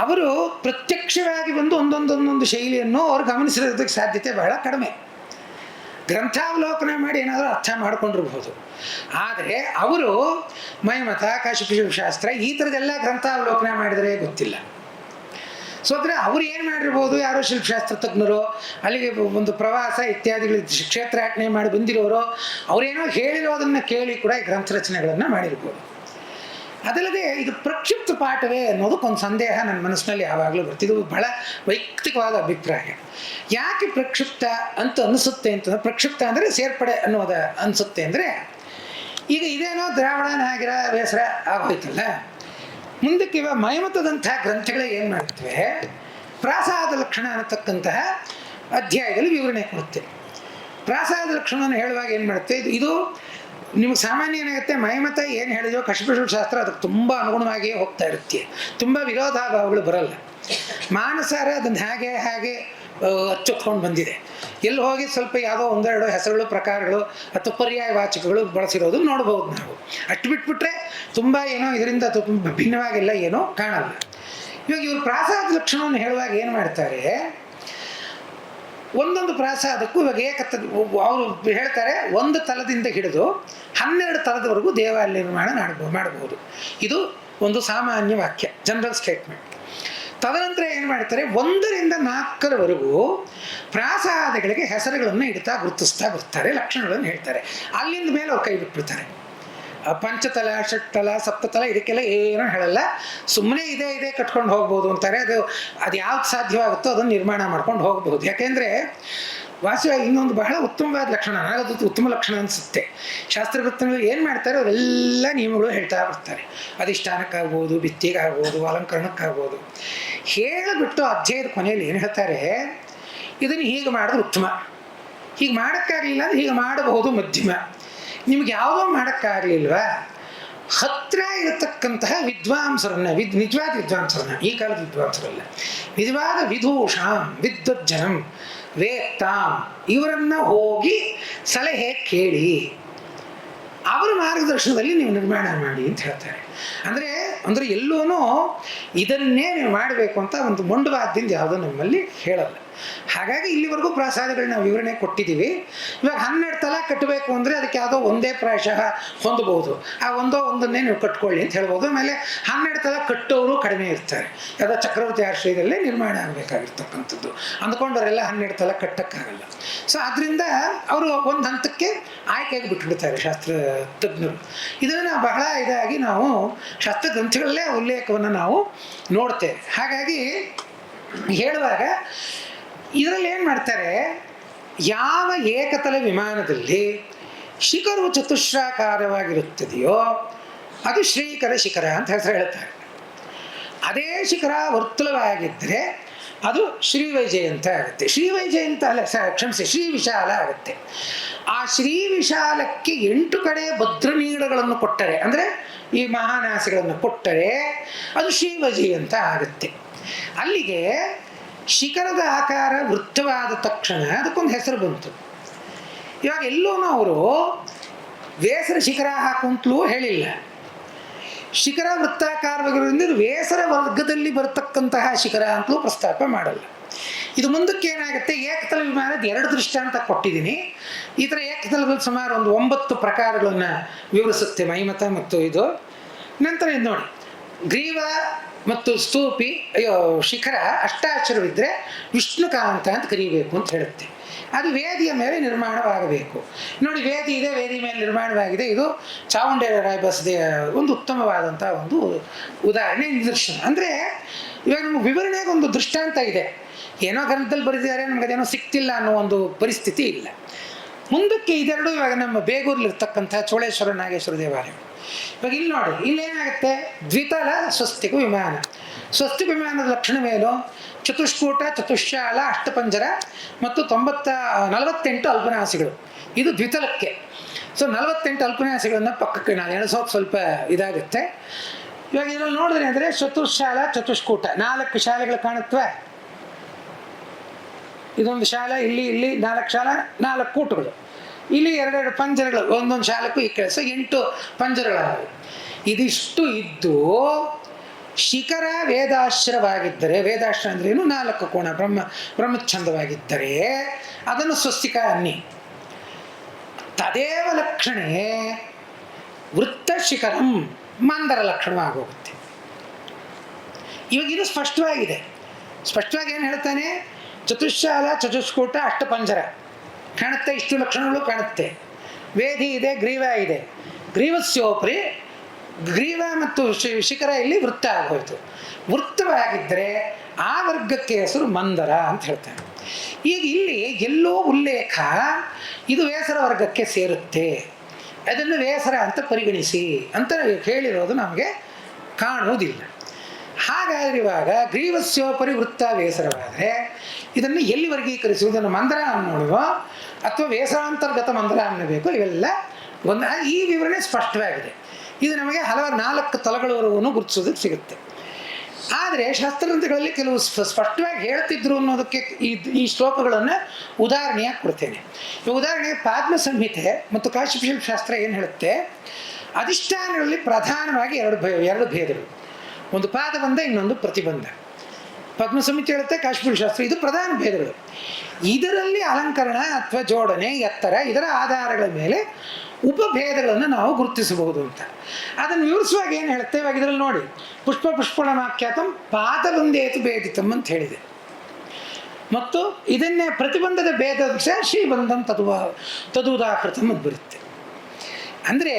ಅವರು ಪ್ರತ್ಯಕ್ಷವಾಗಿ ಬಂದು ಒಂದೊಂದು ಶೈಲಿಯನ್ನು ಅವರು ಗಮನಿಸಿರೋದಕ್ಕೆ ಸಾಧ್ಯತೆ ಬಹಳ ಕಡಿಮೆ. ಗ್ರಂಥಾವಲೋಕನ ಮಾಡಿ ಏನಾದರೂ ಅರ್ಥ ಮಾಡ್ಕೊಂಡಿರ್ಬೋದು. ಆದರೆ ಅವರು ಮೈಮತ, ಕಾಶಿಪಶಾಸ್ತ್ರ ಈ ಥರದ್ದೆಲ್ಲ ಗ್ರಂಥಾವಲೋಕನ ಮಾಡಿದರೆ ಗೊತ್ತಿಲ್ಲ. ಸೊ ಅಂದರೆ ಅವ್ರು ಏನು ಮಾಡಿರ್ಬೋದು, ಯಾರೋ ಶಿಲ್ಪಶಾಸ್ತ್ರ ತಜ್ಞರು, ಅಲ್ಲಿಗೆ ಒಂದು ಪ್ರವಾಸ ಇತ್ಯಾದಿಗಳು ಕ್ಷೇತ್ರಾಟನೆ ಮಾಡಿ ಬಂದಿರೋರು, ಅವರೇನೋ ಹೇಳಿರೋದನ್ನು ಕೇಳಿ ಕೂಡ ಈ ಗ್ರಂಥ ರಚನೆಗಳನ್ನು ಮಾಡಿರ್ಬೋದು. ಅದಲ್ಲದೆ ಇದು ಪ್ರಕ್ಷಿಪ್ತ ಪಾಠವೇ ಅನ್ನೋದಕ್ಕೊಂದು ಸಂದೇಹ ನನ್ನ ಮನಸ್ಸಿನಲ್ಲಿ ಯಾವಾಗಲೂ ಬರ್ತಿದ್ದು, ಬಹಳ ವೈಯಕ್ತಿಕವಾದ ಅಭಿಪ್ರಾಯ. ಯಾಕೆ ಪ್ರಕ್ಷಿಪ್ತ ಅಂತ ಅನಿಸುತ್ತೆ ಅಂತಂದ್ರೆ, ಪ್ರಕ್ಷಿಪ್ತ ಅಂದರೆ ಸೇರ್ಪಡೆ ಅನ್ನೋದು ಅನಿಸುತ್ತೆ ಅಂದರೆ, ಈಗ ಇದೇನೋ ದ್ರಾವಣ ನಾಗರ ಬೇಸರ ಆಗೋಯ್ತಲ್ಲ, ಮುಂದಕ್ಕೆ ಇವಾಗ ಮೈಮತದಂತಹ ಗ್ರಂಥಗಳೇ ಏನು ಮಾಡ್ತವೆ, ಪ್ರಾಸಾದ ಲಕ್ಷಣ ಅನ್ನತಕ್ಕಂತಹ ಅಧ್ಯಾಯದಲ್ಲಿ ವಿವರಣೆ ಕೊಡುತ್ತೆ. ಪ್ರಾಸಾದ ಲಕ್ಷಣವನ್ನು ಹೇಳುವಾಗ ಏನು ಮಾಡುತ್ತೆ, ಇದು ನಿಮಗೆ ಸಾಮಾನ್ಯ ಏನಾಗುತ್ತೆ, ಮೈಮತ ಏನು ಹೇಳಿದೋ ಕಶಪಶಾಸ್ತ್ರ ಅದಕ್ಕೆ ತುಂಬ ಅನುಗುಣವಾಗಿಯೇ ಹೋಗ್ತಾ ಇರುತ್ತೆ, ತುಂಬ ವಿರೋಧಾಭಾವಗಳು ಬರಲ್ಲ. ಮಾನಸಾರ ಅದನ್ನು ಹಾಗೆ ಅಚ್ಚೊತ್ಕೊಂಡು ಬಂದಿದೆ. ಎಲ್ಲಿ ಹೋಗಿ ಸ್ವಲ್ಪ ಯಾವುದೋ 1-2 ಹೆಸರುಗಳು, ಪ್ರಕಾರಗಳು ಅಥವಾ ಪರ್ಯಾಯ ವಾಚಕಗಳು ಬಳಸಿರೋದು ನೋಡ್ಬೋದು ನಾವು. ಅಷ್ಟು ಬಿಟ್ಬಿಟ್ರೆ ತುಂಬ ಏನೋ ಇದರಿಂದ ತುಂಬ ಭಿನ್ನವಾಗಿಲ್ಲ ಏನೋ ಕಾಣಲ್ಲ. ಇವಾಗ ಇವರು ಪ್ರಾಸಾದ ಲಕ್ಷಣವನ್ನು ಹೇಳುವಾಗ ಏನು ಮಾಡ್ತಾರೆ, ಒಂದೊಂದು ಪ್ರಾಸಾದಕ್ಕೂ ಇವಾಗ ಅವರು ಹೇಳ್ತಾರೆ 1 ತಲದಿಂದ ಹಿಡಿದು 12 ತಲದವರೆಗೂ ದೇವಾಲಯ ನಿರ್ಮಾಣ ಮಾಡಬಹುದು. ಇದು ಒಂದು ಸಾಮಾನ್ಯ ವಾಕ್ಯ, ಜನರಲ್ ಸ್ಟೇಟ್ಮೆಂಟ್. ತದನಂತರ ಏನು ಮಾಡ್ತಾರೆ, 1ರಿಂದ 4ರವರೆಗೂ ಪ್ರಾಸಾದಗಳಿಗೆ ಹೆಸರುಗಳನ್ನು ಇಡ್ತಾ ಗುರುತಿಸ್ತಾ ಬರ್ತಾರೆ, ಲಕ್ಷಣಗಳನ್ನು ಹೇಳ್ತಾರೆ. ಅಲ್ಲಿಂದ ಮೇಲೆ ಅವ್ರು ಕೈ ಬಿಟ್ಬಿಡ್ತಾರೆ. ಪಂಚತಲ, ಷಟ್ಟಲ, ಸಪ್ತತಲ ಇದಕ್ಕೆಲ್ಲ ಏನೂ ಹೇಳಲ್ಲ, ಸುಮ್ಮನೆ ಇದೆ ಕಟ್ಕೊಂಡು ಹೋಗ್ಬೋದು ಅಂತಾರೆ. ಅದು ಯಾವ್ದು ಸಾಧ್ಯವಾಗುತ್ತೋ ಅದನ್ನು ನಿರ್ಮಾಣ ಮಾಡ್ಕೊಂಡು ಹೋಗ್ಬೋದು. ಯಾಕೆಂದರೆ ವಾಸ್ತವವಾಗಿ ಇನ್ನೊಂದು ಬಹಳ ಉತ್ತಮವಾದ ಲಕ್ಷಣ, ಅದು ಉತ್ತಮ ಲಕ್ಷಣ ಅನಿಸುತ್ತೆ. ಶಾಸ್ತ್ರವೃತ್ತಗಳಲ್ಲಿ ಏನು ಮಾಡ್ತಾರೆ, ಅವರೆಲ್ಲ ನಿಯಮಗಳು ಹೇಳ್ತಾ ಬರ್ತಾರೆ. ಅಧಿಷ್ಠಾನಕ್ಕಾಗ್ಬೋದು, ಭಿತ್ತಿಗಾಗ್ಬೋದು, ಅಲಂಕರಣಕ್ಕಾಗ್ಬೋದು. ಹೇಳಿಬಿಟ್ಟು ಅಧ್ಯಾಯದ ಕೊನೆಯಲ್ಲಿ ಏನು ಹೇಳ್ತಾರೆ, ಇದನ್ನು ಹೀಗೆ ಮಾಡಿದ್ರೆ ಉತ್ತಮ, ಹೀಗೆ ಮಾಡೋಕ್ಕಾಗಲಿಲ್ಲ ಅಂದರೆ ಹೀಗೆ ಮಾಡಬಹುದು ಮಧ್ಯಮ. ನಿಮ್ಗೆ ಯಾವುದೋ ಮಾಡೋಕ್ಕಾಗಲಿಲ್ವಾ, ಹತ್ತಿರ ಇರತಕ್ಕಂತಹ ವಿದ್ವಾಂಸರನ್ನ, ನಿಜವಾದ ವಿದ್ವಾಂಸರನ್ನ, ಈ ಕಾಲದ ವಿದ್ವಾಂಸರಲ್ಲ, ನಿಜವಾದ ವಿದೂಷಾಂ ವಿದ್ವಜ್ಜನಂ ವೇತ್ತಾಂ, ಇವರನ್ನು ಹೋಗಿ ಸಲಹೆ ಕೇಳಿ, ಅವರ ಮಾರ್ಗದರ್ಶನದಲ್ಲಿ ನೀವು ನಿರ್ಮಾಣ ಮಾಡಿ ಅಂತ ಹೇಳ್ತಾರೆ. ಅಂದರೆ ಎಲ್ಲೂ ಇದನ್ನೇ ನೀವು ಮಾಡಬೇಕು ಅಂತ ಒಂದು ಮೊಂಡುವಾದ್ಯದಿಂದ ಯಾವುದೋ ನಮ್ಮಲ್ಲಿ ಹೇಳಲ್ಲ. ಹಾಗಾಗಿ ಇಲ್ಲಿವರೆಗೂ ಪ್ರಾಸಾದಗಳನ್ನ ನಾವು ವಿವರಣೆ ಕೊಟ್ಟಿದ್ದೀವಿ. ಇವಾಗ 12 ತಲ ಕಟ್ಟಬೇಕು ಅಂದರೆ ಅದಕ್ಕೆ ಯಾವುದೋ ಒಂದೇ ಪ್ರಾಯಶಃ ಹೊಂದಬಹುದು, ಆ ಒಂದನ್ನೇ ನೀವು ಕಟ್ಕೊಳ್ಳಿ ಅಂತ ಹೇಳ್ಬೋದು. ಆಮೇಲೆ 12 ತಲ ಕಟ್ಟೋರು ಕಡಿಮೆ ಇರ್ತಾರೆ, ಯಾವುದೋ ಚಕ್ರವರ್ತಿ ಆಶ್ರಯದಲ್ಲೇ ನಿರ್ಮಾಣ ಆಗಬೇಕಾಗಿರ್ತಕ್ಕಂಥದ್ದು. ಅಂದ್ಕೊಂಡವರೆಲ್ಲ 12 ತಲ ಕಟ್ಟಕ್ಕಾಗಲ್ಲ. ಸೊ ಆದ್ದರಿಂದ ಅವರು ಒಂದು ಹಂತಕ್ಕೆ ಆಯ್ಕೆಯಾಗಿ ಬಿಟ್ಬಿಡ್ತಾರೆ ಶಾಸ್ತ್ರ ತಜ್ಞರು. ಇದನ್ನು ಬಹಳ ಇದಾಗಿ ನಾವು ಶಾಸ್ತ್ರ ಗ್ರಂಥಗಳಲ್ಲೇ ಉಲ್ಲೇಖವನ್ನು ನಾವು ನೋಡ್ತೇವೆ. ಹಾಗಾಗಿ ಹೇಳುವಾಗ ಇದರಲ್ಲಿ ಏನು ಮಾಡ್ತಾರೆ, ಯಾವ ಏಕತಲ ವಿಮಾನದಲ್ಲಿ ಶಿಖರವು ಚತುಶ್ರಾಕಾರವಾಗಿರುತ್ತದೆಯೋ ಅದು ಶ್ರೀಕರ ಶಿಖರ ಅಂತ ಹೆಸರು ಹೇಳ್ತಾರೆ. ಅದೇ ಶಿಖರ ವರ್ತುಲವಾಗಿದ್ದರೆ ಅದು ಶ್ರೀವೈಜಯಂತ ಆಗುತ್ತೆ. ಶ್ರೀವೈಜಯಂತ ಅಲ್ಲ, ಕ್ಷಮಿಸಿ, ಶ್ರೀ ವಿಶಾಲ ಆಗುತ್ತೆ. ಆ ಶ್ರೀ ವಿಶಾಲಕ್ಕೆ 8 ಕಡೆ ಭದ್ರನೀಳಗಳನ್ನು ಕೊಟ್ಟರೆ, ಅಂದರೆ ಈ ಮಹಾನಾಸಿಗಳನ್ನು ಕೊಟ್ಟರೆ ಅದು ಶ್ರೀವೈಜಯಂತ ಆಗುತ್ತೆ. ಅಲ್ಲಿಗೆ ಶಿಖರದ ಆಕಾರ ವೃತ್ತವಾದ ತಕ್ಷಣ ಅದಕ್ಕೊಂದು ಹೆಸರು ಬಂತು. ಇವಾಗ ಎಲ್ಲೂ ಅವರು ವೇಸರ ಶಿಖರ ಹಾಕುವಂತಲೂ ಹೇಳಿಲ್ಲ. ಶಿಖರ ವೃತ್ತಾಕಾರವಾಗಿರೋದ್ರಿಂದ ವೇಸರ ವರ್ಗದಲ್ಲಿ ಬರತಕ್ಕಂತಹ ಶಿಖರ ಅಂತಲೂ ಪ್ರಸ್ತಾಪ ಮಾಡಲ್ಲ. ಇದು ಮುಂದಕ್ಕೆ ಏನಾಗುತ್ತೆ, ಏಕತಲ ವಿಮಾನದ 2 ದೃಷ್ಟಾಂತ ಕೊಟ್ಟಿದ್ದೀನಿ. ಈ ಥರ ಏಕತಲದಲ್ಲಿ ಸುಮಾರು ಒಂದು 9 ಪ್ರಕಾರಗಳನ್ನು ವಿವರಿಸುತ್ತೆ ಮೈಮತ ಮತ್ತು ಇದು. ನಂತರ ಇದು ನೋಡಿ, ಗ್ರೀವ ಮತ್ತು ಸ್ತೂಪಿ ಶಿಖರ ಅಷ್ಟಾಕ್ಷರವಿದ್ದರೆ ವಿಷ್ಣುಕಾಂತ ಅಂತ ಕರೀಬೇಕು ಅಂತ ಹೇಳುತ್ತೆ. ಅದು ವೇದಿಯ ಮೇಲೆ ನಿರ್ಮಾಣವಾಗಬೇಕು. ನೋಡಿ, ವೇದಿ ಇದೆ, ವೇದಿ ಮೇಲೆ ನಿರ್ಮಾಣವಾಗಿದೆ. ಇದು ಚಾಮುಂಡೇಶ್ವರಿ ಬಸದಿಯ ಒಂದು ಉತ್ತಮವಾದಂಥ ಒಂದು ಉದಾಹರಣೆ, ನಿದರ್ಶನ. ಅಂದರೆ ಇವಾಗ ನಮಗೆ ವಿವರಣೆಗೆ ಒಂದು ದೃಷ್ಟಾಂತ ಇದೆ. ಏನೋ ಗ್ರಂಥದಲ್ಲಿ ಬರೆದಿದ್ದಾರೆ, ನಮ್ಗೆ ಅದೇನೋ ಸಿಕ್ತಿಲ್ಲ ಅನ್ನೋ ಒಂದು ಪರಿಸ್ಥಿತಿ ಇಲ್ಲ. ಮುಂದಕ್ಕೆ ಇದೆರಡು ಇವಾಗ ನಮ್ಮ ಬೇಗೂರ್ಲಿರ್ತಕ್ಕಂಥ ಚೋಳೇಶ್ವರ ನಾಗೇಶ್ವರ ದೇವಾಲಯ. ಇವಾಗ ಇಲ್ಲಿ ನೋಡಿ, ಇಲ್ಲೇನಾಗುತ್ತೆ, ದ್ವಿತಲ ಸ್ವಸ್ತಿಕ ವಿಮಾನ. ಸ್ವಸ್ತಿಕ ವಿಮಾನದ ಲಕ್ಷಣವೇನು? ಚತುಷ್ಕೂಟ, ಚತುಶ್ಶಾಲ, ಅಷ್ಟಪಂಜರ ಮತ್ತು 48 ಅಲ್ಪನಾಸಿಗಳು. ಇದು ದ್ವಿತಲಕ್ಕೆ. ಸೊ 48 ಅಲ್ಪನಾಸಿಗಳನ್ನು ಪಕ್ಕಕ್ಕೆ ನಾನು ಎಣಿಸೋಕೆ ಸ್ವಲ್ಪ ಇದಾಗುತ್ತೆ. ಇವಾಗ ಇದರಲ್ಲಿ ನೋಡಿದ್ರೆ ಅಂದರೆ ಚತುಶ್ಶಾಲ, ಚತುಷ್ಕೂಟ 4 ಶಾಲೆಗಳು ಕಾಣುತ್ತವೆ. ಇದೊಂದು ಶಾಲೆ, ಇಲ್ಲಿ 4 ಶಾಲೆ, 4 ಕೂಟಗಳು, ಇಲ್ಲಿ 2 ಪಂಜರಗಳು, ಒಂದೊಂದು ಶಾಲಕ್ಕೂ ಈ ಕೆಲಸ 8 ಪಂಜರಗಳಾಗಿವೆ. ಇದಿಷ್ಟು ಇದ್ದು ಶಿಖರ ವೇದಾಶ್ರವಾಗಿದ್ದರೆ, ವೇದಾಶ್ರ ಅಂದ್ರೆ ಏನು, 4 ಕೋಣ ಬ್ರಹ್ಮಚ್ಛಂದವಾಗಿದ್ದರೆ ಅದನ್ನು ಸ್ವಸ್ತಿಕ ಅನ್ನಿ. ತದೇವ ಲಕ್ಷಣೆ ವೃತ್ತ ಶಿಖರಂ ಮಂದರ ಲಕ್ಷಣವಾಗೋಗುತ್ತೆ. ಇವಾಗ ಇದು ಸ್ಪಷ್ಟವಾಗಿದೆ. ಸ್ಪಷ್ಟವಾಗಿ ಏನು ಹೇಳ್ತಾನೆ? ಚತುಶ್ಶಾಲ, ಚತುಷ್ಕೂಟ, ಅಷ್ಟಪಂಜರ ಕಾಣುತ್ತೆ, ಇಷ್ಟು ಲಕ್ಷಣಗಳು ಕಾಣುತ್ತೆ. ವೇದಿ ಇದೆ, ಗ್ರೀವ ಇದೆ. ಗ್ರೀವಸ್ಯೋಪರಿ ಗ್ರೀವ ಮತ್ತು ಶಿಖರ ಇಲ್ಲಿ ವೃತ್ತ ಆಗೋಯ್ತು. ವೃತ್ತವಾಗಿದ್ದರೆ ಆ ವರ್ಗಕ್ಕೆ ಹೆಸರು ಮಂದರ ಅಂತ ಹೇಳ್ತಾರೆ. ಈಗ ಇಲ್ಲಿ ಎಲ್ಲೋ ಉಲ್ಲೇಖ ಇದು ವೇಸರ ವರ್ಗಕ್ಕೆ ಸೇರುತ್ತೆ, ಅದನ್ನು ವೇಸರ ಅಂತ ಪರಿಗಣಿಸಿ ಅಂತ ಹೇಳಿರೋದು ನಮಗೆ ಕಾಣುವುದಿಲ್ಲ. ಹಾಗಾದ್ರೆ ಇವಾಗ ಗ್ರೀವಸ್ಯೋಪರಿ ವೃತ್ತ ವೇಸರವಾದರೆ ಇದನ್ನು ಎಲ್ಲಿ ವರ್ಗೀಕರಿಸುವುದನ್ನು ಮಂದರ ಅನ್ನೋಡುವ ಅಥವಾ ವೇಸರಾಂತರ್ಗತ ಮಂದರ ಅನ್ನಬೇಕು. ಇವೆಲ್ಲ ಒಂದು ಈ ವಿವರಣೆ ಸ್ಪಷ್ಟವಾಗಿದೆ. ಇದು ನಮಗೆ ಹಲವಾರು 4 ತಲಗಳವರೆಗೂ ಗುರುತಿಸೋದಕ್ಕೆ ಸಿಗುತ್ತೆ. ಆದರೆ ಶಾಸ್ತ್ರಗ್ರಂಥಗಳಲ್ಲಿ ಕೆಲವು ಸ್ಪಷ್ಟವಾಗಿ ಹೇಳ್ತಿದ್ರು ಅನ್ನೋದಕ್ಕೆ ಈ ಶ್ಲೋಕಗಳನ್ನು ಉದಾಹರಣೆಯಾಗಿ ಕೊಡ್ತೇನೆ. ಉದಾಹರಣೆಗೆ ಪಾದ್ಮ ಸಂಹಿತೆ ಮತ್ತು ಕಾಶಿಪಶಿಲ್ಪ ಶಾಸ್ತ್ರ ಏನು ಹೇಳುತ್ತೆ? ಅಧಿಷ್ಠಾನಗಳಲ್ಲಿ ಪ್ರಧಾನವಾಗಿ ಎರಡು ಭೇದಗಳು, ಒಂದು ಪಾದಬಂಧ, ಇನ್ನೊಂದು ಪ್ರತಿಬಂಧ. ಪದ್ಮ ಸಂಹಿತೆ ಹೇಳುತ್ತೆ, ಕಾಶಿಪಶಿಲ್ಪ ಶಾಸ್ತ್ರ, ಇದು ಪ್ರಧಾನ ಭೇದಗಳು. ಇದರಲ್ಲಿ ಅಲಂಕರಣ ಅಥವಾ ಜೋಡಣೆ, ಎತ್ತರ, ಇದರ ಆಧಾರಗಳ ಮೇಲೆ ಉಪಭೇದಗಳನ್ನು ನಾವು ಗುರುತಿಸಬಹುದು ಅಂತ ಅದನ್ನು ವಿವರಿಸುವಾಗ ಏನು ಹೇಳುತ್ತೆ? ಇವಾಗ ಇದರಲ್ಲಿ ನೋಡಿ, ಪುಷ್ಪಣಮಾಖ್ಯಾತಂ ಪಾದಬಂಧೇತು ಭೇದಿತಂ ಅಂತ ಹೇಳಿದೆ. ಮತ್ತು ಇದನ್ನೇ ಪ್ರತಿಬಂಧದ ಭೇದಂಶ ಶ್ರೀಬಂಧಂ ತದುದಾಕೃತಂ ಅಂತ ಬರುತ್ತೆ. ಅಂದರೆ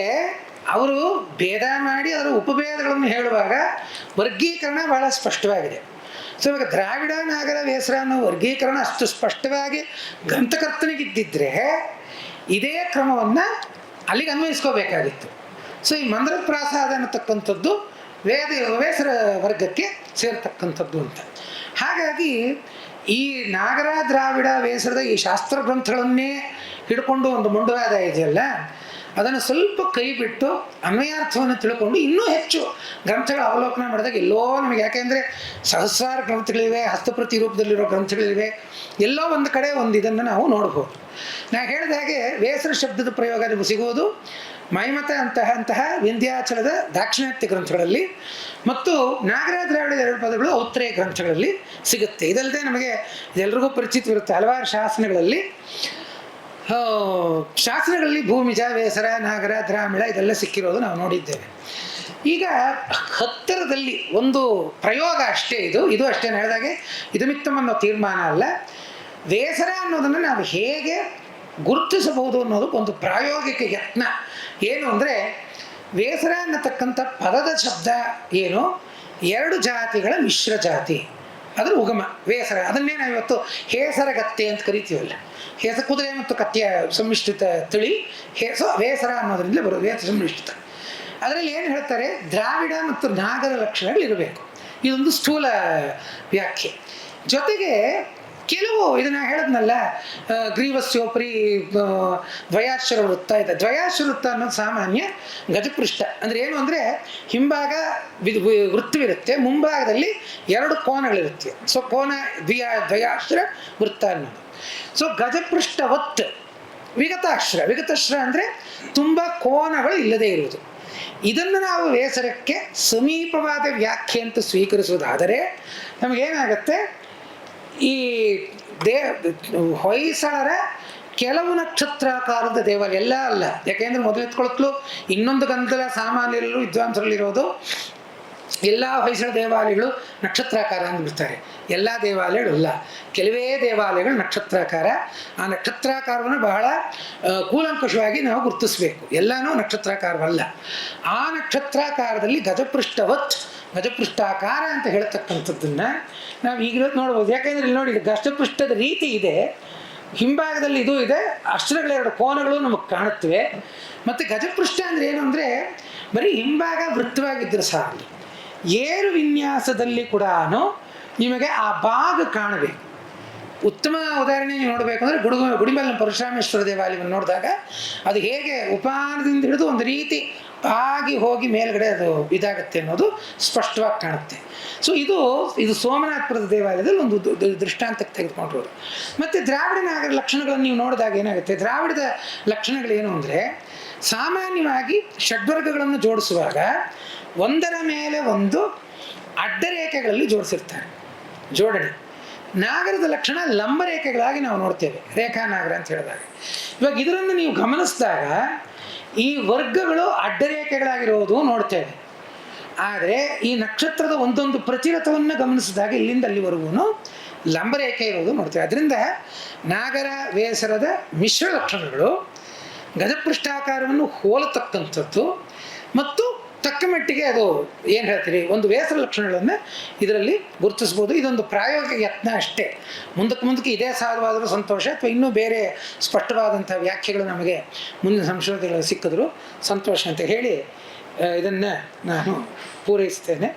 ಅವರು ಭೇದ ಮಾಡಿ ಅದರ ಉಪಭೇದಗಳನ್ನು ಹೇಳುವಾಗ ವರ್ಗೀಕರಣ ಬಹಳ ಸ್ಪಷ್ಟವಾಗಿದೆ. ಸೊ ಇವಾಗ ದ್ರಾವಿಡ, ನಾಗರ, ವೇಸರ ಅನ್ನೋ ವರ್ಗೀಕರಣ ಅಷ್ಟು ಸ್ಪಷ್ಟವಾಗಿ ಗ್ರಂಥಕರ್ತನಿಗಿದ್ದಿದ್ರೆ ಇದೇ ಕ್ರಮವನ್ನು ಅಲ್ಲಿಗೆ ಅನ್ವಯಿಸ್ಕೋಬೇಕಾಗಿತ್ತು. ಸೊ ಈ ಮಂದ್ರ ಪ್ರಾಸಾದ ಅನ್ನತಕ್ಕಂಥದ್ದು ವೇಸರ ವರ್ಗಕ್ಕೆ ಸೇರ್ತಕ್ಕಂಥದ್ದು ಅಂತ. ಹಾಗಾಗಿ ಈ ನಾಗರ, ದ್ರಾವಿಡ, ವೇಸರದ ಈ ಶಾಸ್ತ್ರ ಗ್ರಂಥಗಳನ್ನೇ ಹಿಡ್ಕೊಂಡು ಒಂದು ಮುಂಡವಾದ ಇದೆಯಲ್ಲ, ಅದನ್ನು ಸ್ವಲ್ಪ ಕೈ ಬಿಟ್ಟು ಅನ್ವಯಾರ್ಥವನ್ನು ತಿಳ್ಕೊಂಡು ಇನ್ನೂ ಹೆಚ್ಚು ಗ್ರಂಥಗಳ ಅವಲೋಕನ ಮಾಡಿದಾಗ ಎಲ್ಲೋ ನಮಗೆ, ಯಾಕೆಂದರೆ ಸಹಸ್ರಾರು ಗ್ರಂಥಗಳಿವೆ, ಹಸ್ತಪ್ರತಿ ರೂಪದಲ್ಲಿರೋ ಗ್ರಂಥಗಳಿವೆ, ಎಲ್ಲೋ ಒಂದು ಕಡೆ ಒಂದು ಇದನ್ನು ನಾವು ನೋಡ್ಬೋದು. ನಾ ಹೇಳಿದ ಹಾಗೆ ವೇಸರ ಶಬ್ದದ ಪ್ರಯೋಗ ನಿಮಗೆ ಸಿಗುವುದು ಮೈಮತ ಅಂತಹ ವಿಂಧ್ಯಾಚಲದ ದಾಕ್ಷಿಣಾತ್ಯ ಗ್ರಂಥಗಳಲ್ಲಿ ಮತ್ತು ನಾಗರ, ದ್ರಾವಿಡದ 2 ಪದಗಳು ಔತ್ರೇಯ ಗ್ರಂಥಗಳಲ್ಲಿ ಸಿಗುತ್ತೆ. ಇದಲ್ಲದೆ ನಮಗೆ ಇದೆಲ್ಲರಿಗೂ ಪರಿಚಿತವಿರುತ್ತೆ, ಹಲವಾರು ಶಾಸನಗಳಲ್ಲಿ ಭೂಮಿಜ, ವೇಸರ, ನಾಗರ, ದ್ರಾವಿಡ ಇದೆಲ್ಲ ಸಿಕ್ಕಿರೋದು ನಾವು ನೋಡಿದ್ದೇವೆ. ಈಗ ಹತ್ತಿರದಲ್ಲಿ ಒಂದು ಪ್ರಯೋಗ ಅಷ್ಟೇ, ಇದು ಅಷ್ಟೇ ಹೇಳಿದಾಗೆ ಇದು ಮಿತ್ತಮನ್ನೋ ತೀರ್ಮಾನ ಅಲ್ಲ. ವೇಸರ ಅನ್ನೋದನ್ನು ನಾವು ಹೇಗೆ ಗುರುತಿಸಬಹುದು ಅನ್ನೋದು ಒಂದು ಪ್ರಾಯೋಗಿಕ ಯತ್ನ. ಏನು ಅಂದರೆ, ವೇಸರ ಅನ್ನತಕ್ಕಂಥ ಪದದ ಶಬ್ದ ಏನು, 2 ಜಾತಿಗಳ ಮಿಶ್ರ ಜಾತಿ, ಅದರ ಉಗಮ ವೇಸರ. ಅದನ್ನೇ ನಾವು ಇವತ್ತು ಹೇಸರಗತ್ತೆ ಅಂತ ಕರಿತೀವಲ್ಲ, ಕುದುರೆ ಮತ್ತು ಕತ್ತೆಯ ಸಮ್ಮಿಶ್ರಿತ ತಳಿ ವೇಸರ ಅನ್ನೋದ್ರಿಂದಲೇ ಬರೋದು, ವೇಸ ಸಮ್ಮಿಶ್ರಿತ. ಅದರಲ್ಲಿ ಏನು ಹೇಳ್ತಾರೆ, ದ್ರಾವಿಡ ಮತ್ತು ನಾಗರ ಲಕ್ಷಣಗಳಿರಬೇಕು. ಇದೊಂದು ಸ್ಥೂಲ ವ್ಯಾಖ್ಯೆ. ಜೊತೆಗೆ ಕೆಲವು ಇದನ್ನು ಹೇಳಿದ್ನಲ್ಲ, ಗ್ರೀವಸ್ಯೋಪರಿ ದ್ವಯಾಶ್ವರ ವೃತ್ತ ಇದೆ. ದ್ವಯಾಶ್ವರ ವೃತ್ತ ಅನ್ನೋದು ಸಾಮಾನ್ಯ ಗಜಪೃಷ್ಠ ಅಂದರೆ ಏನು ಅಂದರೆ, ಹಿಂಭಾಗ ವೃತ್ತವಿರುತ್ತೆ, ಮುಂಭಾಗದಲ್ಲಿ 2 ಕೋನಗಳಿರುತ್ತೆ. ಸೊ ಕೋನ ದ್ವಯಾಶ್ವರ ವೃತ್ತ ಅನ್ನೋದು. ಸೊ ಗಜಪೃಷ್ಠವತ್ ವಿಗತಾಶ್ರ ಅಂದರೆ ತುಂಬ ಕೋನಗಳು ಇಲ್ಲದೇ ಇರುವುದು. ಇದನ್ನು ನಾವು ವೇಸರಕ್ಕೆ ಸಮೀಪವಾದ ವ್ಯಾಖ್ಯೆ ಅಂತ ಸ್ವೀಕರಿಸುವುದಾದರೆ ನಮಗೇನಾಗತ್ತೆ, ಈ ಹೊಯ್ಸಳರ ಕೆಲವು ನಕ್ಷತ್ರಾಕಾರದ ದೇವಾಲಯ ಎಲ್ಲ ಅಲ್ಲ. ಯಾಕೆಂದರೆ ಮೊದಲೆತ್ಕೊಳತ್ಲು ಇನ್ನೊಂದು ಗಂಧಲ ಸಾಮಾನ್ಯರಲ್ಲೂ ವಿದ್ವಾಂಸರಲ್ಲಿರೋದು, ಎಲ್ಲ ಹೊಯ್ಸಳ ದೇವಾಲಯಗಳು ನಕ್ಷತ್ರಾಕಾರ ಅಂದ್ಬಿಡ್ತಾರೆ. ಎಲ್ಲ ದೇವಾಲಯಗಳಲ್ಲ, ಕೆಲವೇ ದೇವಾಲಯಗಳು ನಕ್ಷತ್ರಾಕಾರ. ಆ ನಕ್ಷತ್ರಾಕಾರವನ್ನು ಬಹಳ ಕೂಲಂಕಷವಾಗಿ ನಾವು ಗುರುತಿಸಬೇಕು. ಎಲ್ಲನೂ ನಕ್ಷತ್ರಾಕಾರವಲ್ಲ. ಆ ನಕ್ಷತ್ರಾಕಾರದಲ್ಲಿ ಗಜಪೃಷ್ಠವತ್ ಗಜಪೃಷ್ಠಾಕಾರ ಅಂತ ಹೇಳ್ತಕ್ಕಂಥದ್ದನ್ನು ನಾವು ಈಗಲೂ ನೋಡ್ಬೋದು. ಯಾಕೆಂದರೆ ಇಲ್ಲಿ ನೋಡಿ, ಗಜಪೃಷ್ಠದ ರೀತಿ ಇದೆ, ಹಿಂಭಾಗದಲ್ಲಿ ಇದು ಇದೆ, ಅಷ್ಟರಗಳೆರಡು ಕೋನಗಳು ನಮಗೆ ಕಾಣುತ್ತವೆ. ಮತ್ತು ಗಜಪೃಷ್ಠ ಅಂದರೆ ಏನು ಅಂದರೆ ಬರೀ ಹಿಂಭಾಗ ವೃತ್ತವಾಗಿದ್ದರೆ ಸಾಕು, ಏರು ವಿನ್ಯಾಸದಲ್ಲಿ ಕೂಡ ನಿಮಗೆ ಆ ಭಾಗ ಕಾಣಬೇಕು. ಉತ್ತಮ ಉದಾಹರಣೆ ನೀವು ನೋಡಬೇಕು ಅಂದರೆ ಗುಡಿಮಲ್ಲ ಪರಶುರಾಮೇಶ್ವರ ದೇವಾಲಯವನ್ನು ನೋಡಿದಾಗ ಅದು ಹೇಗೆ ಉಪಾನದಿಂದ ಹಿಡಿದು ಒಂದು ರೀತಿ ಆಗಿ ಹೋಗಿ ಮೇಲ್ಗಡೆ ಅದು ಇದಾಗುತ್ತೆ ಅನ್ನೋದು ಸ್ಪಷ್ಟವಾಗಿ ಕಾಣುತ್ತೆ. ಸೊ ಇದು ಸೋಮನಾಥಪುರದ ದೇವಾಲಯದಲ್ಲಿ ಒಂದು ದೃಷ್ಟಾಂತಕ್ಕೆ ತೆಗೆದುಕೊಂಡಿರೋದು. ಮತ್ತು ದ್ರಾವಿಡ ನಾಗರ ಲಕ್ಷಣಗಳನ್ನು ನೀವು ನೋಡಿದಾಗ ಏನಾಗುತ್ತೆ, ದ್ರಾವಿಡದ ಲಕ್ಷಣಗಳೇನು ಅಂದರೆ ಸಾಮಾನ್ಯವಾಗಿ ಷಡ್ವರ್ಗಗಳನ್ನು ಜೋಡಿಸುವಾಗ ಒಂದರ ಮೇಲೆ ಒಂದು ಅಡ್ಡರೇಖೆಗಳಲ್ಲಿ ಜೋಡಿಸಿರ್ತಾರೆ ಜೋಡಣೆ. ನಾಗರದ ಲಕ್ಷಣ ಲಂಬರೇಖೆಗಳಾಗಿ ನಾವು ನೋಡ್ತೇವೆ, ರೇಖಾನಾಗರ ಅಂತ ಹೇಳಿದಾಗ. ಇವಾಗ ಇದನ್ನು ನೀವು ಗಮನಿಸಿದಾಗ ಈ ವರ್ಗಗಳು ಅಡ್ಡರೇಖೆಗಳಾಗಿರೋದು ನೋಡ್ತೇವೆ. ಆದರೆ ಈ ನಕ್ಷತ್ರದ ಒಂದೊಂದು ಪ್ರತಿರಥವನ್ನು ಗಮನಿಸಿದಾಗ ಇಲ್ಲಿಂದ ಅಲ್ಲಿವರೆಗೂ ಲಂಬರೇಖೆ ಇರೋದು ನೋಡ್ತೇವೆ. ಅದರಿಂದ ನಾಗರ ವೇಸರದ ಮಿಶ್ರ ಲಕ್ಷಣಗಳು ಗಜಪೃಷ್ಠಾಕಾರವನ್ನು ಹೋಲತಕ್ಕಂಥದ್ದು ಮತ್ತು ತಕ್ಕ ಮಟ್ಟಿಗೆ ಅದು ಏನು ಹೇಳ್ತೀರಿ ಒಂದು ವೇಸರ ಲಕ್ಷಣಗಳನ್ನು ಇದರಲ್ಲಿ ಗುರುತಿಸ್ಬೋದು. ಇದೊಂದು ಪ್ರಾಯೋಗಿಕ ಯತ್ನ ಅಷ್ಟೇ. ಮುಂದಕ್ಕೆ ಇದೇ ಸಾಧವಾದರೂ ಸಂತೋಷ, ಅಥವಾ ಇನ್ನೂ ಬೇರೆ ಸ್ಪಷ್ಟವಾದಂಥ ವ್ಯಾಖ್ಯೆಗಳು ನಮಗೆ ಮುಂದಿನ ಸಂಶೋಧನೆಗಳು ಸಿಕ್ಕಿದ್ರು ಸಂತೋಷ ಅಂತ ಹೇಳಿ ಇದನ್ನು ನಾನು ಪೂರೈಸ್ತೇನೆ.